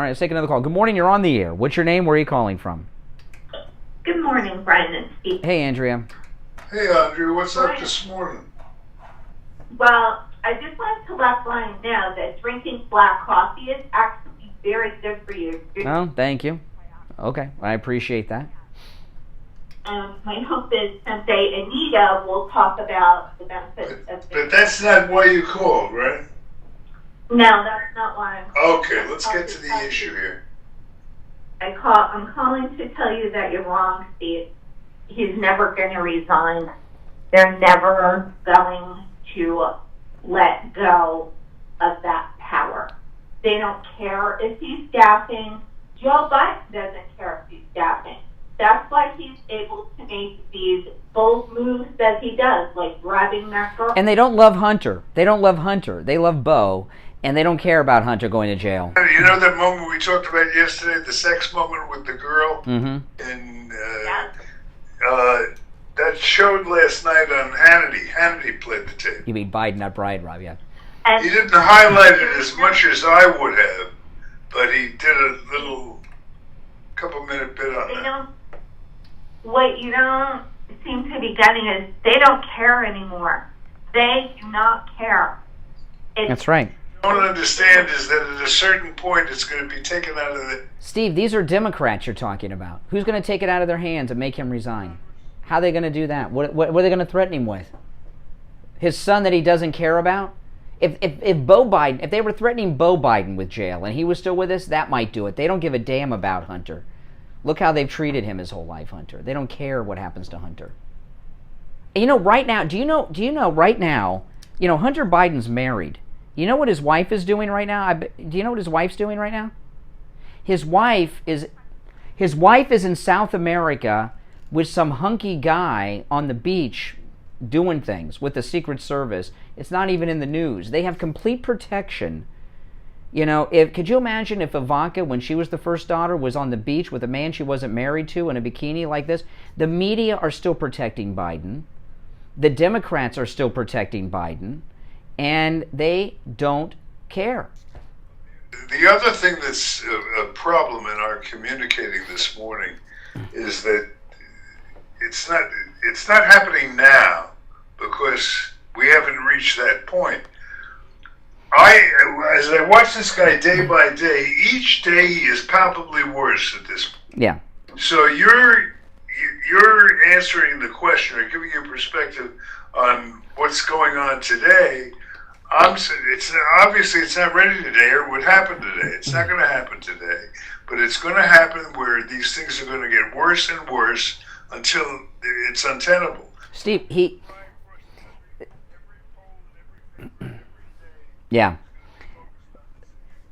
right, let's take another call. Good morning, you're on the air. What's your name? Where are you calling from? Good morning, Brian and Steve. Hey, Andrea. Hey, Andrea, what's up this morning? Well, I just wanted to let Brian know that drinking black coffee is actually very good for you. Oh, thank you. Okay, I appreciate that. My hope is someday Anita will talk about the benefits of But that's not why you called, right? No, that's not why I'm Okay, let's get to the issue here. I'm calling to tell you that you're wrong, Steve. He's never going to resign. They're never going to let go of that power. They don't care if he's staffing. Joe Biden doesn't care if he's staffing. That's why he's able to make these bold moves that he does, like grabbing that girl. And they don't love Hunter. They love Bo. And they don't care about Hunter going to jail. You know that moment we talked about yesterday, the sex moment with the girl? Mm-hmm. And that showed last night on Hannity. Hannity played the tape. You mean Biden, not Bride, Rob, yeah. He didn't highlight it as much as I would have, but he did a little couple-minute bit on that. What you don't seem to be getting is they don't care anymore. They do not care. That's right. What I don't understand is that at a certain point it's going to be taken out of the... Steve, these are Democrats you're talking about. Who's going to take it out of their hands and make him resign? How are they going to do that? What are they going to threaten him with? His son that he doesn't care about? If they were threatening Bo Biden with jail and he was still with us, that might do it. They don't give a damn about Hunter. Look how they've treated him his whole life, Hunter. They don't care what happens to Hunter. And you know, right now, do you know right now, Hunter Biden's married. You know what his wife is doing right now? Do you know what his wife's doing right now? His wife is in South America with some hunky guy on the beach doing things with the Secret Service. It's not even in the news. They have complete protection. Could you imagine if Ivanka, when she was the first daughter, was on the beach with a man she wasn't married to in a bikini like this? The media are still protecting Biden. The Democrats are still protecting Biden. And they don't care. The other thing that's a problem in our communicating this morning is that it's not happening now because we haven't reached that point. As I watch this guy day by day, each day he is palpably worse at this point. Yeah. So you're answering the question or giving your perspective on what's going on today. It's obviously it's not ready today, or it would happen today. It's not going to happen today. but it's going to happen where these things are going to get worse and worse until it's untenable. Steve, yeah.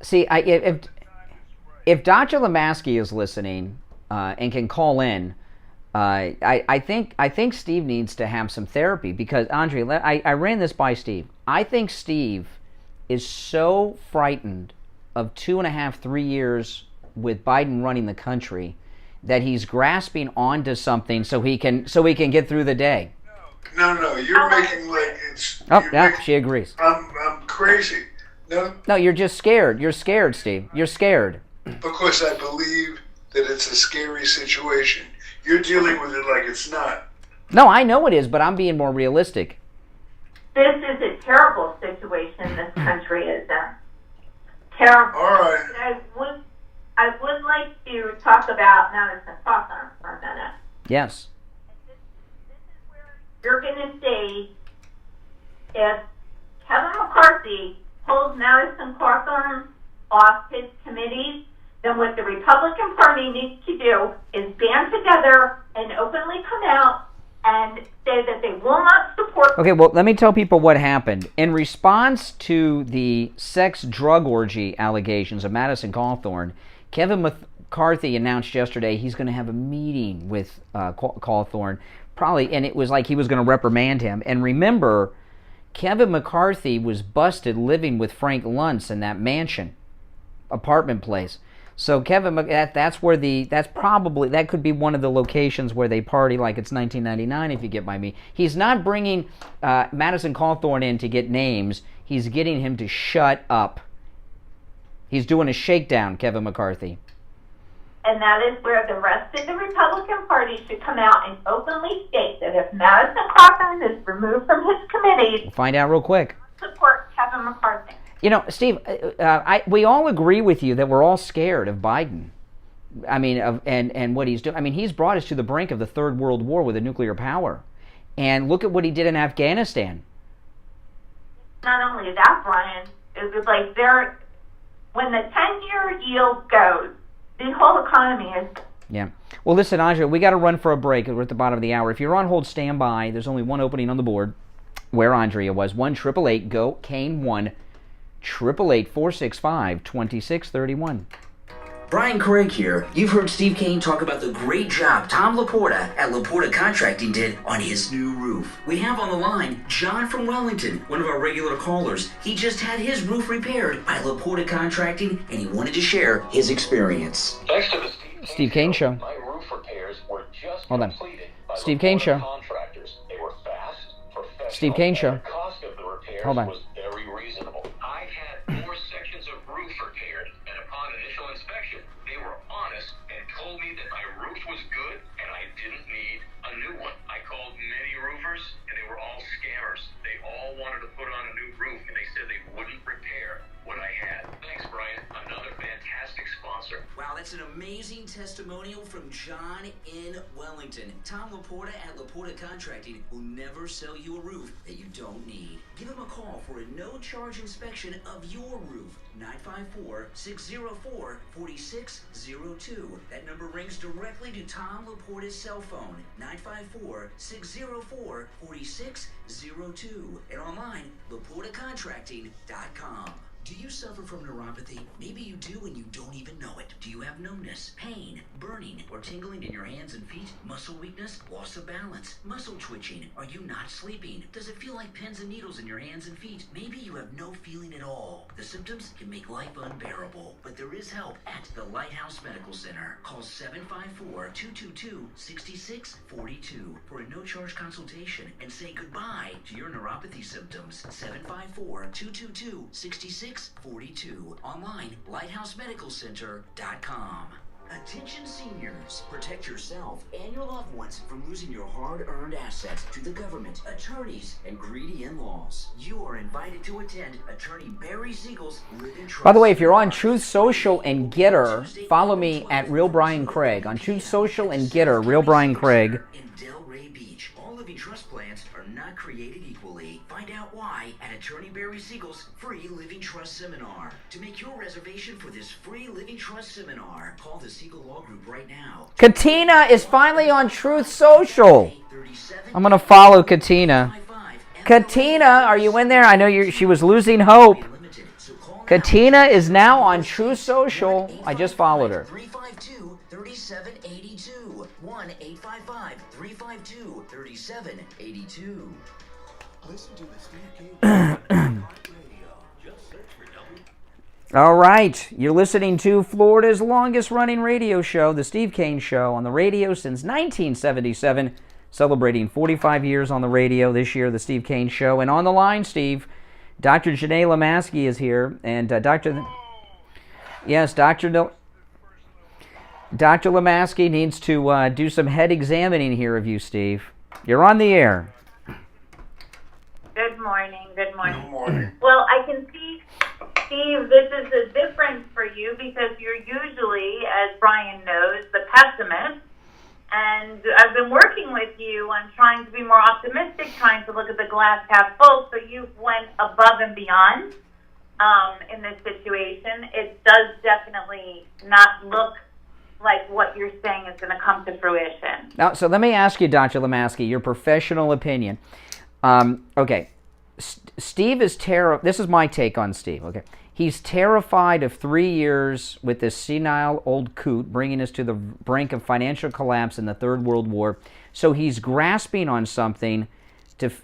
See, if Dr. Lemaski is listening and can call in, I think Steve needs to have some therapy because, Andre, I ran this by Steve. I think Steve is so frightened of 2.5, 3 years with Biden running the country that he's grasping onto something so he can get through the day. No, you're making like it's. Oh, yeah, she agrees. I'm crazy. No, you're just scared. You're scared, Steve. You're scared. Because I believe that it's a scary situation. You're dealing with it like it's not. No, I know it is, but I'm being more realistic. This is a terrible situation this country is in. Terrible. All right. I would like to talk about Madison Cawthorn for a minute. Yes. You're going to see if Kevin McCarthy pulls Madison Cawthorn off his committees, then what the Republican Party needs to do is band together and openly come out and say that they will not support... Okay, well, let me tell people what happened. In response to the sex drug orgy allegations of Madison Cawthorn, Kevin McCarthy announced yesterday he's going to have a meeting with Cawthorn, probably, and it was like he was going to reprimand him. And remember, Kevin McCarthy was busted living with Frank Luntz in that mansion, apartment place. So Kevin, that could be one of the locations where they party like it's 1999, if you get by me. He's not bringing Madison Cawthorn in to get names. He's getting him to shut up. He's doing a shakedown, Kevin McCarthy. And that is where the rest of the Republican Party should come out and openly state that if Madison Cawthorn is removed from his committees, We'll find out real quick. Support Kevin McCarthy. You know, Steve, we all agree with you that we're all scared of Biden. I mean, and what he's doing. I mean, he's brought us to the brink of the Third World War with a nuclear power. And look at what he did in Afghanistan. Not only that, Brian, it was like when the 10-year yield goes, the whole economy is... Yeah. Well, listen, Aja, we got to run for a break. We're at the bottom of the hour. If you're on hold, stand by. There's only one opening on the board where Andrea was. 1-888-GO-CANE 1-888-465-2631. Brian Craig here. You've heard Steve Kane talk about the great job Tom Laporta at Laporta Contracting did on his new roof. We have on the line John from Wellington, one of our regular callers. He just had his roof repaired by Laporta Contracting, and he wanted to share his experience. Thanks to the Steve Kane Show. My roof repairs were just Hold on. completed by Steve Kane Show. contractors. They were fast, professional, Steve Kane Show. and the cost of the repairs Hold on. was very reasonable. I've had 4 sections of roof repaired, and upon initial inspection, they were honest and told me that my roof was good and I didn't need a new one. I called many roofers, and they were all scammers. They all wanted to put on a new roof, and they said they wouldn't repair what I had. Thanks, Brian. Another fantastic sponsor. Wow, that's an amazing testimonial from John in Wellington. Tom Laporta at Laporta Contracting will never sell you a roof that you don't need. Give him a call for a no-charge inspection of your roof. 954-604-4602. That number rings directly to Tom Laporta's cell phone. 954-604-4602. And online, LaportaContracting.com. Do you suffer from neuropathy? Maybe you do and you don't even know it. Do you have numbness, pain, burning, or tingling in your hands and feet? Muscle weakness, loss of balance, muscle twitching? Are you not sleeping? Does it feel like pins and needles in your hands and feet? Maybe you have no feeling at all. The symptoms can make life unbearable, but there is help at the Lighthouse Medical Center. Call 754-222-6642 for a no-charge consultation and say goodbye to your neuropathy symptoms. 754-222-6642. Online, lighthousemedicalcenter.com. Attention seniors, protect yourself and your loved ones from losing your hard-earned assets to the government, attorneys, and greedy in-laws. You are invited to attend Attorney Barry Siegel's Live in Trust. By the way, if you're on Truth Social and Getter, follow me at Real Brian Craig. On Truth Social and Getter, Real Brian Craig. In Delray Beach, all living trust plans are not created equally. Find out why July at Attorney Barry Siegel's free Living Trust Seminar. To make your reservation for this free Living Trust Seminar, call the Siegel Law Group right now. Katina is finally on Truth Social. I'm going to follow Katina. Katina, are you in there? I know she was losing hope. Katina is now on Truth Social. I just followed her. 352-3782. 1-855-352-3782. Listen to the Steve Kane Radio. Just search for W. All right. You're listening to Florida's longest running radio show, The Steve Kane Show, on the radio since 1977, celebrating 45 years on the radio this year, The Steve Kane Show. And on the line, Steve, Dr. Janae Lemaski is here. And Dr. Lemaski needs to do some head examining here of you, Steve. You're on the air. Good morning. Good morning. Good morning. Well, I can see, Steve, this is a difference for you because you're usually, as Brian knows, the pessimist. And I've been working with you on trying to be more optimistic, trying to look at the glass half full. So you went above and beyond in this situation. It does definitely not look like what you're saying is going to come to fruition. Now, so let me ask you, Dr. Lemaski, your professional opinion. Okay, Steve is this is my take on Steve, okay? He's terrified of 3 years with this senile old coot bringing us to the brink of financial collapse in the Third World War. So he's grasping on something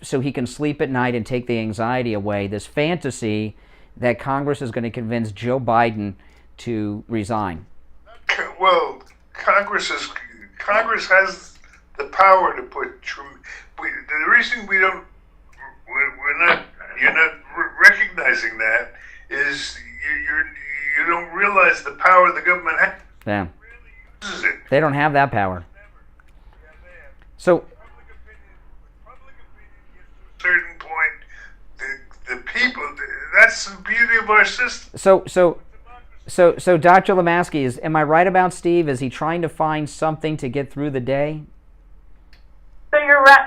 so he can sleep at night and take the anxiety away, this fantasy that Congress is going to convince Joe Biden to resign. Well, Congress has the power to put. The reason you're not recognizing that is you don't realize the power the government has. Yeah. Uses it. They don't have that power. So. At a certain point, the people. That's the beauty of our system. So Dr. Lemaski, am I right about Steve? Is he trying to find something to get through the day? So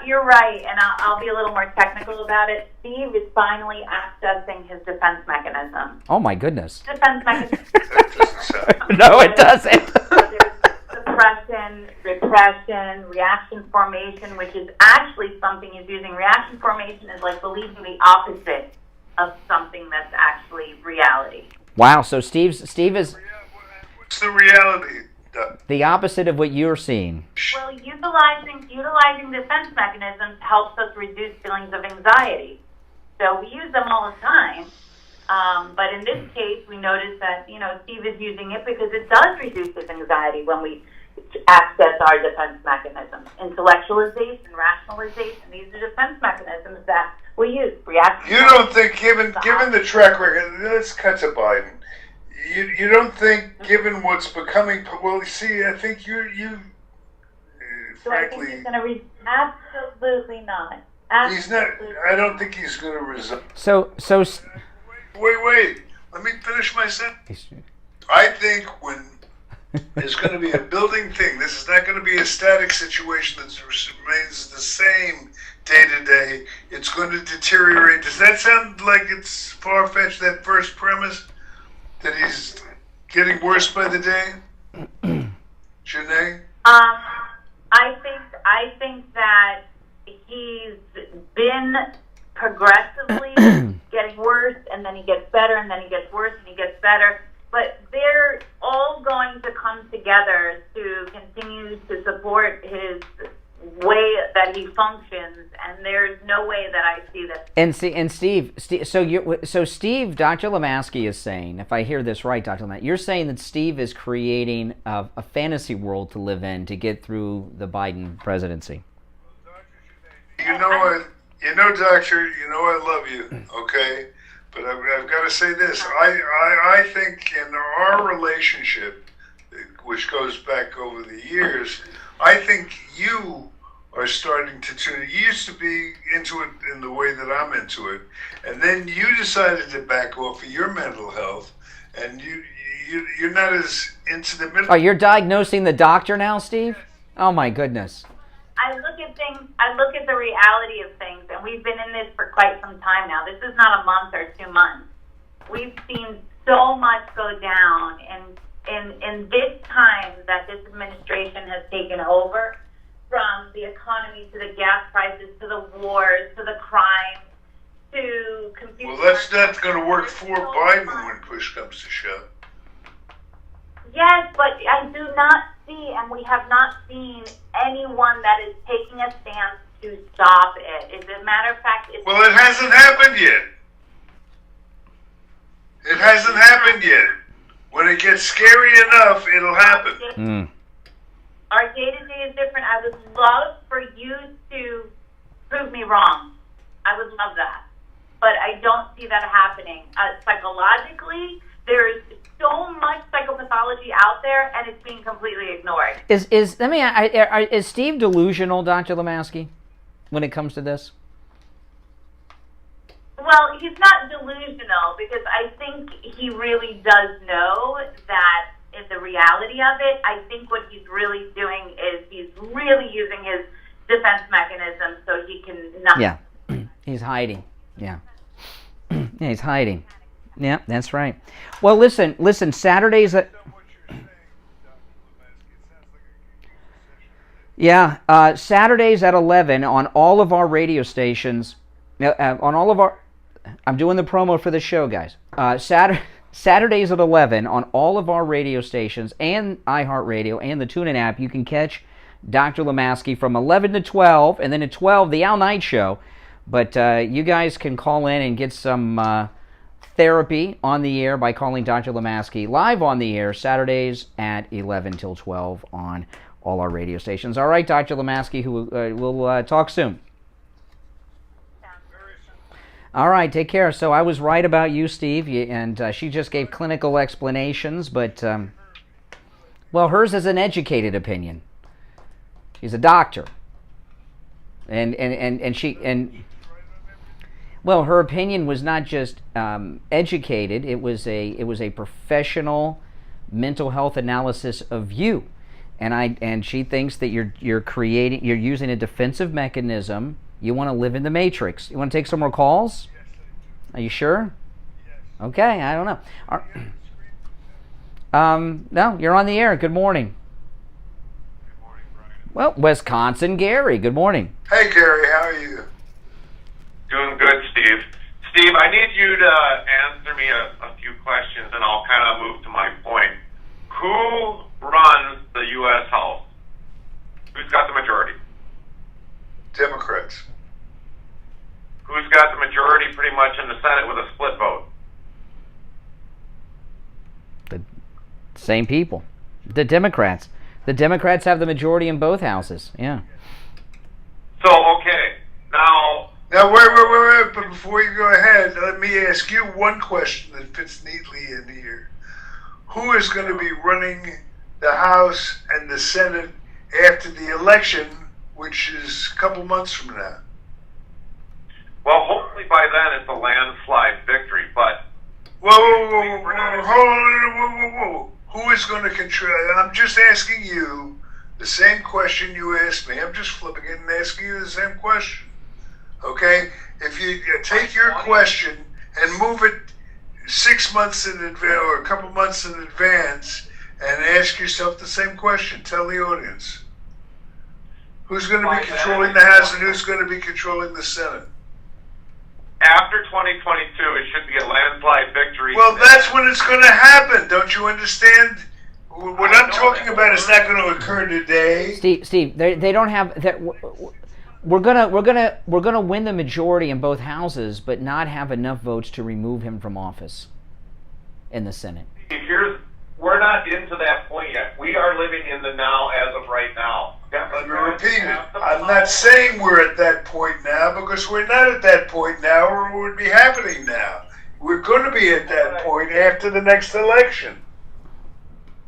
you're right, and I'll be a little more technical about it. Steve is finally accessing his defense mechanism. Oh my goodness. Defense mechanism. No, it doesn't. Suppression, repression, reaction formation, which is actually something he's using. Reaction formation is like believing the opposite of something that's actually reality. Wow, so Steve is... What's the reality? The opposite of what you're seeing. Well, utilizing defense mechanisms helps us reduce feelings of anxiety. So we use them all the time. But in this case, we notice that, Steve is using it because it does reduce his anxiety when we access our defense mechanisms. Intellectualization, rationalization, these are defense mechanisms that we use. Reaction. You don't think, given the track record, let's cut to Biden. You don't think, given what's becoming, well, see, I think you frankly... Do I think he's going to absolutely not. Absolutely. He's not, I don't think he's going to resign. So... Wait, let me finish my sentence. I think when there's going to be a building thing, this is not going to be a static situation that remains the same day to day. It's going to deteriorate. Does that sound like it's far-fetched, that first premise? That he's getting worse by the day? Janae? I think that he's been progressively getting worse, and then he gets better, and then he gets worse, and he gets better. But they're all going to come together to continue to support his way that he functions, and there's no way that I see that. And Steve, Steve, Dr. Lemaski is saying, if I hear this right, Dr. Lemaski, you're saying that Steve is creating a fantasy world to live in to get through the Biden presidency. Doctor, I love you, okay? But I've got to say this. I think in our relationship, which goes back over the years, I think you are starting to tune. You used to be into it in the way that I'm into it, and then you decided to back off of your mental health, and you're not as into the middle. Oh, you're diagnosing the doctor now, Steve? Oh my goodness. I look at at things, I look at the reality of things, and we've been in this for quite some time now. This is not a month or 2 months. We've seen so much go down, and in this time that this administration has taken over, from the economy to the gas prices to the wars to the crime to confusion. Well, that's not going to work for Biden when push comes to shove. Yes, but I do not see, and we have not seen anyone that is taking a stance to stop it. As a matter of fact, well, it hasn't happened yet. It hasn't happened yet. When it gets scary enough, it'll happen. Our day-to-day is different. I would love for you to prove me wrong. I would love that. But I don't see that happening. Psychologically, there is so much psychopathology out there, and it's being completely ignored. Is Steve delusional, Dr. Lemaski, when it comes to this? Well, he's not delusional, because I think he really does know that is the reality of it. I think what he's really doing is he's really using his defense mechanism so he can not. Yeah, he's hiding. Yeah, he's hiding. Yeah, that's right. Well, listen. Saturdays at Saturdays at 11 on all of our radio stations. On all of our, I'm doing the promo for the show, guys. Saturdays at 11 on all of our radio stations and iHeartRadio and the TuneIn app, you can catch Dr. Lemaski from 11 to 12, and then at 12, the Al Knight Show. But you guys can call in and get some therapy on the air by calling Dr. Lemaski live on the air Saturdays at 11 till 12 on all our radio stations. All right, Dr. Lemaski, we'll talk soon. All right, take care. So I was right about you, Steve, and she just gave clinical explanations, but, well, hers is an educated opinion. She's a doctor. Well, her opinion was not just educated, it was a professional mental health analysis of you. And she thinks that you're using a defensive mechanism. You want to live in the matrix. You want to take some more calls? Are you sure? Okay, I don't know. No, you're on the air. Good morning. Well, Wisconsin, Gary. Good morning. Hey, Gary, how are you? Doing good, Steve. Steve, I need you to answer me a few questions, and I'll kind of move to my point. Who runs the U.S. House? Who's got the majority? Democrats. Who's got the majority pretty much in the Senate with a split vote? The same people. The Democrats. The Democrats have the majority in both houses. Yeah. So, okay. Now, wait. But before you go ahead, let me ask you one question that fits neatly in here. Who is going to be running the House and the Senate after the election, which is a couple months from now? Well, hopefully by then it's a landslide victory, but... Whoa. Who is going to control? I'm just asking you the same question you asked me. I'm just flipping it and asking you the same question. Okay? If you take your question and move it 6 months in advance or a couple months in advance and ask yourself the same question, tell the audience. Who's going to be controlling the House and who's going to be controlling the Senate? After 2022, it should be a landslide victory. Well, that's when it's going to happen. Don't you understand? What I'm talking about is not going to occur today. Steve, they don't have that. We're gonna win the majority in both houses, but not have enough votes to remove him from office in the Senate. We're not into that point yet. We are living in the now as of right now. Let me repeat it. I'm not saying we're at that point now because we're not at that point now or it would be happening now. We're going to be at that point after the next election.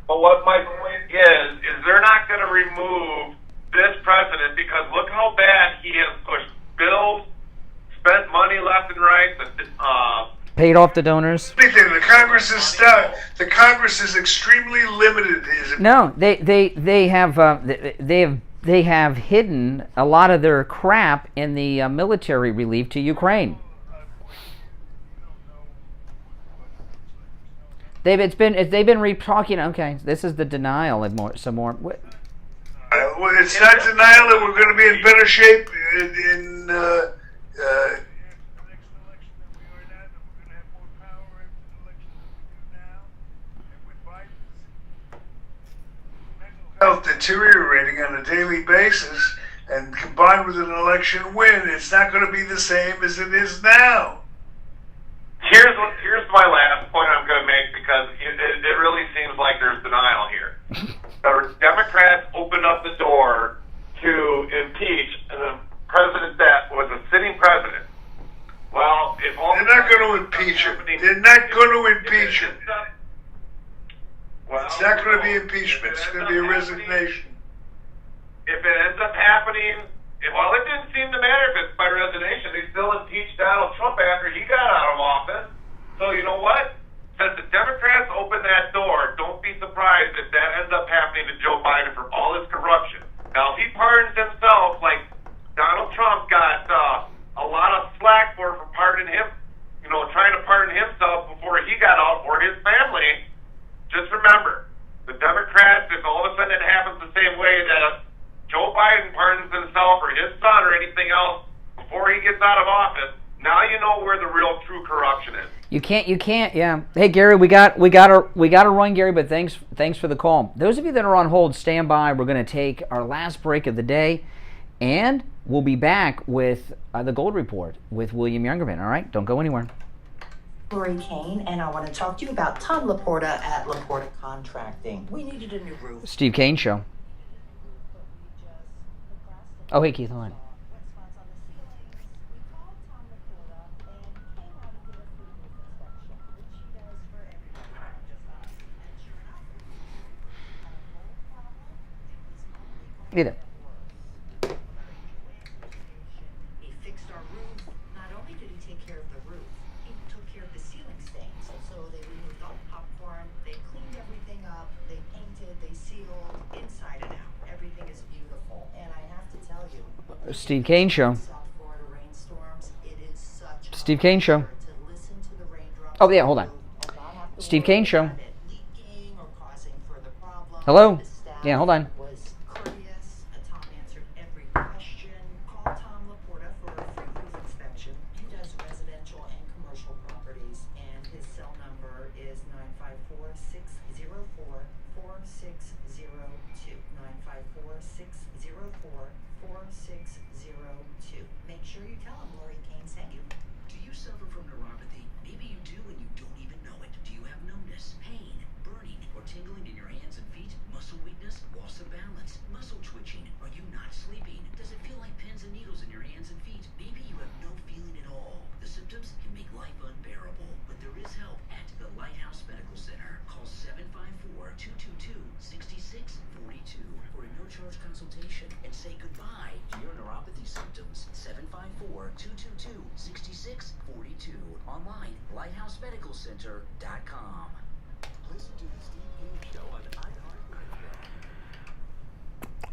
But what my point is they're not going to remove this president because look how bad he has pushed bills, spent money left and right, paid off the donors. The Congress is stuck. The Congress is extremely limited. No, they have they have hidden a lot of their crap in the military relief to Ukraine. They've been talking. Okay, this is the denial and some more. Well, it's not denial that we're going to be in better shape in health deteriorating on a daily basis, and combined with an election win, it's not going to be the same as it is now. Here's my last point I'm going to make, because it really seems like there's denial here. The Democrats opened up the door to impeach the president that was a sitting president. Well, if all they're not going to impeach him. They're not going to impeach him. It's not going to be impeachment. It's going to be a resignation. If it ends up happening, well, it didn't seem to matter if it's by resignation. They still impeached Donald Trump after he got out of office. So you know what? Since the Democrats opened that door, don't be surprised if that ends up happening to Joe Biden for all his corruption. Now, if he pardons himself, like Donald Trump got a lot of slack for pardoning him, trying to pardon himself before he got out, or his family, just remember, the Democrats, if all of a sudden it happens the same way that Joe Biden pardons himself or his son or anything else before he gets out of office, now you know where the real true corruption is. You can't, yeah. Hey, Gary, we got to run, Gary, but thanks for the call. Those of you that are on hold, stand by. We're going to take our last break of the day, and we'll be back with the Gold Report with William Youngerman. All right, don't go anywhere. Lori Kane, and I want to talk to you about Tom Laporta at Laporta Contracting. We needed a new roof. Steve Kane Show. Oh, hey, Keith, hold on. Either. He fixed our roof. Not only did he take care of the roof, he took care of the ceiling stains. So they removed all the popcorn, they cleaned everything up, they painted, they sealed inside and out. Everything is beautiful. And I have to tell you, Steve Kane Show. South Florida rainstorms, it is such Steve Kane Show. to listen to the raindrops. Oh, yeah, hold on. Steve Kane Show. Hello? Yeah, hold on.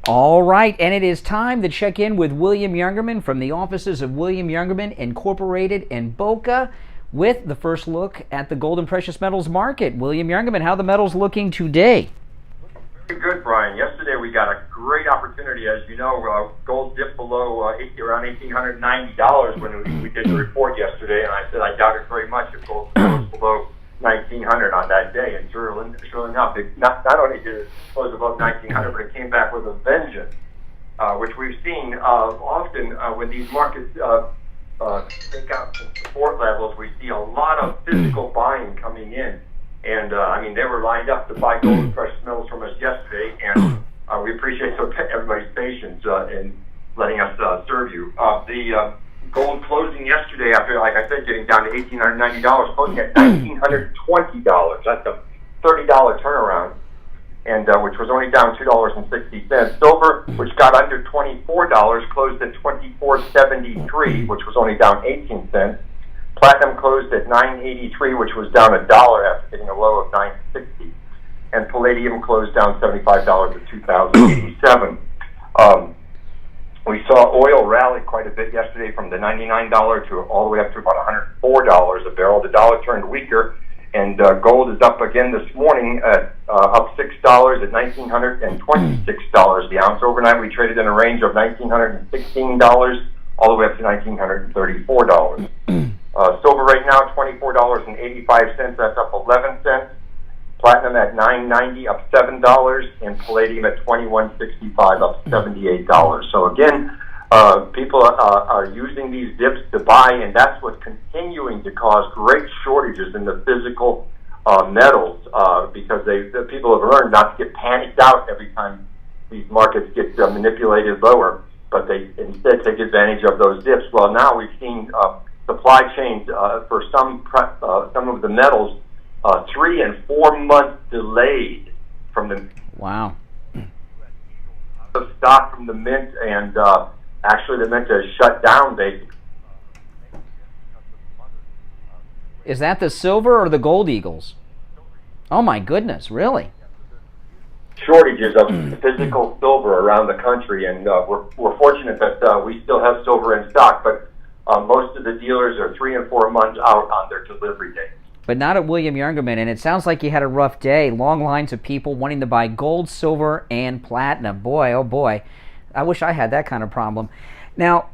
All right, and it is time to check in with William Youngerman from the offices of William Youngerman Incorporated in Boca with the first look at the gold and precious metals market. William Youngerman, how are the metals looking today? Very good, Brian. Yesterday we got a great opportunity. As you know, gold dipped below around $1,890 when we did the report yesterday, and I said I doubt it very much if gold goes below $1,900 on that day, and sure enough, not only did it close above $1,900, but it came back with a vengeance, which we've seen often when these markets take out some support levels. We see a lot of physical buying coming in, and I mean they were lined up to buy gold and precious metals from us yesterday, and we appreciate everybody's patience in letting us serve you. The gold closing yesterday after, like I said, getting down to $1,890, closing at $1,920. That's a $30 turnaround, and which was only down $2.60. Silver, which got under $24, closed at $24.73, which was only down 18 cents. Platinum closed at $9.83, which was down $1 after getting a low of $9.60. And palladium closed down $75 at $2,087. We saw oil rally quite a bit yesterday from the $99 to all the way up to about $104 a barrel. The dollar turned weaker, and gold is up again this morning at up $6 at $1,926 the ounce. Overnight, we traded in a range of $1,916 all the way up to $1,934. Silver right now, $24.85. That's up 11 cents. Platinum at $9.90, up $7, and palladium at $21.65, up $78. So again, people are using these dips to buy, and that's what's continuing to cause great shortages in the physical metals because the people have learned not to get panicked out every time these markets get manipulated lower, but they instead take advantage of those dips. Well, now we've seen supply chains for some of the metals 3 and 4 months delayed from the stock from the mint, and actually the mint has shut down basically. Is that the silver or the gold eagles? Oh my goodness, really? Shortages of physical silver around the country, and we're fortunate that we still have silver in stock, but most of the dealers are 3 and 4 months out on their delivery date. But not at William Youngerman, and it sounds like you had a rough day. Long lines of people wanting to buy gold, silver, and platinum. Boy, oh boy, I wish I had that kind of problem. Now,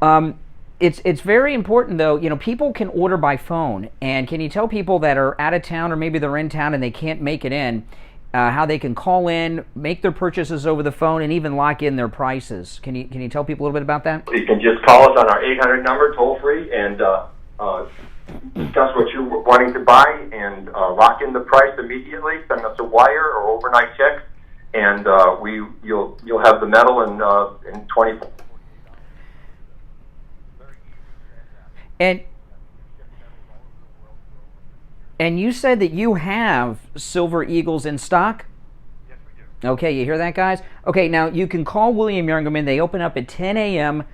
it's very important, though. You know, people can order by phone, and can you tell people that are out of town or maybe they're in town and they can't make it in, how they can call in, make their purchases over the phone, and even lock in their prices? Can you tell people a little bit about that? You can just call us on our 800 number, toll free, and discuss what you're wanting to buy and lock in the price immediately. Send us a wire or overnight check, and you'll have the metal in 24. And you said that you have Silver Eagles in stock? Yes, we do. Okay, you hear that, guys? Okay, now you can call William Youngerman. They open up at 10 a.m.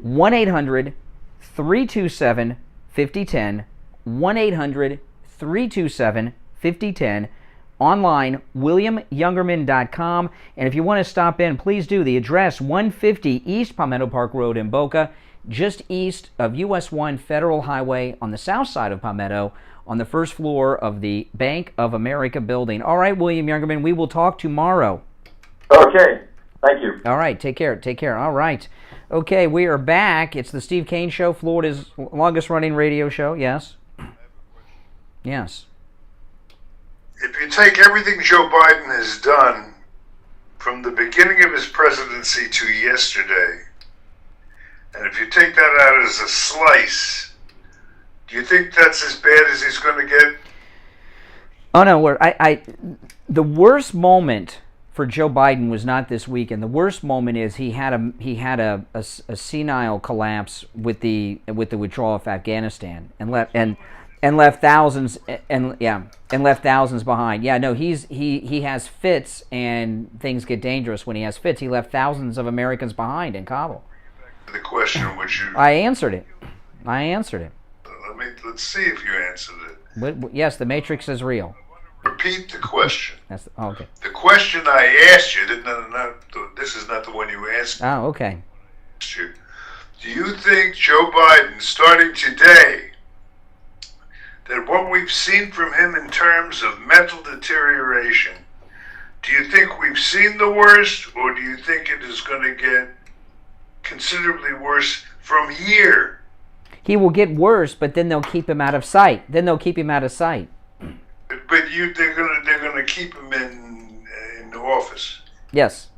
1-800-327-5010. 1-800-327-5010. Online, WilliamYoungerman.com. And if you want to stop in, please do. The address, 150 East Palmetto Park Road in Boca, just east of US 1 Federal Highway on the south side of Palmetto, on the first floor of the Bank of America building. All right, William Youngerman, we will talk tomorrow. Okay, thank you. All right, take care. All right. Okay, we are back. It's the Steve Kane Show, Florida's longest-running radio show. Yes? Yes. If you take everything Joe Biden has done from the beginning of his presidency to yesterday, and if you take that out as a slice, do you think that's as bad as he's going to get? Oh no, the worst moment for Joe Biden was not this weekend. The worst moment is he had a senile collapse with the withdrawal of Afghanistan and left thousands behind. Yeah, no, he has fits, and things get dangerous when he has fits. He left thousands of Americans behind in Kabul. The question which you... I answered it. Let's see if you answered it. Yes, the Matrix is real. Repeat the question. Okay. The question I asked you, this is not the one you asked. Oh, okay. Do you think Joe Biden, starting today, that what we've seen from him in terms of mental deterioration, do you think we've seen the worst, or do you think it is going to get considerably worse from here? He will get worse, but then they'll keep him out of sight. But they're gonna keep him in the office. Yes.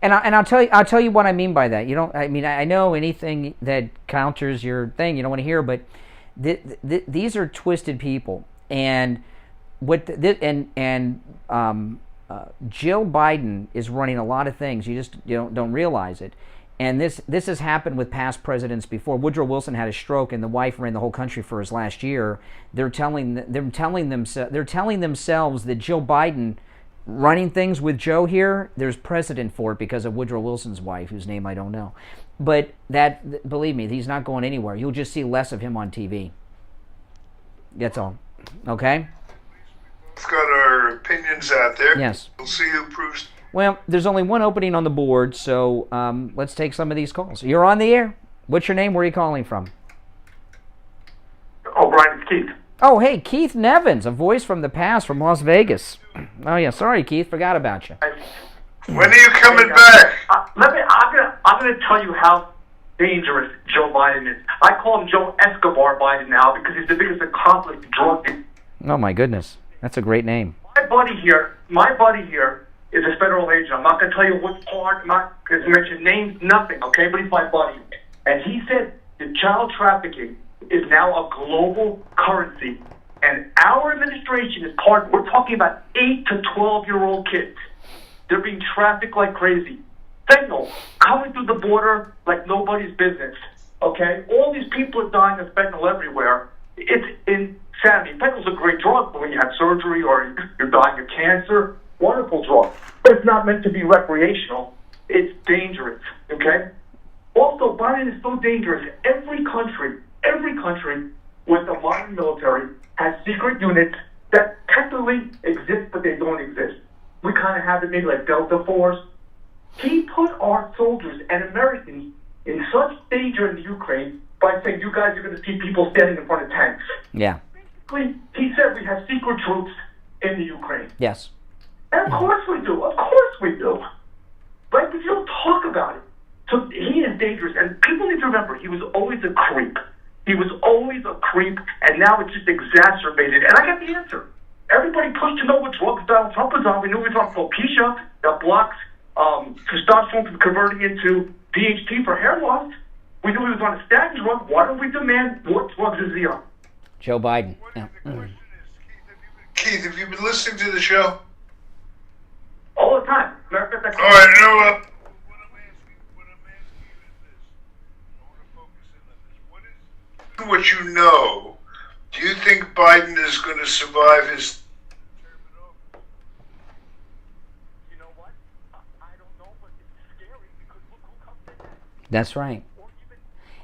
And I'll tell you what I mean by that. I know anything that counters your thing you don't want to hear, but these are twisted people, and Jill Biden is running a lot of things. You just don't realize it. And this has happened with past presidents before. Woodrow Wilson had a stroke, and the wife ran the whole country for his last year. They're telling themselves that Joe Biden running things with Joe here, there's precedent for it because of Woodrow Wilson's wife, whose name I don't know. But that, believe me, he's not going anywhere. You'll just see less of him on TV. That's all. Okay? We've got our opinions out there. Yes. We'll see who proves. Well, there's only one opening on the board, so let's take some of these calls. You're on the air. What's your name? Where are you calling from? Oh, Brian, it's Keith. Oh, hey, Keith Nevins, a voice from the past from Las Vegas. Oh, yeah, sorry, Keith, forgot about you. When are you coming back? I'm gonna tell you how dangerous Joe Biden is. I call him Joe Escobar Biden now because he's the biggest accomplice to drug dealers. Oh, my goodness. That's a great name. My buddy here is a federal agent. I'm not gonna tell you what part. I'm not gonna mention names, nothing. Okay, but he's my buddy, and he said that child trafficking is now a global currency, and our administration is part. We're talking about 8 to 12-year-old kids. They're being trafficked like crazy. Fentanyl coming through the border like nobody's business. Okay? All these people are dying of fentanyl everywhere. It's insanity. Fentanyl's a great drug for when you have surgery or you're dying of cancer. Wonderful drug. But it's not meant to be recreational. It's dangerous. Okay? Also, Biden is so dangerous. Every country with a modern military has secret units that technically exist, but they don't exist. We kind of have it maybe like Delta Force. He put our soldiers and Americans in such danger in the Ukraine by saying, you guys are going to see people standing in front of tanks. Yeah. He said we have secret troops in the Ukraine. Yes. And of course we do. Of course we do. Right? But you don't talk about it. So he is dangerous. And people need to remember, he was always a creep. He was always a creep, and now it's just exacerbated. And I got the answer. Everybody pushed to know what drugs Donald Trump was on. We knew he was on Propecia that blocks testosterone from converting into DHT for hair loss. We knew he was on a statin drug. Why don't we demand what drugs is he on? Joe Biden. Yeah. Keith, have you been listening to the show? All the time. Matter of fact, all right, you know what? What you know, do you think Biden is going to survive his? You know what? I don't know, but it's scary because look who comes in next. That's right.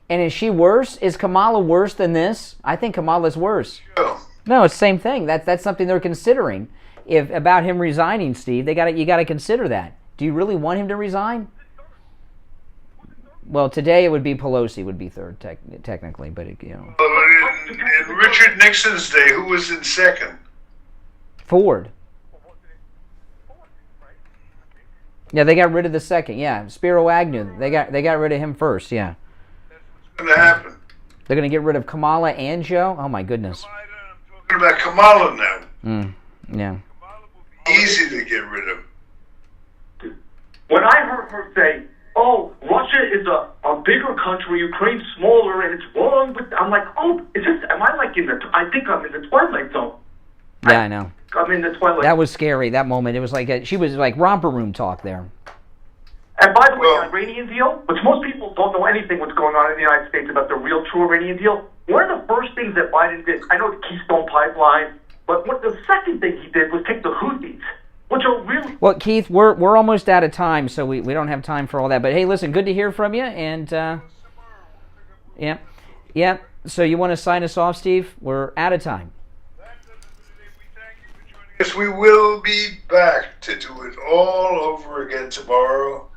And is she worse? Is Kamala worse than this? I think Kamala's worse. Sure. No, it's the same thing. That's something they're considering. If about him resigning, Steve, you got to consider that. Do you really want him to resign? Well, today it would be Pelosi would be third, technically, but it, you know. In Richard Nixon's day, who was in second? Ford. Yeah, they got rid of the second. Yeah, Spiro Agnew. They got rid of him first. Yeah. What's going to happen? They're going to get rid of Kamala and Joe. Oh my goodness. What about Kamala now? Yeah. Easy to get rid of. When I heard her say, "Oh, Russia is a bigger country, Ukraine's smaller, and it's wrong," I'm like, "Oh, am I like I think I'm in the Twilight Zone." Yeah, I know. I'm in the Twilight. That was scary. That moment, it was like she was like romper room talk there. And by the way, the Iranian deal, which most people don't know anything what's going on in the United States about the real true Iranian deal. One of the first things that Biden did, I know the Keystone Pipeline, but the second thing he did was take the Houthis, which are really... Well, Keith, we're almost out of time, so we don't have time for all that. But hey, listen, good to hear from you, and yeah. So you want to sign us off, Steve? We're out of time. Yes, we will be back to do it all over again tomorrow,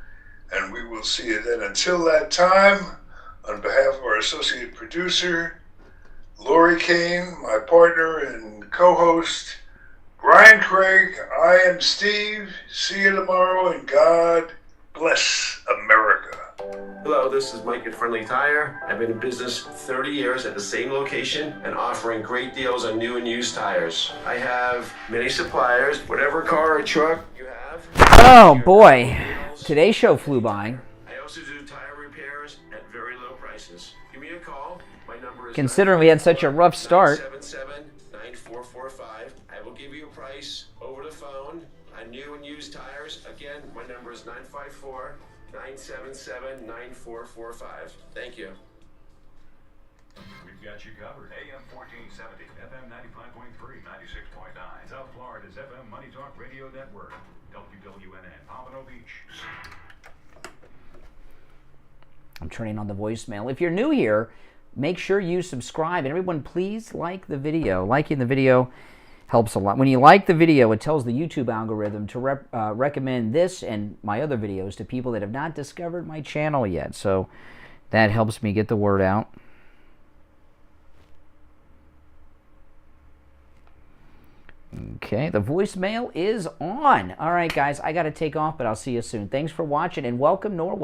and we will see you then. Until that time, on behalf of our associate producer, Lori Kane, my partner and co-host, Brian Craig, I am Steve. See you tomorrow, and God bless America. Hello, this is Mike at Friendly Tire. I've been in business 30 years at the same location and offering great deals on new and used tires. I have many suppliers, whatever car or truck you have. Oh boy, today's show flew by. I also do tire repairs at very low prices. Give me a call. My number is Considering we had such a rough start. 977-9445. I will give you a price over the phone on new and used tires. Again, my number is 954-977-9445. Thank you. We've got you covered. AM 1470, FM 95.3, 96.9. South Florida's FM Money Talk Radio Network. WWNN, Pompano Beach. I'm turning on the voicemail. If you're new here, make sure you subscribe. And everyone, please like the video. Liking the video Helps a lot. When you like the video, it tells the YouTube algorithm to recommend this and my other videos to people that have not discovered my channel yet. So that helps me get the word out. Okay, the voicemail is on. All right, guys, I got to take off, but I'll see you soon. Thanks for watching, and welcome, Norway.